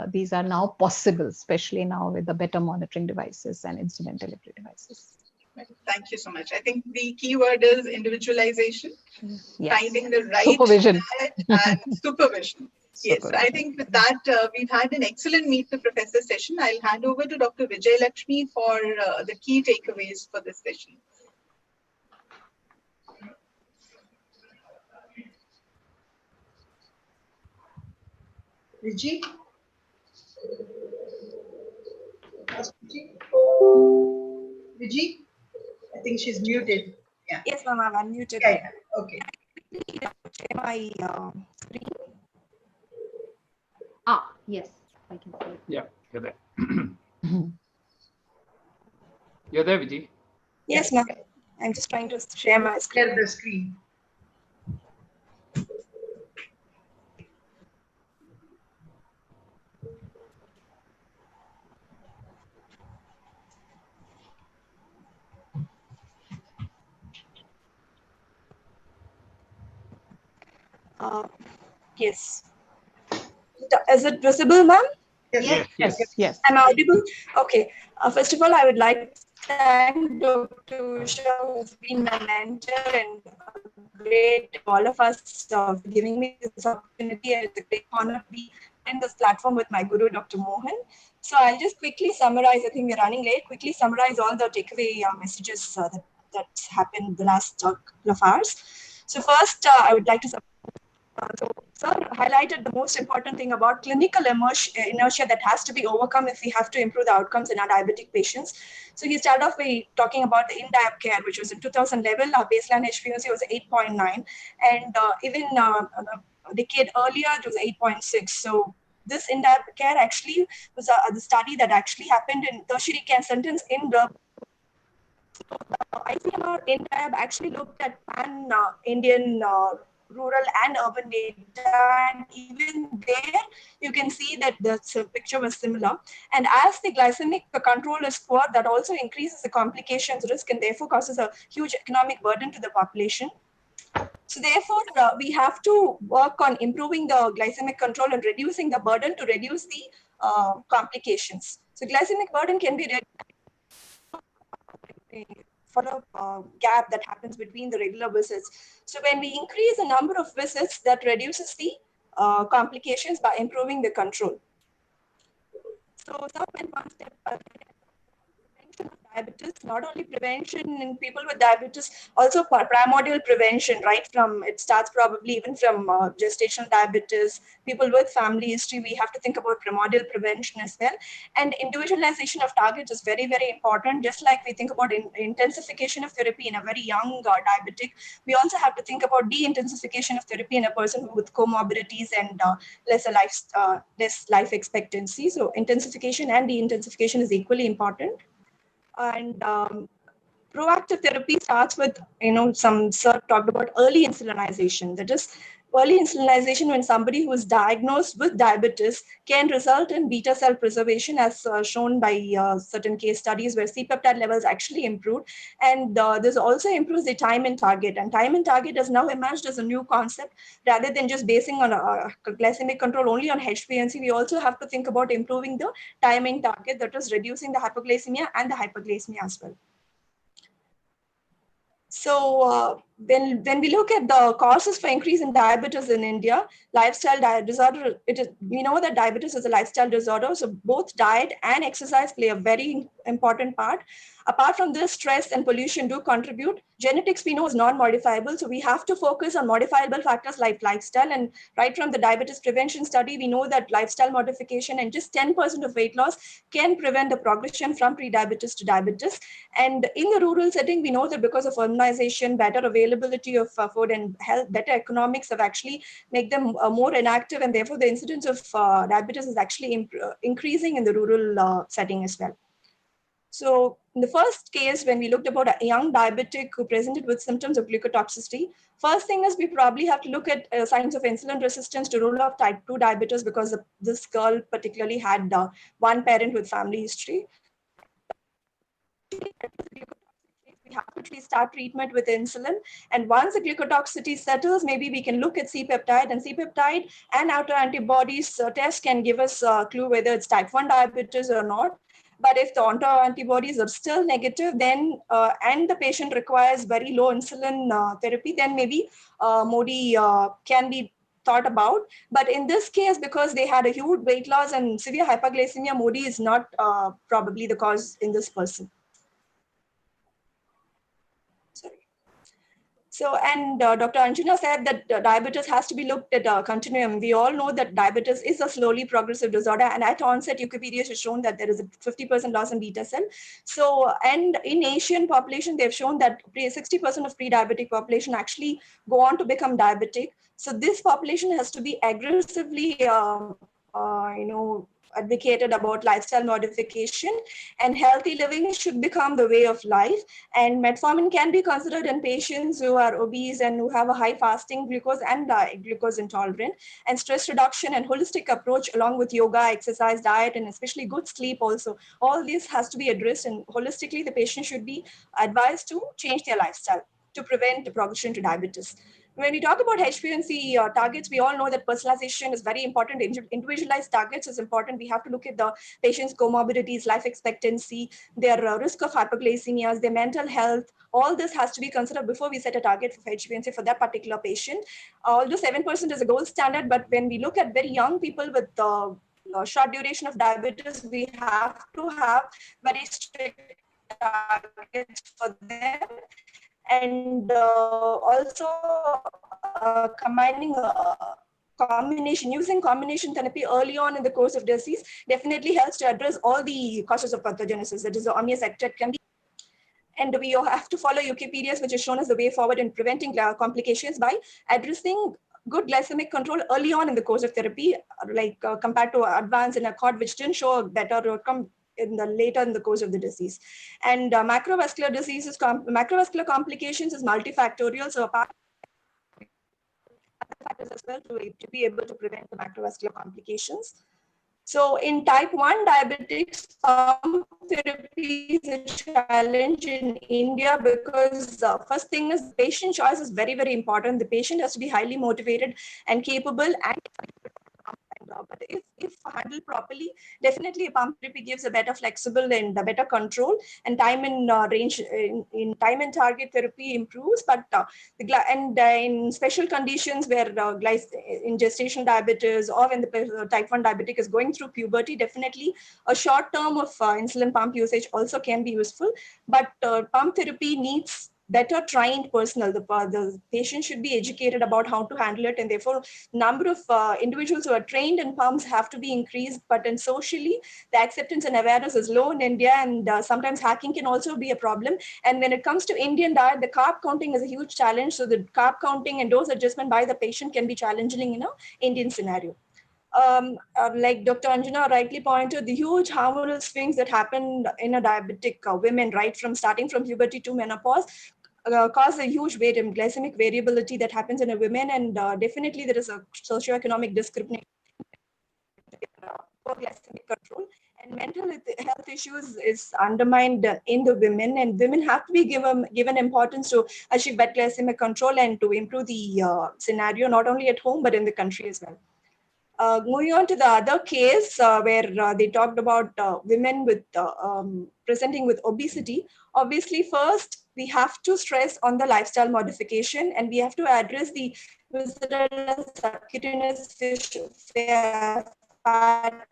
these are now possible, especially now with the better monitoring devices and insulin delivery devices. Thank you so much. I think the key word is individualization, yes. Finding the right supervision diet and supervision. Yes, I think with that, we've had an excellent Meet the Professor session. I'll hand over to Dr. Vijay Lakshmi for the key takeaways for this session. Vijay? Vijay? I think she's muted. Yeah. Yes, ma'am, I'm unmuted. Yeah. Okay. Share my screen. Yes, I can see it. Yeah, you're there. You're there, Vijay? Yes, ma'am. I'm just trying to share my screen. Share the screen. Yes. Is it visible, ma'am? Yes. I'm audible? Okay. First of all, I would like to thank Dr. Usha, who's been my mentor and great all of us for giving me this opportunity. And it's a great honor to be in this platform with my guru, Dr. Mohan. So I'll just quickly summarize. I think we're running late. Quickly summarize all the takeaway messages that's happened the last couple of hours. So first, I would like to so sir highlighted the most important thing about clinical inertia that has to be overcome if we have to improve the outcomes in our diabetic patients. So he started off by talking about the in-diab care, which was in 2011, our baseline HbA1c was 8.9, and even a decade earlier, it was 8.6. So this in-diab care actually was the study that actually happened in tertiary care centers in the ICMR in-diab actually looked at pan-Indian rural and urban data, and even there you can see that the picture was similar. And as the glycemic control is poor, that also increases the complications risk and therefore causes a huge economic burden to the population. So therefore, we have to work on improving the glycemic control and reducing the burden to reduce the complications. So glycemic burden can be reduced for a gap that happens between the regular visits. So when we increase the number of visits, that reduces the complications by improving the control. So some one step prevention of diabetes, not only prevention in people with diabetes, also primordial prevention, right from, it starts probably even from gestational diabetes, people with family history, we have to think about primordial prevention as well. And individualization of targets is very, very important. Just like we think about intensification of therapy in a very young diabetic, we also have to think about de-intensification of therapy in a person with comorbidities and less life expectancy. So intensification and de-intensification is equally important. And proactive therapy starts with, some sir talked about early insulinization. That is, early insulinization when somebody who is diagnosed with diabetes can result in beta cell preservation, as shown by certain case studies where C-peptide levels actually improved. And this also improves the time in target. And time in target has now emerged as a new concept. Rather than just basing on glycemic control only on HbA1c, we also have to think about improving the time in target, that is reducing the hypoglycemia and the hyperglycemia as well. So when we look at the causes for increase in diabetes in India, lifestyle disorder, we know that diabetes is a lifestyle disorder. So both diet and exercise play a very important part. Apart from this, stress and pollution do contribute. Genetics we know is non-modifiable. So we have to focus on modifiable factors like lifestyle. And right from the diabetes prevention study, we know that lifestyle modification and just 10% of weight loss can prevent the progression from pre-diabetes to diabetes. And in the rural setting, we know that because of urbanization, better availability of food and health, better economics have actually make them more inactive, and therefore the incidence of diabetes is actually increasing in the rural setting as well. So in the first case, when we looked about a young diabetic who presented with symptoms of glucotoxicity, first thing is we probably have to look at signs of insulin resistance to rule out type 2 diabetes, because this girl particularly had one parent with family history. We have to at least start treatment with insulin. And once the glucotoxicity settles, maybe we can look at C-peptide, and C-peptide and autoantibodies test can give us a clue whether it's type 1 diabetes or not. But if the autoantibodies are still negative, then and the patient requires very low insulin therapy, then maybe MODY can be thought about. But in this case, because they had a huge weight loss and severe hyperglycemia, MODY is not probably the cause in this person. So, and Dr. Anjuna said that diabetes has to be looked at a continuum. We all know that diabetes is a slowly progressive disorder, and at onset, Wikipedia has shown that there is a 50% loss in beta cell. So, and in Asian population, they've shown that 60% of pre-diabetic population actually go on to become diabetic. So this population has to be aggressively, advocated about lifestyle modification, and healthy living should become the way of life. And metformin can be considered in patients who are obese and who have a high fasting glucose and glucose intolerant. And stress reduction and holistic approach along with yoga, exercise, diet, and especially good sleep also, all this has to be addressed, and holistically the patient should be advised to change their lifestyle to prevent the progression to diabetes. When we talk about HbA1c targets, we all know that personalization is very important. Individualized targets is important. We have to look at the patient's comorbidities, life expectancy, their risk of hyperglycemias, their mental health. All this has to be considered before we set a target for HbA1c for that particular patient. Although 7% is a gold standard, but when we look at very young people with short duration of diabetes, we have to have very strict targets for them. And also using combination therapy early on in the course of disease definitely helps to address all the causes of pathogenesis. That is, the omnious acted can be. And we have to follow Wikipedias, which is shown as the way forward in preventing complications by addressing good glycemic control early on in the course of therapy, like compared to advance in ACCORD, which didn't show a better outcome later in the course of the disease. And macrovascular diseases, macrovascular complications is multifactorial. So apart factors as well to be able to prevent the macrovascular complications. So in type 1 diabetics, pump therapy is a challenge in India because first thing is patient choice is very, very important. The patient has to be highly motivated and capable, and but if handled properly, definitely a pump therapy gives a better flexible and a better control, and time in range in time and target therapy improves. But in special conditions where in gestational diabetes or when the type 1 diabetic is going through puberty, definitely a short term of insulin pump usage also can be useful. But pump therapy needs better trained personnel. The patient should be educated about how to handle it, and therefore number of individuals who are trained in pumps have to be increased. But in socially, the acceptance and awareness is low in India, and sometimes hacking can also be a problem. And when it comes to Indian diet, the carb counting is a huge challenge. So the carb counting and dose adjustment by the patient can be challenging in an Indian scenario. Like Dr. Anjuna rightly pointed, the huge hormonal swings that happen in a diabetic women, right from starting from puberty to menopause, cause a huge glycemic variability that happens in a woman, and definitely there is a socioeconomic discrimination for glycemic control, and mental health issues is undermined in the women, and women have to be given importance to achieve better glycemic control and to improve the scenario not only at home but in the country as well. Moving on to the other case where they talked about women with presenting with obesity. Obviously, first we have to stress on the lifestyle modification, and we have to address the visceral and subcutaneous fat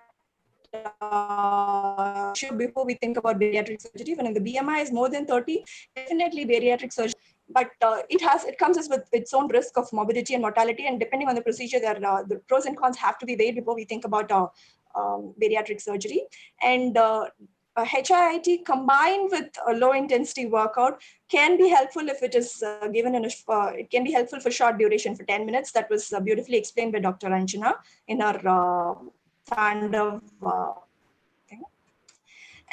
issue before we think about bariatric surgery. When the BMI is more than 30, definitely bariatric surgery. But it comes with its own risk of morbidity and mortality, and depending on the procedure, the pros and cons have to be weighed before we think about bariatric surgery. And HIIT combined with a low intensity workout can be helpful if it is given in it can be helpful for short duration for 10 minutes. That was beautifully explained by Dr. Anjana in her Tandav thing.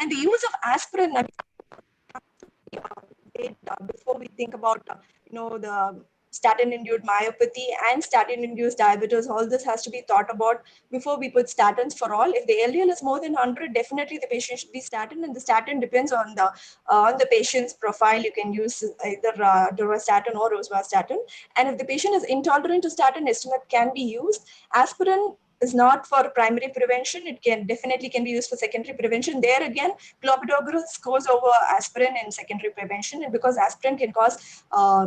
And the use of aspirin before we think about the statin-induced myopathy and statin-induced diabetes. All this has to be thought about before we put statins for all. If the LDL is more than 100, definitely the patient should be statin, and the statin depends on the patient's profile. You can use either dorostatin or rosuvastatin, and if the patient is intolerant to statin, estimate can be used. Aspirin is not for primary prevention. It can definitely be used for secondary prevention. There again, clopidogrel scores over aspirin in secondary prevention, and because aspirin can cause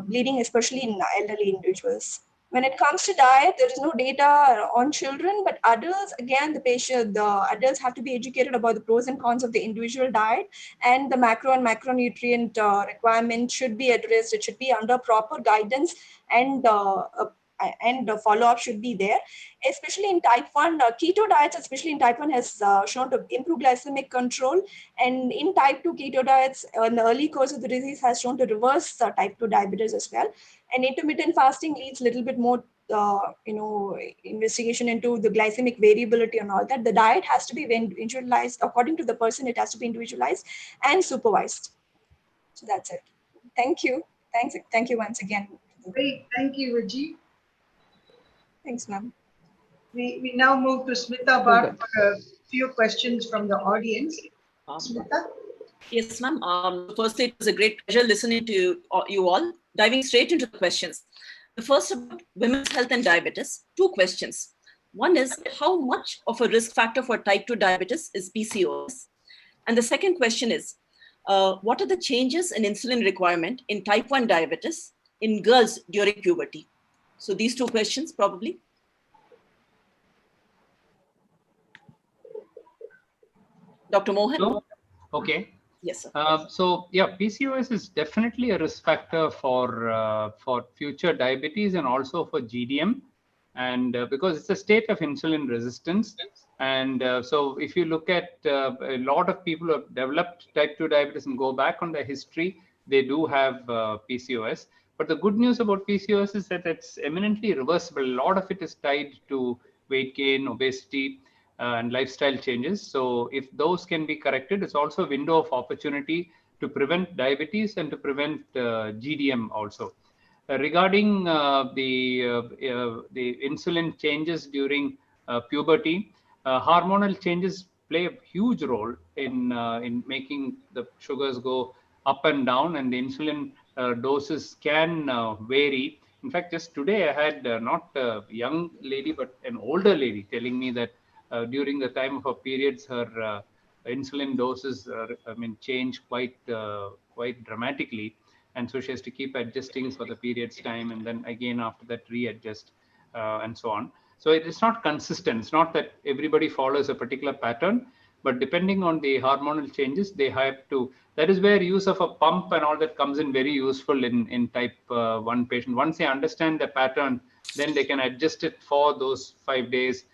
bleeding, especially in elderly individuals. When it comes to diet, there is no data on children, but adults, again, the adults have to be educated about the pros and cons of the individual diet, and the macro and macronutrient requirement should be addressed. It should be under proper guidance, and the follow-up should be there, especially in type 1. Keto diets, especially in type 1, has shown to improve glycemic control, and in type 2 keto diets in the early course of the disease has shown to reverse type 2 diabetes as well. And intermittent fasting leads a little bit more investigation into the glycemic variability and all that. The diet has to be individualized according to the person. It has to be individualized and supervised. So that's it. Thank you. Thank you once again. Great. Thank you, Raji. Thanks, ma'am. We now move to Smita Bhatt for a few questions from the audience. Smita? Yes, ma'am. Firstly, it was a great pleasure listening to you all. Diving straight into the questions. The first about women's health and diabetes. 2 questions. One is, how much of a risk factor for type 2 diabetes is PCOS? And the second question is, what are the changes in insulin requirement in type 1 diabetes in girls during puberty? So these 2 questions probably. Dr. Mohan? So, okay. Yes, sir. So yeah, PCOS is definitely a risk factor for future diabetes and also for GDM, and because it's a state of insulin resistance. And so if you look at a lot of people who have developed type 2 diabetes and go back on their history, they do have PCOS. But the good news about PCOS is that it's eminently reversible. A lot of it is tied to weight gain, obesity, and lifestyle changes. So if those can be corrected, it's also a window of opportunity to prevent diabetes and to prevent GDM also. Regarding the insulin changes during puberty, hormonal changes play a huge role in making the sugars go up and down, and the insulin doses can vary. In fact, just today I had not a young lady but an older lady telling me that during the time of her periods, her insulin doses change quite dramatically, and so she has to keep adjusting for the period's time, and then again after that readjust and so on. So it is not consistent. It's not that everybody follows a particular pattern, but depending on the hormonal changes, they have to. That is where use of a pump and all that comes in very useful in type 1 patient. Once they understand the pattern, then they can adjust it for those 5 days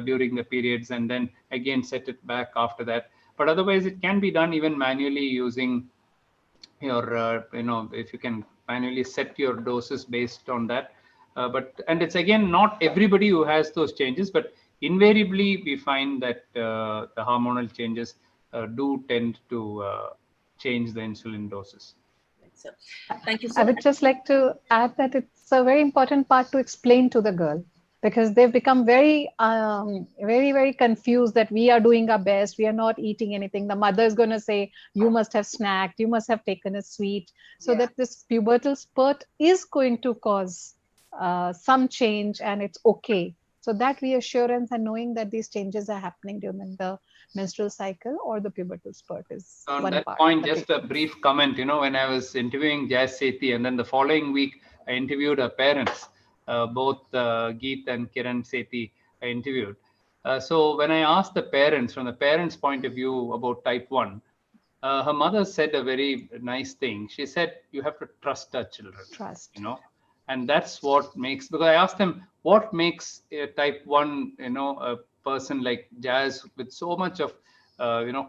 during the periods, and then again set it back after that. But otherwise, it can be done even manually using your, if you can manually set your doses based on that. And it's again not everybody who has those changes, but invariably we find that the hormonal changes do tend to change the insulin doses. So thank you so I much. would just like to add that it's a very important part to explain to the girl, because they've become very, very confused that we are doing our best. We are not eating anything. The mother is going to say, you must have snacked, you must have taken a sweet. So that this pubertal spurt is going to cause some change, and it's okay. So that reassurance and knowing that these changes are happening during the menstrual cycle or the pubertal spurt is on one that part. point, just a brief comment. When I was interviewing Jazz Sethi, and then the following week, I interviewed her parents, both Geet and Kiran Sethi, I interviewed. So when I asked the parents, from the parents' point of view about type 1, her mother said a very nice thing. She said, you have to trust our children. Trust. And that's what makes, because I asked them, what makes a type 1, a person like Jazz with so much of,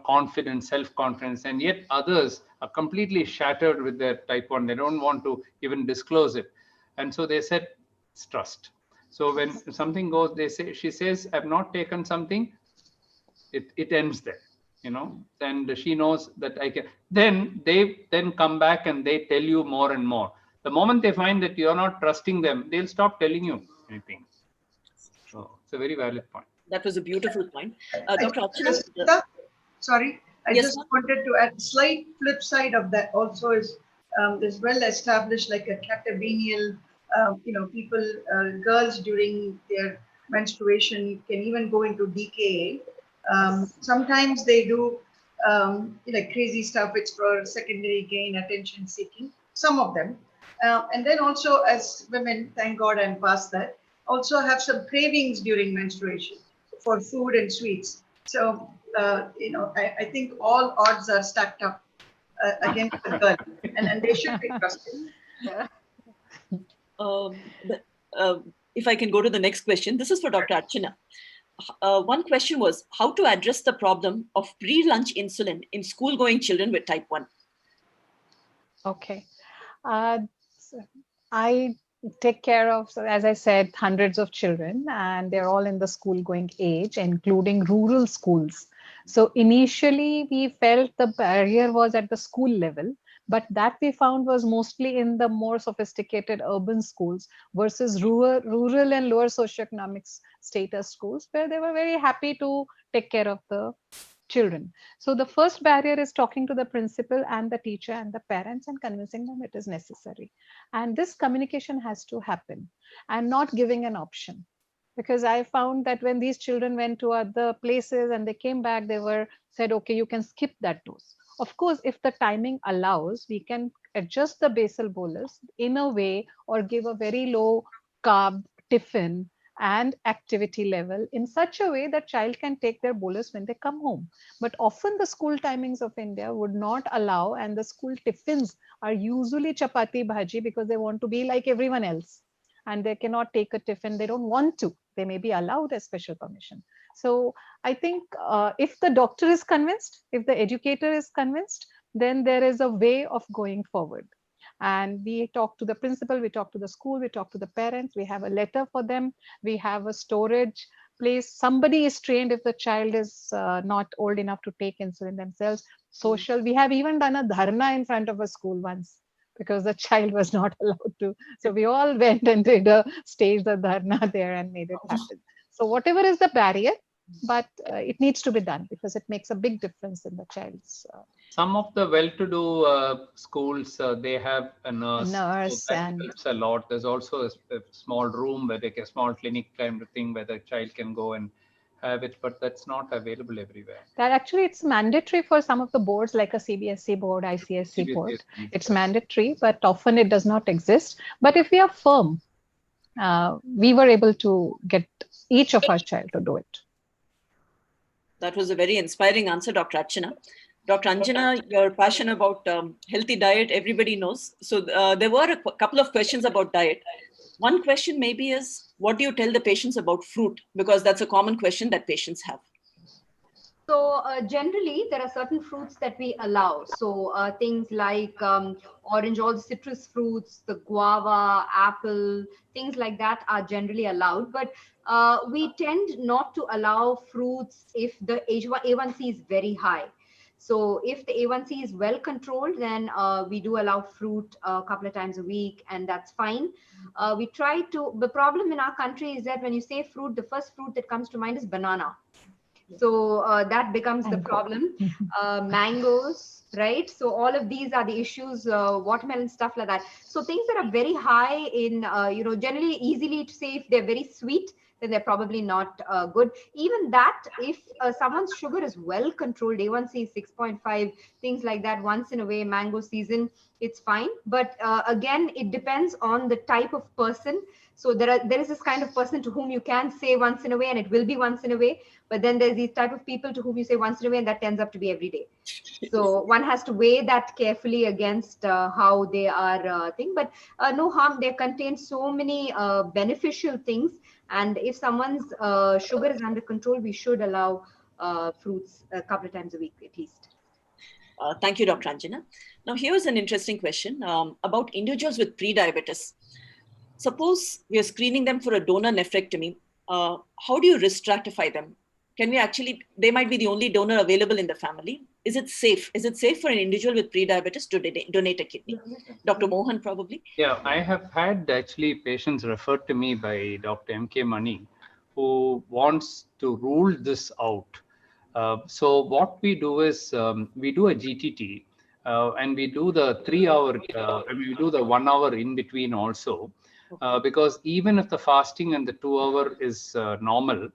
confidence, self-confidence, and yet others are completely shattered with their type 1. They don't want to even disclose it. And so they said, it's trust. So when something goes, she says, I've not taken something, it ends there. And she knows that I can. Then they come back and they tell you more and more. The moment they find that you're not trusting them, they'll stop telling you anything. So it's a very valid point. That was a beautiful point. Dr. Archana? Sorry, I yes, just wanted to add, slight flip side of that also is there's well established like a catabenial, people, girls during their menstruation can even go into DKA. Sometimes they do crazy stuff. It's for secondary gain, attention seeking, some of them. And then also as women, thank God I'm past that, also have some cravings during menstruation for food and sweets. So, I think all odds are stacked up against the girl, and they should be trusted. If I can go to the next question, this is for Dr. Archana. One question was how to address the problem of pre-lunch insulin in school-going children with type 1. Okay. I take care of, as I said, hundreds of children, and they're all in the school-going age, including rural schools. So initially, we felt the barrier was at the school level, but that we found was mostly in the more sophisticated urban schools versus rural and lower socioeconomic status schools, where they were very happy to take care of the children. So the first barrier is talking to the principal and the teacher and the parents and convincing them it is necessary. And this communication has to happen and not giving an option. Because I found that when these children went to other places and they came back, they were said, okay, you can skip that dose. Of course, if the timing allows, we can adjust the basal bolus in a way or give a very low carb tiffin and activity level in such a way that child can take their bolus when they come home. But often the school timings of India would not allow, and the school tiffins are usually chapati bhaji because they want to be like everyone else. And they cannot take a tiffin. They don't want to. They may be allowed a special permission. So I think if the doctor is convinced, if the educator is convinced, then there is a way of going forward. And we talk to the principal, we talk to the school, we talk to the parents, we have a letter for them, we have a storage place. Somebody is trained if the child is not old enough to take insulin themselves. Social, we have even done a dharna in front of a school once because the child was not allowed to. So we all went and did a stage the dharna there and made it happen. So whatever is the barrier, but it needs to be done because it makes a big difference in the child's. Some of the well-to-do schools, they have a nurse. Nurse, so that and helps a lot. There's also a small room where, like a small clinic kind of thing where the child can go and have it, but that's not available everywhere. That actually it's mandatory for some of the boards like a CBSE board, ICSE board. It's mandatory, but often it does not exist. But if we are firm, we were able to get each of our child to do it. That was a very inspiring answer, Dr. Archana. Dr. Anjana, your passion about healthy diet, everybody knows. So there were a couple of questions about diet. One question maybe is, what do you tell the patients about fruit? Because that's a common question that patients have. So generally, there are certain fruits that we allow. So things like orange, all the citrus fruits, the guava, apple, things like that are generally allowed. But we tend not to allow fruits if the A1C is very high. So if the A1C is well controlled, then we do allow fruit a couple of times a week, and that's fine. We try to, the problem in our country is that when you say fruit, the first fruit that comes to mind is banana. So that becomes the problem. Mangoes, right? So all of these are the issues, watermelon, stuff like that. So things that are very high in, generally easily to say if they're very sweet, then they're probably not good. Even that, if someone's sugar is well controlled, A1C is 6.5, things like that, once in a way, mango season, it's fine. But again, it depends on the type of person. So there is this kind of person to whom you can say once in a way, and it will be once in a way. But then there's these type of people to whom you say once in a way, and that tends up to be every day. So one has to weigh that carefully against how they are thing. But no harm. They contain so many beneficial things. And if someone's sugar is under control, we should allow fruits a couple of times a week at least. Thank you, Dr. Anjana. Now, here's an interesting question about individuals with pre-diabetes. Suppose we are screening them for a donor nephrectomy. How do you risk stratify them? Can we actually, they might be the only donor available in the family. Is it safe? Is it safe for an individual with pre-diabetes to donate a kidney? Dr. Mohan, probably. Yeah, I have had actually patients referred to me by Dr. M.K. Mani who wants to rule this out. So what we do is we do a GTT and we do the 3 hour, we do the 1 hour in between also. Because even if the fasting and the 2 hour is normal,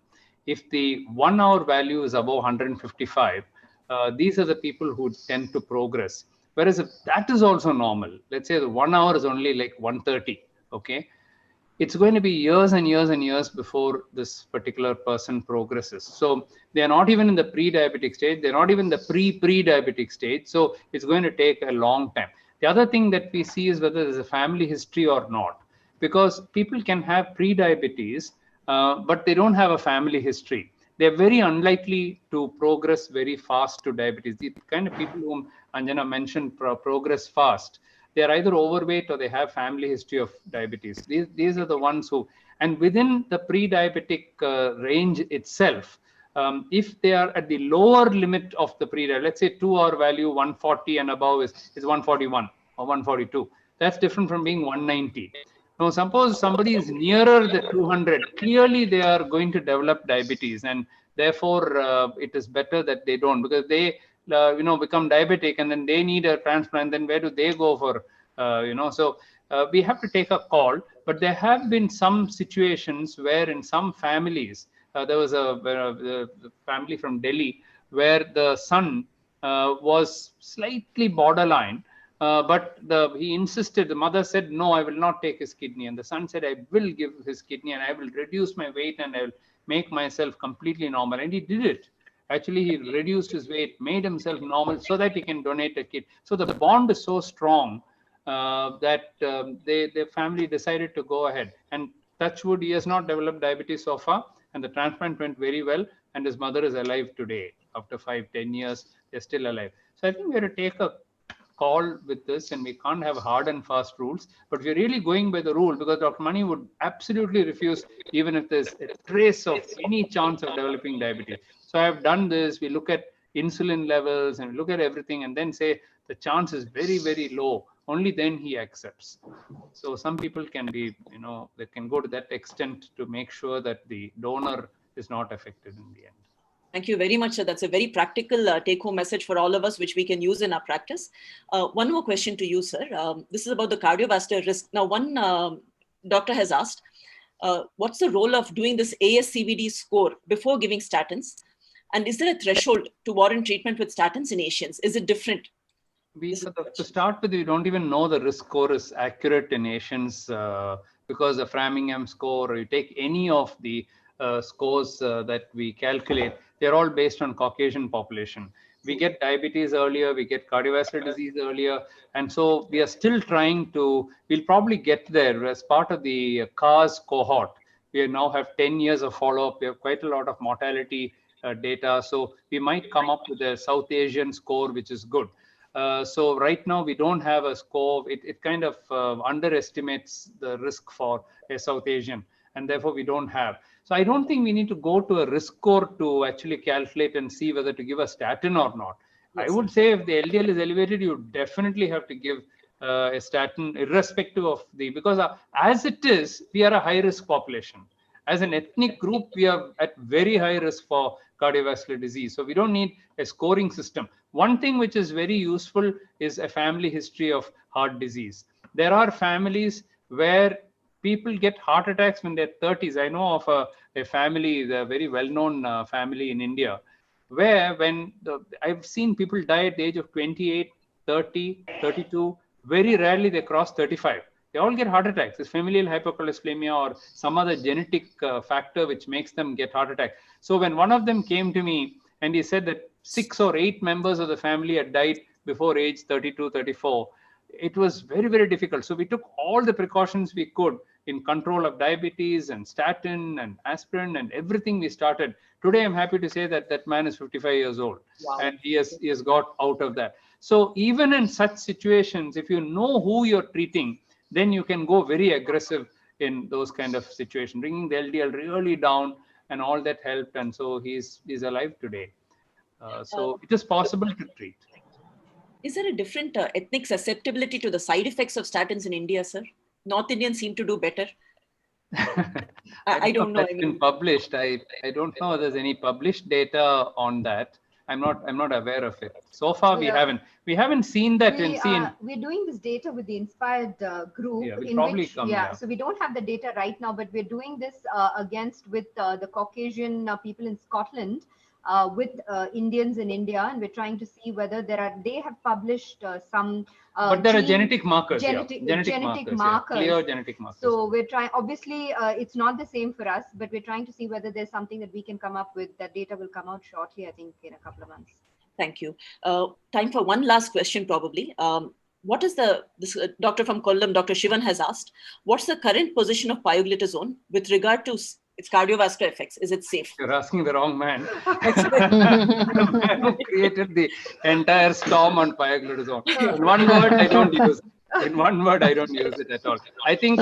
if the 1 hour value is above 155, these are the people who tend to progress. Whereas if that is also normal, let's say the 1 hour is only like 130, okay, it's going to be years and years and years before this particular person progresses. So they are not even in the pre-diabetic stage, they're not even the pre-diabetic stage. So it's going to take a long time. The other thing that we see is whether there's a family history or not, because people can have pre-diabetes, but they don't have a family history. They're very unlikely to progress very fast to diabetes. The kind of people whom Anjana mentioned progress fast, they're either overweight or they have family history of diabetes. These are the ones who, and within the pre-diabetic range itself, if they are at the lower limit of the pre-diabetic, let's say 2 hour value 140 and above is 141 or 142. That's different from being 190. Now, suppose somebody is nearer the 200, clearly they are going to develop diabetes, and therefore it is better that they don't, because they become diabetic and then they need a transplant. Then where do they go for, So we have to take a call. But there have been some situations where in some families, there was a family from Delhi where the son was slightly borderline. But he insisted, the mother said, no, I will not take his kidney. And the son said, I will give his kidney and I will reduce my weight and I will make myself completely normal. And he did it. Actually, he reduced his weight, made himself normal so that he can donate a kidney. So the bond is so strong that their family decided to go ahead. And touch wood, he has not developed diabetes so far. And the transplant went very well. And his mother is alive today. After 5-10 years, they're still alive. So I think we have to take a call with this, and we can't have hard and fast rules, but we're really going by the rule, because Dr. Mani would absolutely refuse even if there's a trace of any chance of developing diabetes. So I've done this. We look at insulin levels and we look at everything and then say the chance is very, very low. Only then he accepts. So some people can be, they can go to that extent to make sure that the donor is not affected in the end. Thank you very much, sir. That's a very practical take-home message for all of us, which we can use in our practice. One more question to you, sir. This is about the cardiovascular risk. Now, one doctor has asked, what's the role of doing this ASCVD score before giving statins? And is there a threshold to warrant treatment with statins in Asians? Is it different? To start with, we don't even know the risk score is accurate in Asians because the Framingham score, or you take any of the scores that we calculate, they're all based on Caucasian population. We get diabetes earlier, we get cardiovascular disease earlier, and so we are still trying to, we'll probably get there as part of the CARS cohort. We now have 10 years of follow-up. We have quite a lot of mortality data, so we might come up with a South Asian score, which is good. So right now we don't have a score. It kind of underestimates the risk for a South Asian, and therefore we don't have. So I don't think we need to go to a risk score to actually calculate and see whether to give a statin or not. I would say if the LDL is elevated, you definitely have to give a statin, irrespective of because as it is, we are a high risk population. As an ethnic group, we are at very high risk for cardiovascular disease. So we don't need a scoring system. One thing which is very useful is a family history of heart disease. There are families where people get heart attacks when they're 30s. I know of a family, a very well-known family in India, where I've seen people die at the age of 28, 30, 32. Very rarely they cross 35. They all get heart attacks. It's familial hypercholesterolemia or some other genetic factor which makes them get heart attack. So when one of them came to me and he said that 6 or 8 members of the family had died before age 32, 34, it was very, very difficult. So we took all the precautions we could in control of diabetes and statin and aspirin and everything we started. Today, I'm happy to say that that man is 55 years old. Wow. And he has got out of that. So even in such situations, if you know who you're treating, then you can go very aggressive in those kind of situations, bringing the LDL really down, and all that helped. And so he's alive today. So it is possible to treat. Is there a different ethnic susceptibility to the side effects of statins in India, sir? North Indians seem to do better. I don't know. That's been published. I don't know if there's any published data on that. I'm not aware of it. So far, we haven't seen that. We're doing this data with the Inspired group. Yeah, so we don't have the data right now, but we're doing this with the Caucasian people in Scotland. With Indians in India, and we're trying to see whether they have published some but there are genetic markers, genetic markers. Clear genetic markers. So we're trying, obviously it's not the same for us, but we're trying to see whether there's something that we can come up with. That data will come out shortly, I think in a couple of months. Thank you. Time for one last question probably. What is this doctor from Kollam, Dr. Shivan has asked, what's the current position of pioglitazone with regard to its cardiovascular effects? Is it safe? You're asking the wrong man. The man who created the entire storm on pioglitazone. In one word, I don't use it. In one word, I don't use it at all. I think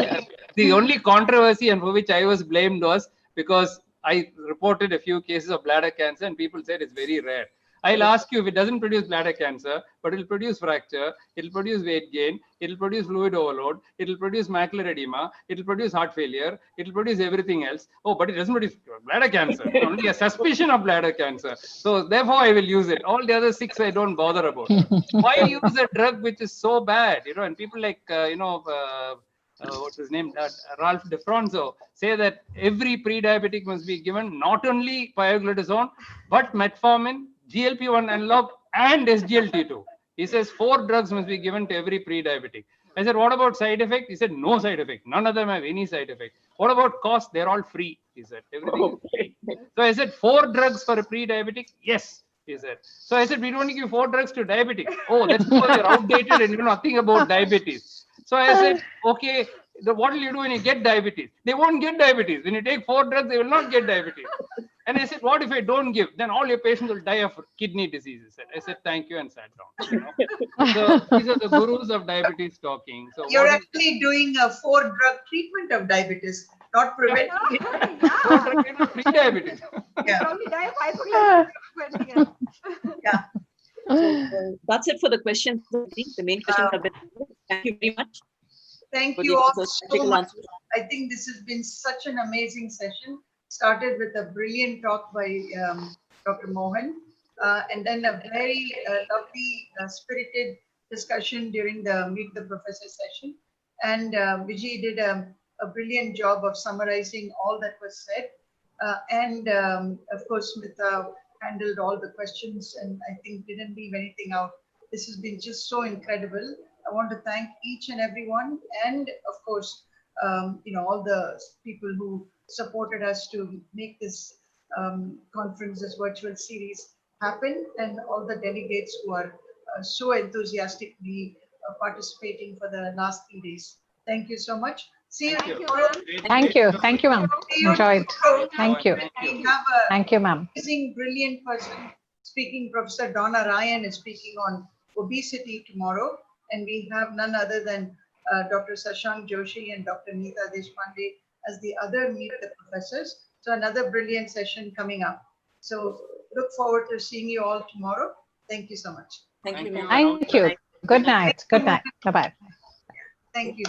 the only controversy and for which I was blamed was because I reported a few cases of bladder cancer and people said it's very rare. I'll ask you, if it doesn't produce bladder cancer, but it'll produce fracture, it'll produce weight gain, it'll produce fluid overload, it'll produce macular edema, it'll produce heart failure, it'll produce everything else. Oh, but it doesn't produce bladder cancer, only a suspicion of bladder cancer. So therefore I will use it. All the other 6 I don't bother about. Why use a drug which is so bad? And people like, what's his name, Ralph DeFronzo, say that every pre-diabetic must be given not only pioglitazone, but metformin, GLP-1 analog, and SGLT2. He says 4 drugs must be given to every pre-diabetic. I said, what about side effect? He said, no side effect. None of them have any side effect. What about cost? They're all free. He said, everything is free. So I said, 4 drugs for a pre-diabetic? Yes, he said. So I said, we don't give 4 drugs to diabetic. Oh, that's because you're outdated and you know nothing about diabetes. So I said, okay, what will you do when you get diabetes? They won't get diabetes. When you take 4 drugs, they will not get diabetes. And I said, what if I don't give? Then all your patients will die of kidney disease. I said, thank you, and sat down. So these are the gurus of diabetes talking. So you're actually doing a 4-drug treatment of diabetes, not preventing it. 4-drug treatment, pre-diabetes. Probably die of hypoglycemia. Yeah. So that's it for the questions. The main questions have been answered. Thank you very much. Thank you all so much. I think this has been such an amazing session. Started with a brilliant talk by Dr. Mohan, and then a very lovely, spirited discussion during the Meet the Professor session. And Vijay did a brilliant job of summarizing all that was said. And of course, Smita handled all the questions and I think didn't leave anything out. This has been just so incredible. I want to thank each and everyone, and of course, all the people who supported us to make this conference, this virtual series happen, and all the delegates who are so enthusiastically participating for the last 3 days. Thank you so much. See you tomorrow. Thank you. Thank you, ma'am. Enjoyed. Thank you. We have Thank you, ma'am. Amazing, brilliant person speaking. Professor Donna Ryan is speaking on obesity tomorrow. And we have none other than Dr. Shashank Joshi and Dr. Neeta Deshpande as the other Meet the Professors. So another brilliant session coming up. So look forward to seeing you all tomorrow. Thank you so much. Thank you. Thank you. Good night. Good night. Bye-bye. Thank you.